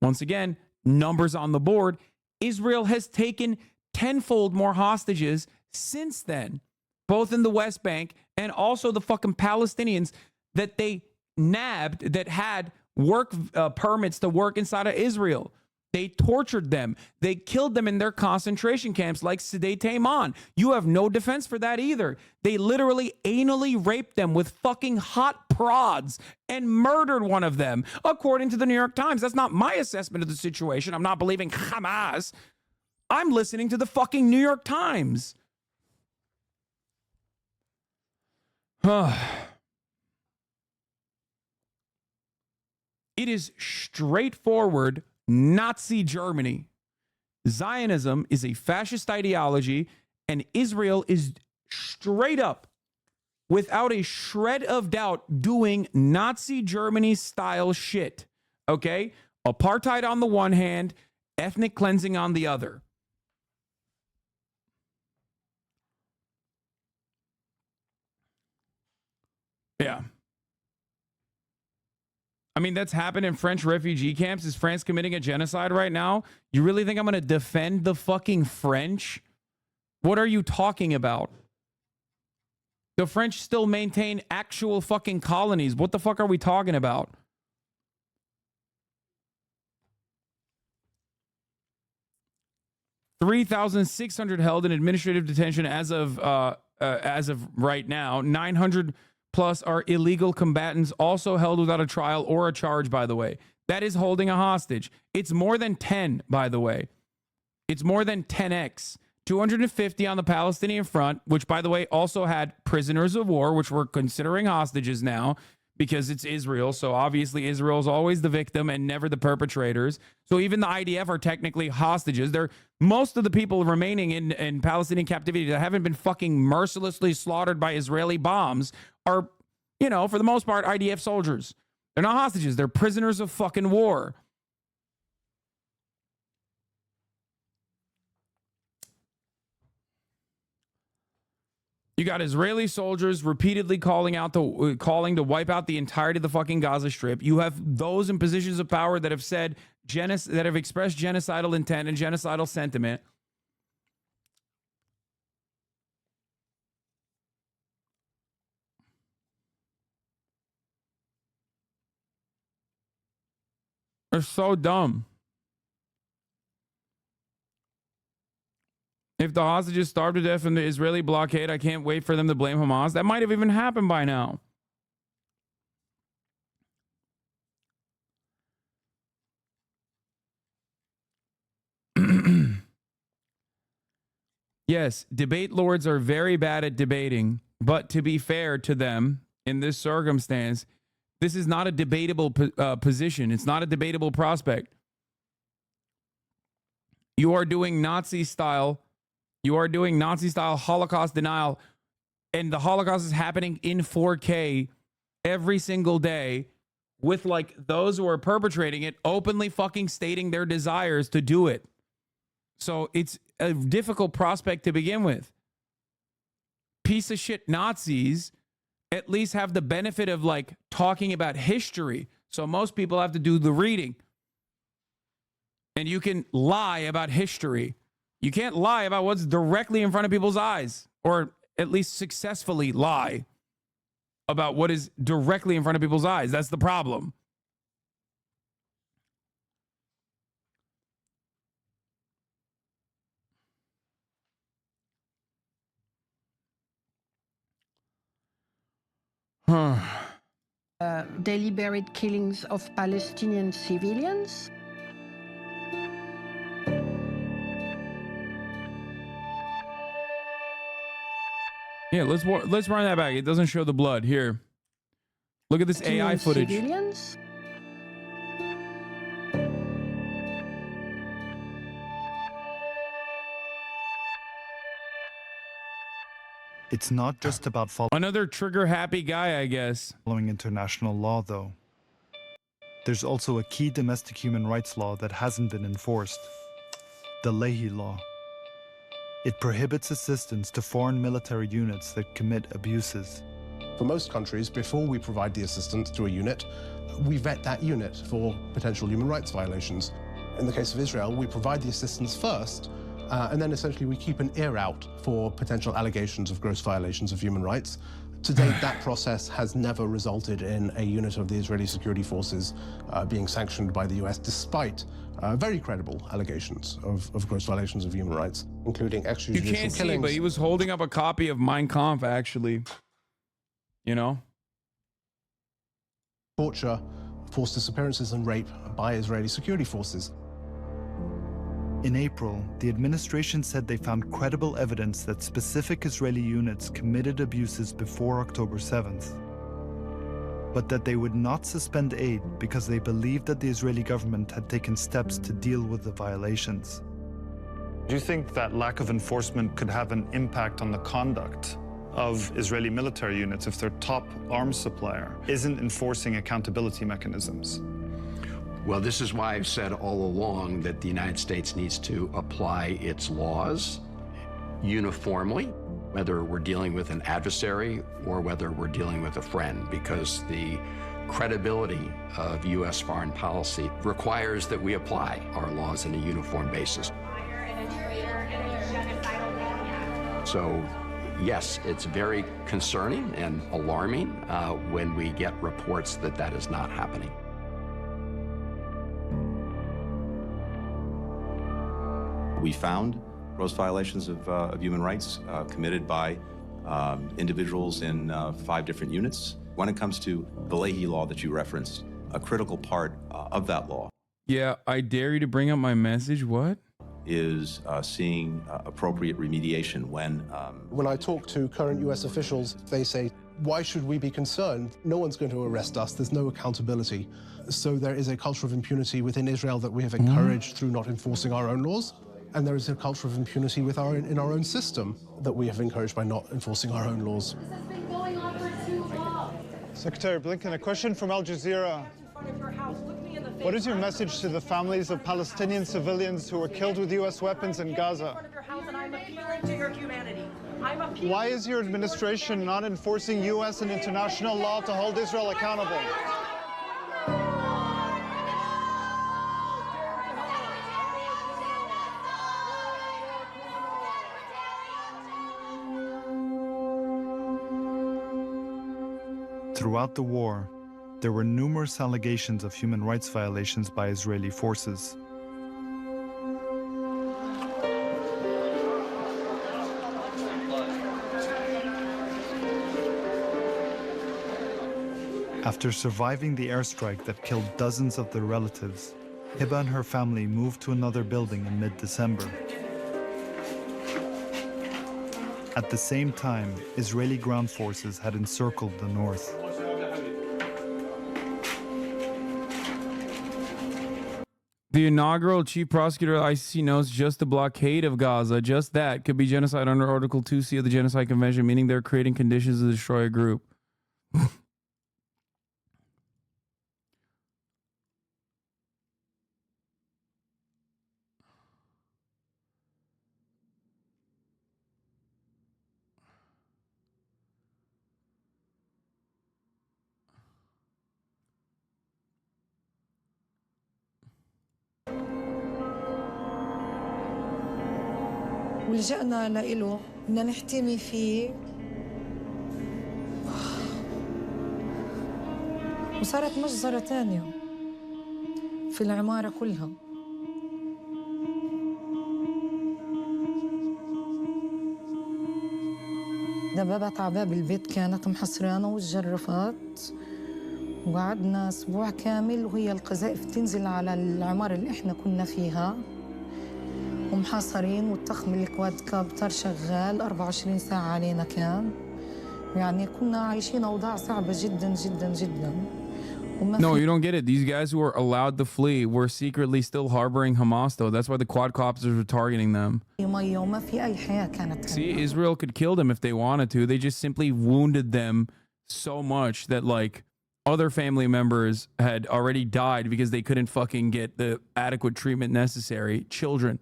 Once again, numbers on the board, Israel has taken tenfold more hostages since then, both in the West Bank and also the fucking Palestinians that they nabbed that had work permits to work inside of Israel. They tortured them. They killed them in their concentration camps like Sidi Tayman. You have no defense for that either. They literally anally raped them with fucking hot prods and murdered one of them, according to the New York Times. That's not my assessment of the situation. I'm not believing Hamas. I'm listening to the fucking New York Times. It is straightforward Nazi Germany. Zionism is a fascist ideology, and Israel is straight up, without a shred of doubt, doing Nazi Germany style shit. Okay? Apartheid on the one hand, ethnic cleansing on the other. Yeah. I mean, that's happened in French refugee camps. Is France committing a genocide right now? You really think I'm going to defend the fucking French? What are you talking about? The French still maintain actual fucking colonies. What the fuck are we talking about? $3,600 held in administrative detention as of right now. 900 plus are illegal combatants, also held without a trial or a charge, by the way. That is holding a hostage. It's more than 10, by the way. It's more than 10x. 250 on the Palestinian front, which, by the way, also had prisoners of war, which we're considering hostages now because it's Israel. So obviously Israel is always the victim and never the perpetrators. So even the IDF are technically hostages. They're most of the people remaining in Palestinian captivity that haven't been fucking mercilessly slaughtered by Israeli bombs are, you know, for the most part, IDF soldiers. They're not hostages. They're prisoners of fucking war. You got Israeli soldiers repeatedly calling to wipe out the entirety of the fucking Gaza Strip. You have those in positions of power that have said that have expressed genocidal intent and genocidal sentiment. They're so dumb. If the hostages starve to death in the Israeli blockade, I can't wait for them to blame Hamas. That might have even happened by now. Yes, debate lords are very bad at debating, but to be fair to them in this circumstance, this is not a debatable position. It's not a debatable prospect. You are doing Nazi style Holocaust denial, and the Holocaust is happening in 4K every single day with like those who are perpetrating it openly fucking stating their desires to do it. So it's a difficult prospect to begin with. Piece of shit Nazis at least have the benefit of like talking about history. So most people have to do the reading. And you can lie about history. You can't lie about what's directly in front of people's eyes, or at least successfully lie about what is directly in front of people's eyes. That's the problem. Deliberate killings of Palestinian civilians. Yeah, let's run that back. It doesn't show the blood. Here. Look at this AI footage. Civilians? It's not just about another trigger-happy guy, I guess. Following international law, though. There's also a key domestic human rights law that hasn't been enforced. The Leahy Law. It prohibits assistance to foreign military units that commit abuses. For most countries, before we provide the assistance to a unit, we vet that unit for potential human rights violations. In the case of Israel, we provide the assistance first, and then essentially we keep an ear out for potential allegations of gross violations of human rights. To date, that process has never resulted in a unit of the Israeli security forces being sanctioned by the US, despite very credible allegations of gross violations of human rights, including You extrajudicial can't see, killings. but he was holding up a copy of Mein Kampf, actually. You know? Torture, forced disappearances, and rape by Israeli security forces. In April, the administration said they found credible evidence that specific Israeli units committed abuses before October 7th, but that they would not suspend aid because they believed that the Israeli government had taken steps to deal with the violations. Do you think that lack of enforcement could have an impact on the conduct of Israeli military units if their top arms supplier isn't enforcing accountability mechanisms? Well, this is why I've said all along that the United States needs to apply its laws uniformly, whether we're dealing with an adversary or whether we're dealing with a friend, because the credibility of U.S. foreign policy requires that we apply our laws on a uniform basis. So, yes, it's very concerning and alarming when we get reports that that is not happening. We found gross violations of human rights committed by individuals in 5 different units. When it comes to the Leahy law that you referenced, a critical part of that law Yeah, I dare you to bring up my message. What? is seeing appropriate remediation when When I talk to current US officials, they say, why should we be concerned? No one's going to arrest us. There's no accountability. So there is a culture of impunity within Israel that we have encouraged through not enforcing our own laws. And there is a culture of impunity in our own system that we have encouraged by not enforcing our own laws. Secretary Blinken, a question from Al Jazeera. What is your message to the families of Palestinian civilians who were killed with U.S. weapons in Gaza? Why is your administration not enforcing U.S. and international law to hold Israel accountable? Throughout the war, there were numerous allegations of human rights violations by Israeli forces. After surviving the airstrike that killed dozens of their relatives, Hiba and her family moved to another building in mid-December. At the same time, Israeli ground forces had encircled the north. The inaugural chief prosecutor of the ICC knows just the blockade of Gaza, just that, could be genocide under Article 2C of the Genocide Convention, meaning they're creating conditions to destroy a group. ولجأنا لإله بدنا نحتمي فيه وصارت مجزرة تانية في العمارة كلها. دبابات على باب البيت كانت محصرانة والجرافات، وقعدنا أسبوع كامل وهي القذائف تنزل على العمارة اللي إحنا كنا فيها ومحاصرين، والتخم الكواد كابتر شغال 24 ساعة علينا كان. يعني كنا عايشين أوضاع صعبة جدا جدا جدا. No, you don't get it. These guys who were allowed to flee were secretly still harboring Hamas, though. That's why the quadcopters were targeting them. وما في أي حياة كانت. See, Israel could kill them if they wanted to. They just simply wounded them so much that, like, other family members had already died because they couldn't fucking get the adequate treatment necessary. Children.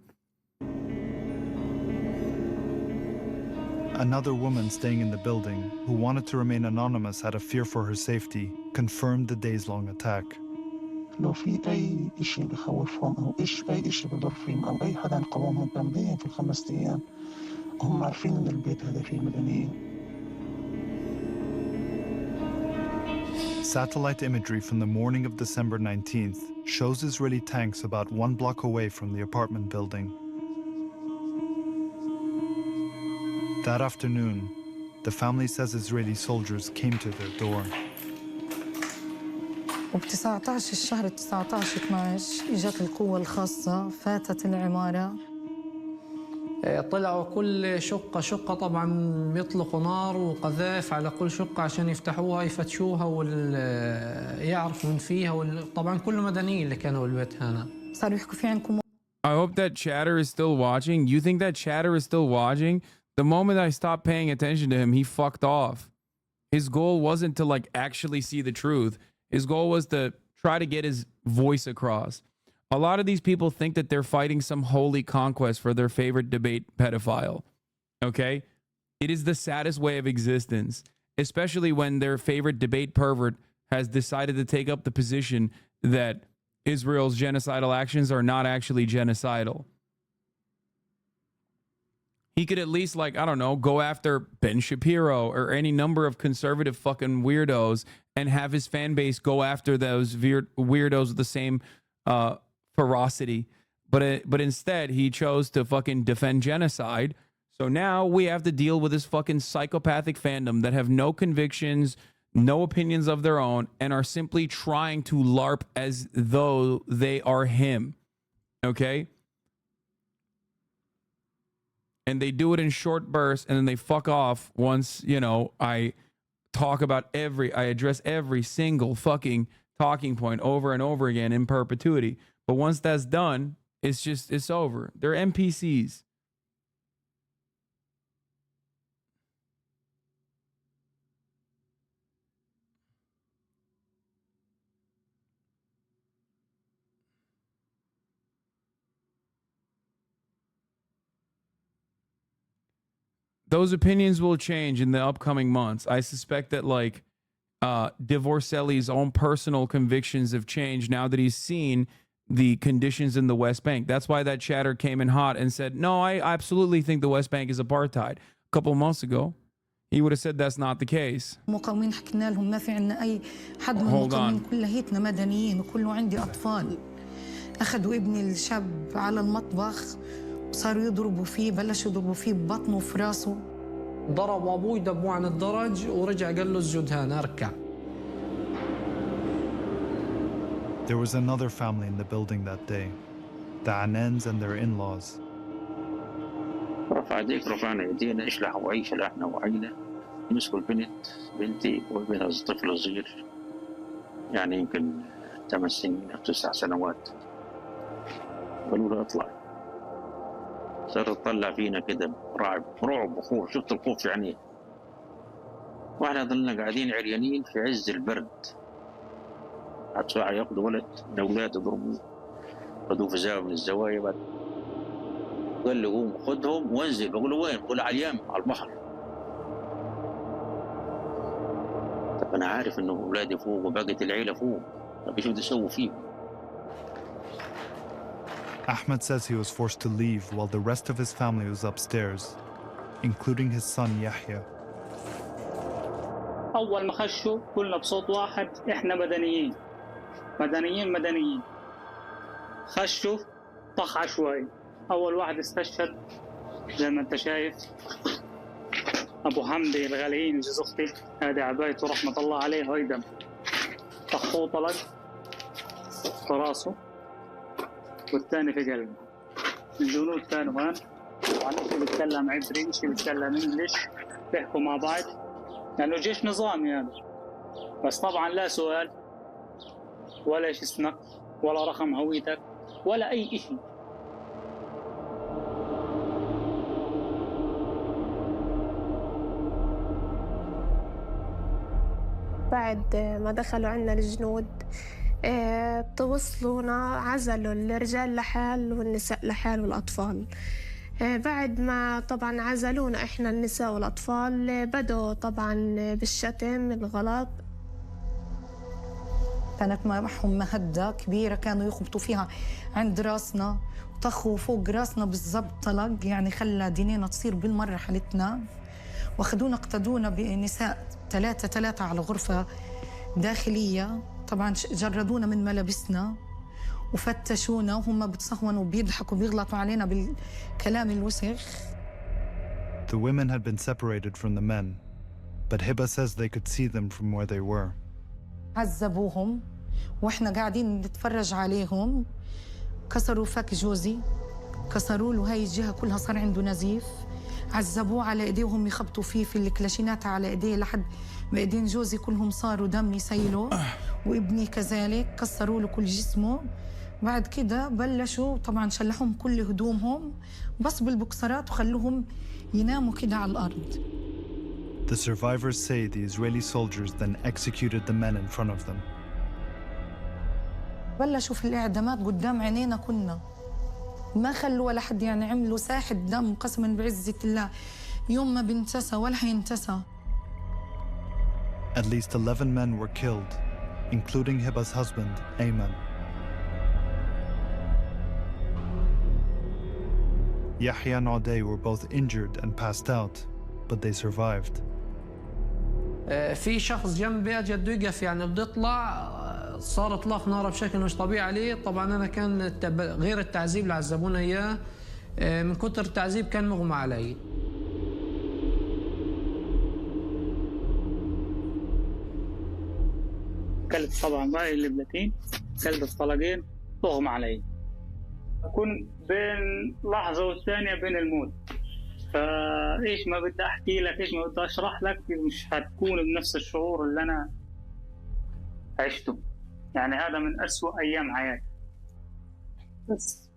Another woman staying in the building, who wanted to remain anonymous out of fear for her safety, confirmed the days-long attack. لو في أي إشي بخوفهم أو أي إشي بضر فيهم أو أي حدا قومهم مبدئيا في ال5 أيام هم عارفين إن البيت هذا فيه مدنيين. Satellite imagery from the morning of December 19th shows Israeli tanks about 1 block away from the apartment building. That afternoon, the family says Israeli soldiers came to their door. وب19 الشهر 19/12 اجت القوة الخاصة فاتت العمارة. طلعوا كل شقة طبعا بيطلقوا نار وقذائف على كل شقة عشان يفتحوها يفتشوها ويعرفوا من فيها طبعا كل مدنيين اللي كانوا بالبيت هنا. صاروا يحكوا في عندكم. I hope that chatter is still watching. You think that chatter is still watching? The moment I stopped paying attention to him, he fucked off. His goal wasn't to like actually see the truth. His goal was to try to get his voice across. A lot of these people think that they're fighting some holy conquest for their favorite debate pedophile. Okay? It is the saddest way of existence, especially when their favorite debate pervert has decided to take up the position that Israel's genocidal actions are not actually genocidal. He could at least, like, I don't know, go after Ben Shapiro or any number of conservative fucking weirdos and have his fan base go after those weirdos with the same ferocity. But instead, he chose to fucking defend genocide. So now we have to deal with this fucking psychopathic fandom that have no convictions, no opinions of their own, and are simply trying to LARP as though they are him. Okay? And they do it in short bursts, and then they fuck off once, you know, I address every single fucking talking point over and over again in perpetuity. But once that's done, it's over. They're NPCs. Those opinions will change in the upcoming months. I suspect that like Divorcelli's own personal convictions have changed now that he's seen the conditions in the West Bank. That's why that chatter came in hot and said, no, I absolutely think the West Bank is apartheid. A couple of months ago, he would have said that's not the case. مقاومين حكينا لهم ما في عندنا أي حد من المقاومين كلياتنا مدنيين وكله عندي أطفال. أخذوا ابني الشاب على المطبخ صاروا يضربوا فيه بلشوا يضربوا فيه ببطنه وفي راسه. ضرب أبوي دبوه عن الدرج ورجع قال له اسجد هنا اركع. There was another family in the building that day, the Anans and their in-laws. رفعنا ايدينا ايش له وعيش احنا وعينا مسكوا بنتي وابنها طفل صغير يعني يمكن 8 سنين او 9 سنوات قالوا له اطلع صار تطلع فينا كده رعب وخوف شفت الخوف في عينيه واحنا ضلنا قاعدين عريانين في عز البرد بعد ساعة ياخذوا ولد من اولاد يضربوه خذوه في زاوية من الزوايا بعد قال له قوم خذهم وانزل بقول له وين؟ بقول على اليم على البحر. طب انا عارف انه اولادي فوق وبقيت العيله فوق طب ايش بدي اسوي فيهم؟ Ahmed says he was forced to leave while the rest of his family was upstairs, including his son Yahya. أول ما خشوا قلنا بصوت واحد إحنا مدنيين مدنيين خشوا طخ عشوائي أول واحد استشهد زي ما أنت شايف أبو حمدي الغاليين جوز أختي هذه عبايته رحمة الله عليه هيدا طخوه طلق في راسه والثاني في قلبه الجنود كانوا هان شي بيتكلم عبري شي بيتكلم انجليش بيحكوا مع بعض لأنه يعني جيش نظامي يعني بس طبعا لا سؤال ولا ايش اسمك ولا رقم هويتك ولا أي شيء. بعد ما دخلوا عنا الجنود توصلونا عزلوا الرجال لحال والنساء لحال والأطفال. بعد ما طبعا عزلونا إحنا النساء والأطفال بدوا طبعا بالشتم الغلط. كانت معهم مهدة كبيرة كانوا يخبطوا فيها عند راسنا، وطخوا فوق راسنا بالضبط طلق، يعني خلى دينينا تصير بالمرة حالتنا. واخدونا اقتدونا بنساء ثلاثة على غرفة داخلية، طبعا جردونا من ملابسنا وفتشونا وهم بتصهونوا وبيضحكوا وبيغلطوا علينا بالكلام الوسخ. The women had been separated from the men, but Hiba says they could see them from where they were. عذبوهم واحنا قاعدين نتفرج عليهم. كسروا فك جوزي، كسروا له هاي الجهة كلها صار عنده نزيف، عذبوه على ايديهم يخبطوا فيه في الكلاشينات على ايديه لحد ما ايدين جوزي كلهم صاروا دم يسيلوا، وابني كذلك كسروا له كل جسمه. بعد كده بلشوا طبعا شلحهم كل هدومهم بس بالبوكسرات وخلوهم يناموا كده على الارض. The survivors say the Israeli soldiers then executed the men in front of them. بلشوا في الاعدامات قدام عينينا كنا، ما خلوا ولا حد، يعني عملوا ساحة دم قسما بعزة الله يوم ما بنتسى ولا حينتسى. At least 11 men were killed, including Hiba's husband, Ayman. Yahya and Odeh were both injured and passed out, but they survived. في شخص جنبي جد يقف، يعني بدي اطلع، صار اطلاق نار بشكل مش طبيعي عليه. طبعا انا كان غير التعذيب اللي عذبونا اياه، من كتر التعذيب كان مغمى علي. كلت طبعا باقي البلاتين، كلت الطلقين، اغمى علي. اكون بين لحظه والثانيه بين الموت، فايش ما بدي احكي لك، ايش ما بدي اشرح لك، مش هتكون بنفس الشعور اللي انا عشته. يعني هذا من أسوأ ايام حياتي. بس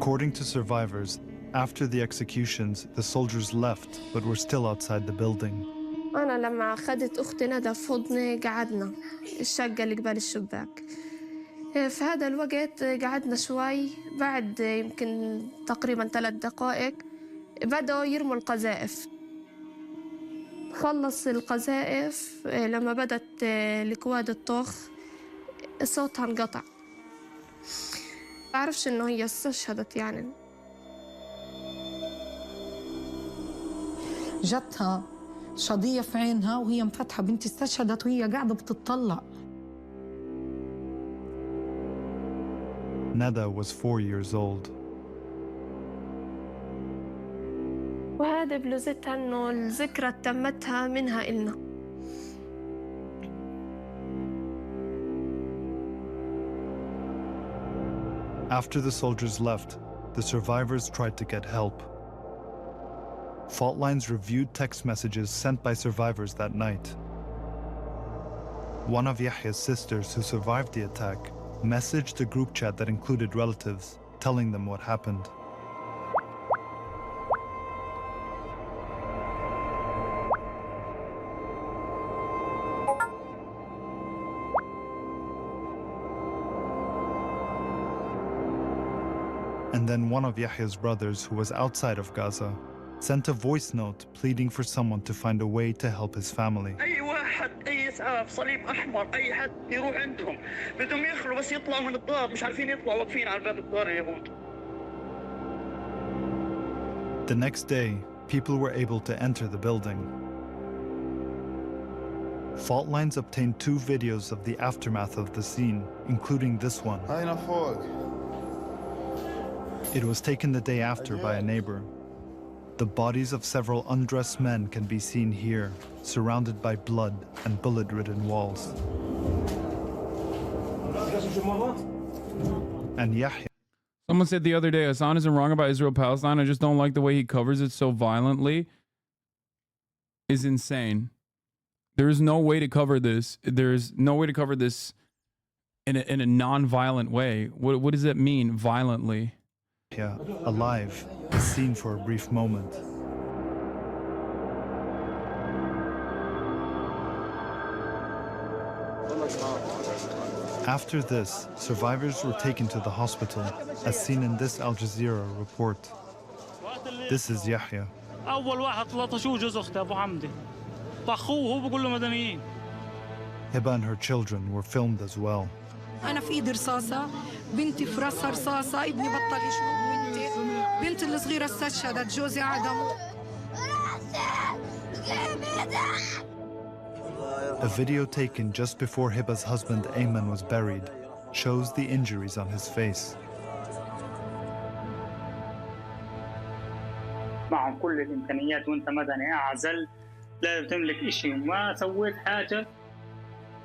According to survivors, after the executions, the soldiers left but were still outside the building. أنا لما أخذت أختي ندى في حضني قعدنا الشقة اللي قبال الشباك. في هذا الوقت قعدنا شوي، بعد يمكن تقريبا 3 دقائق بدأوا يرموا القذائف. خلص القذائف لما بدت الكواد الطخ صوتها انقطع. بعرفش إنه هي استشهدت يعني. جتها شظية في عينها وهي مفتحة، بنتي استشهدت وهي قاعدة بتطلع. Nada was 4 years old. وهذا بلوزتها إنه الذكرى تمتها منها إلنا. After the soldiers left, the survivors tried to get help. Fault lines reviewed text messages sent by survivors that night. One of Yahya's sisters who survived the attack messaged a group chat that included relatives, telling them what happened. And then one of Yahya's brothers, who was outside of Gaza, sent a voice note pleading for someone to find a way to help his family. أي واحد، أي إسعاف، صليب أحمر، أي حد يروح عندهم، بدهم يخلوا بس يطلعوا من الدار، مش عارفين يطلعوا، واقفين على باب الدار اليهود. The next day, people were able to enter the building. Fault lines obtained 2 videos of the aftermath of the scene, including this one. It was taken the day after by a neighbor. The bodies of several undressed men can be seen here, surrounded by blood and bullet-ridden walls. And Yahya. Someone said the other day, Hassan isn't wrong about Israel-Palestine. I just don't like the way he covers it so violently. Is insane. There is no way to cover this. There's no way to cover this in a non-violent way. What does that mean, violently? Yeah, alive, is seen for a brief moment. After this, survivors were taken to the hospital, as seen in this Al Jazeera report. This is Yahya. أول واحد لطشوه جوز أختي أبو حمدي طخوه وهو بقول له مدنيين. Hiba and her children were filmed as well. أنا في إيدي رصاصة، بنتي في راسها رصاصة، ابني بطل يشرب، بنتي الصغيرة استشهدت، جوزي عدم. A video taken just before Hiba's husband Ayman was buried shows the injuries on his face. معهم كل الإمكانيات وأنت مدني أعزل لا تملك إشي وما سويت حاجة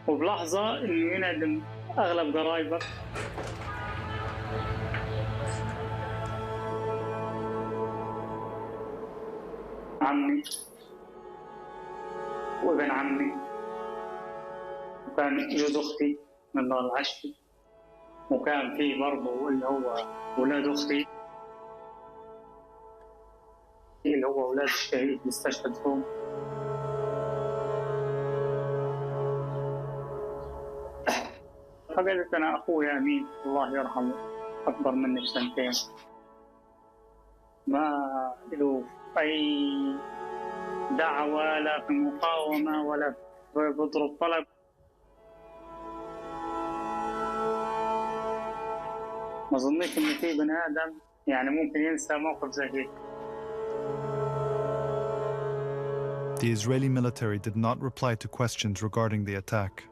وبلحظة إنه ينعدم أغلب قرايبك. عمي وابن عمي وكان جوز أختي من دار العشري وكان في برضه اللي هو ولاد أختي اللي هو أولاد الشهيد اللي استشهد فيهم. فقلت أنا أخويا أمين الله يرحمه أكبر مني بسنتين ما له أي دعوة لا في مقاومة ولا بضرب طلب. ما ظنيت إن في بني آدم يعني ممكن ينسى موقف زي هيك. The Israeli military did not reply to questions regarding the attack.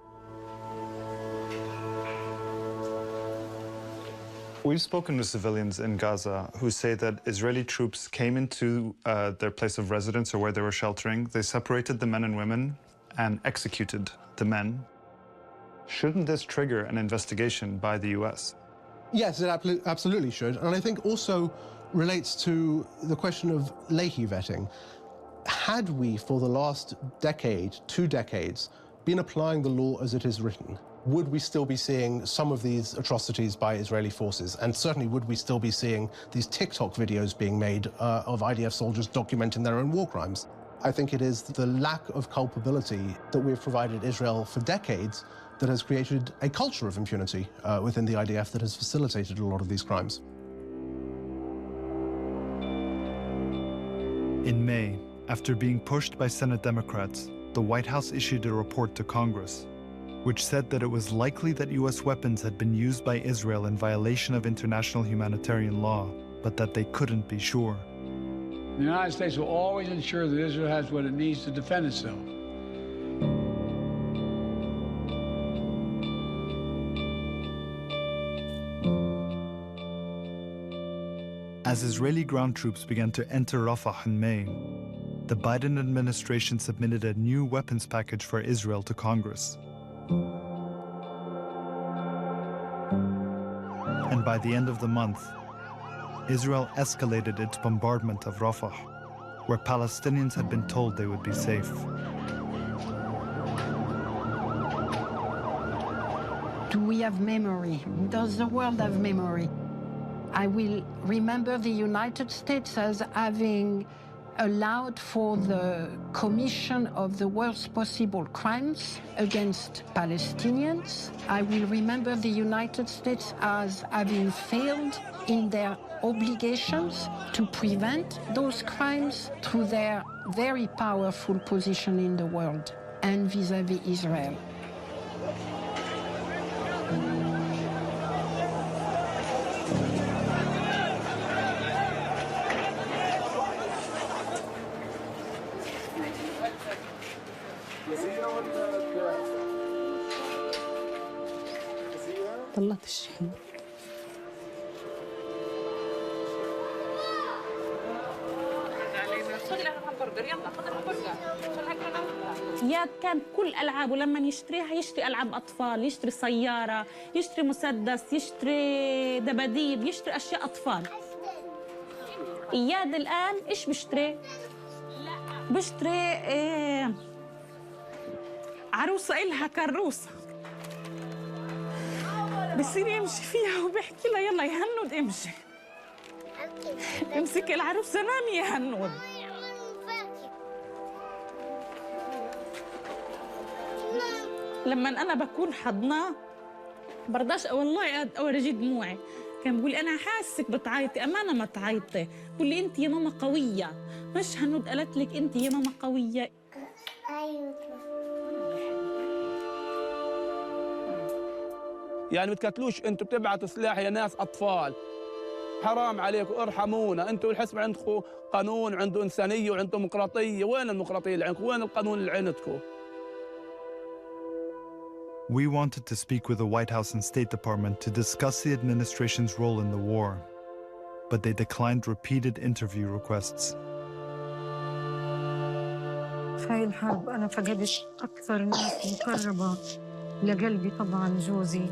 We've spoken to civilians in Gaza who say that Israeli troops came into their place of residence or where they were sheltering. They separated the men and women and executed the men. Shouldn't this trigger an investigation by the US? Yes, it absolutely should. And I think also relates to the question of Leahy vetting. Had we, for the last decade, 2 decades, been applying the law as it is written, would we still be seeing some of these atrocities by Israeli forces? And certainly would we still be seeing these TikTok videos being made of IDF soldiers documenting their own war crimes? I think it is the lack of culpability that we've provided Israel for decades that has created a culture of impunity within the IDF that has facilitated a lot of these crimes. In May, after being pushed by Senate Democrats, the White House issued a report to Congress, which said that it was likely that US weapons had been used by Israel in violation of international humanitarian law, but that they couldn't be sure. The United States will always ensure that Israel has what it needs to defend itself. As Israeli ground troops began to enter Rafah in May, the Biden administration submitted a new weapons package for Israel to Congress. And by the end of the month, Israel escalated its bombardment of Rafah, where Palestinians had been told they would be safe. Do we have memory? Does the world have memory? I will remember the United States as having allowed for the commission of the worst possible crimes against Palestinians. I will remember the United States as having failed in their obligations to prevent those crimes through their very powerful position in the world and vis-à-vis Israel. طلعت الشحن. زياد كان كل ألعابه لما يشتريها يشتري ألعاب أطفال، يشتري سيارة، يشتري مسدس، يشتري دباديب، يشتري أشياء أطفال. إياد الآن إيش بيشتري؟ بيشتري عروسة إلها كروسة بصير يمشي فيها وبيحكي لها يلا يا هنود امشي. امسكي العروسة نامي يا هنود. لما انا بكون حضناه برضاش والله اورجي دموعي. كان بيقول لي انا حاسك بتعيطي، امانه ما تعيطي. بقول لي انت يا ماما قويه، مش هنود قالت لك انت يا ماما قويه. يعني بتقتلوش، انتوا بتبعتوا سلاح يا ناس اطفال، حرام عليكم ارحمونا. انتوا الحزب عندكم قانون، عنده انسانيه وعنده ديمقراطيه، وين الديمقراطيه اللي عندكم؟ وين القانون اللي عندكم؟ We wanted to speak with the White House and State Department to discuss the administration's role in the war, but they declined repeated interview requests. في هاي الحرب أنا فقدت أكثر ناس مقربة لقلبي، طبعاً جوزي،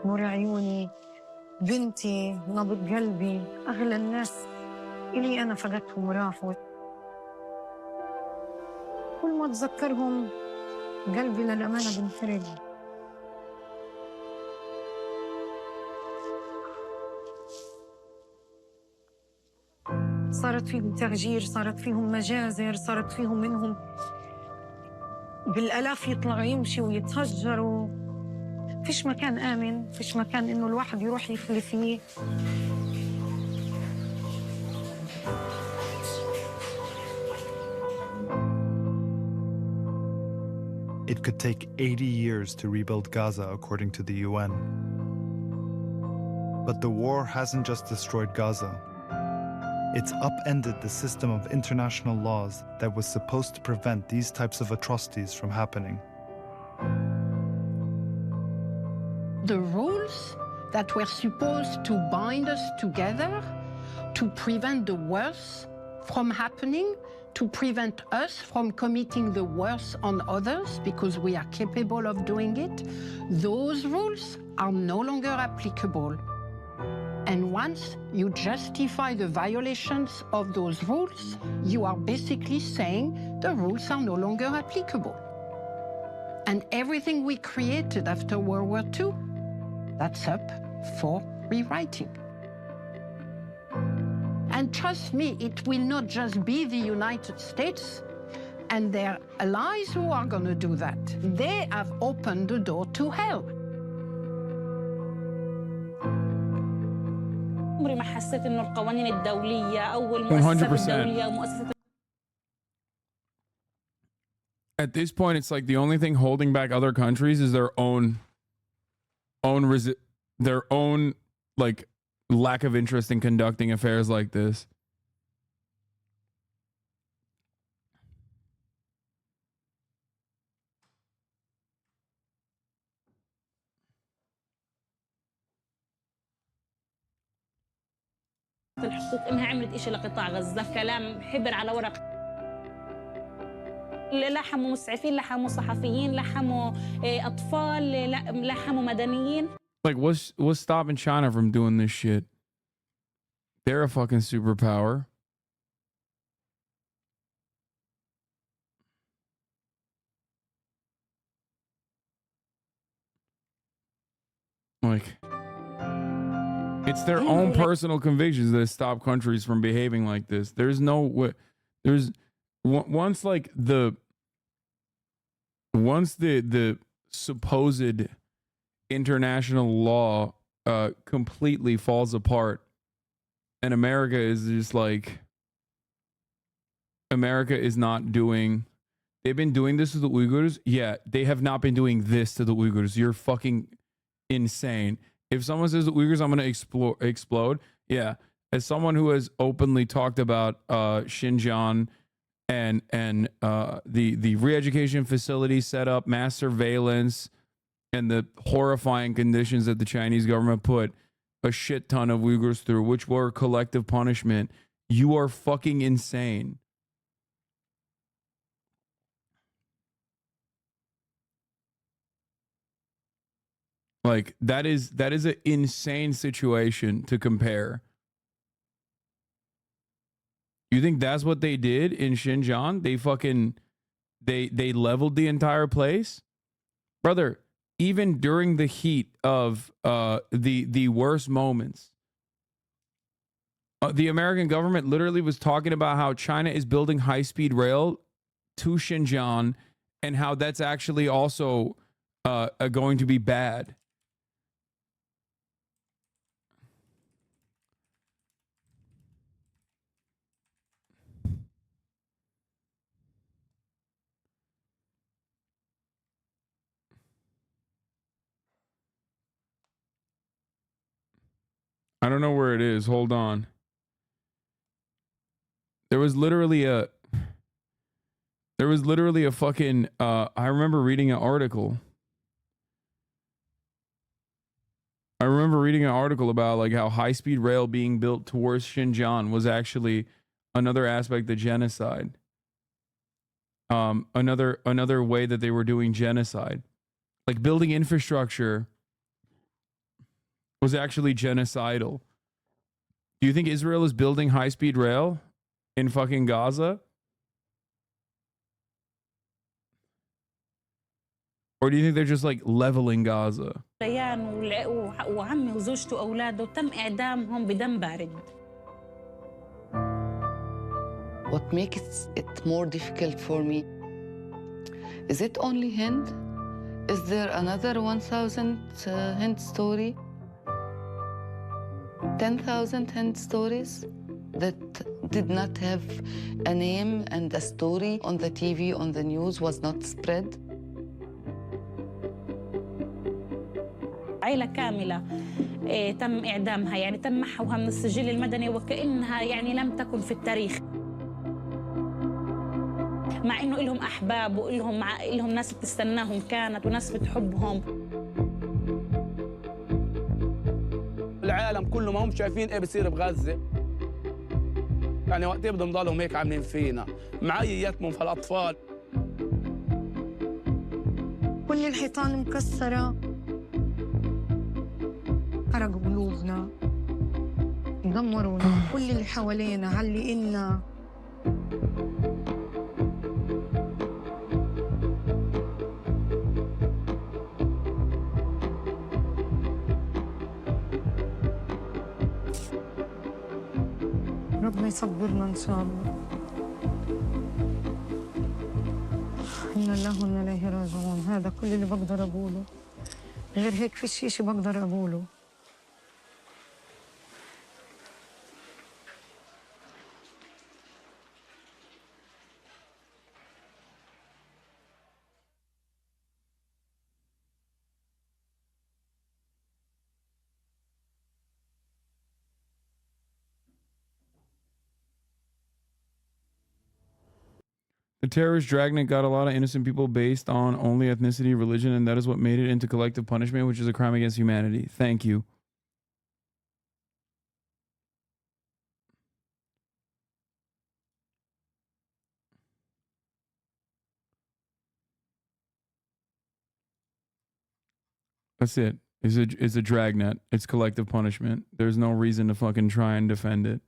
نور عيوني، بنتي، نبض قلبي، أغلى الناس إلي أنا فقدتهم وراحوا. كل ما أتذكرهم قلبي للأمانة بنفرج. صارت فيهم تهجير، صارت فيهم مجازر، صارت فيهم منهم بالآلاف يطلعوا يمشوا ويتهجروا. فيش مكان آمن، فيش مكان إنه الواحد يروح يخلي فيه. It could take 80 years to rebuild Gaza, according to the UN. But the war hasn't just destroyed Gaza. It's upended the system of international laws that was supposed to prevent these types of atrocities from happening. The rules that were supposed to bind us together to prevent the worst from happening, to prevent us from committing the worst on others because we are capable of doing it, those rules are no longer applicable. And once you justify the violations of those rules, you are basically saying the rules are no longer applicable. And everything we created after World War II, that's up for rewriting. And trust me, it will not just be the United States and their allies who are going to do that. They have opened the door to hell. عمري ما حسيت إنه القوانين الدولية أو المؤسسات الدولية أو مؤسسات. At this point, it's like the only thing holding back other countries is their own like lack of interest in conducting affairs like this. الحقوق إنها عملت إشي لقطاع غزة، كلام حبر على ورق. لحموا مسعفين، لحموا صحفيين، لحموا أطفال، لحموا مدنيين. Like, what's stopping China from doing this shit? They're a fucking superpower. Like, it's their own personal convictions that stop countries from behaving like this. There's no way. There's once the supposed international law completely falls apart, and America is just like, America is not doing. They've been doing this to the Uyghurs. Yeah, they have not been doing this to the Uyghurs. You're fucking insane. If someone says the Uyghurs, I'm going to explode. Yeah. As someone who has openly talked about Xinjiang and the re-education facility set up, mass surveillance, and the horrifying conditions that the Chinese government put a shit ton of Uyghurs through, which were collective punishment, you are fucking insane. Like, that is an insane situation to compare. You think that's what they did in Xinjiang? They leveled the entire place? Brother, even during the heat of the worst moments, the American government literally was talking about how China is building high-speed rail to Xinjiang and how that's actually also going to be bad. I don't know where it is. Hold on. There was literally a fucking I remember reading an article. I remember reading an article about like how high-speed rail being built towards Xinjiang was actually another aspect of genocide. Another way that they were doing genocide. Like building infrastructure was actually genocidal. Do you think Israel is building high-speed rail in fucking Gaza? Or do you think they're just like leveling Gaza? وعمي وزوجته وأولاده تم إعدامهم بدم بارد. What makes it more difficult for me, is it only Hind? Is there another 1,000 Hind story? 10,000 Hind stories that did not have a name and a story on the TV, on the news, was not spread? عائلة كاملة تم إعدامها، يعني تم محوها من السجل المدني وكأنها يعني لم تكن في التاريخ، مع إنه إلهم أحباب وإلهم ناس بتستناهم كانت وناس بتحبهم. العالم كله ما هم شايفين إيه بصير بغزة، يعني وقت بدهم ضلهم هيك عاملين فينا، معييتهم في الأطفال. كل الحيطان مكسرة، حرقوا قلوبنا، دمرونا، كل اللي حوالينا علقنا. ربنا يصبرنا إن شاء الله. إنا الله وإنا إليه راجعون. هذا كل اللي بقدر أقوله، غير هيك فيش شيء بقدر أقوله. The terrorist dragnet got a lot of innocent people based on only ethnicity, religion, and that is what made it into collective punishment, which is a crime against humanity. Thank you. That's it. It's a dragnet. It's collective punishment. There's no reason to fucking try and defend it.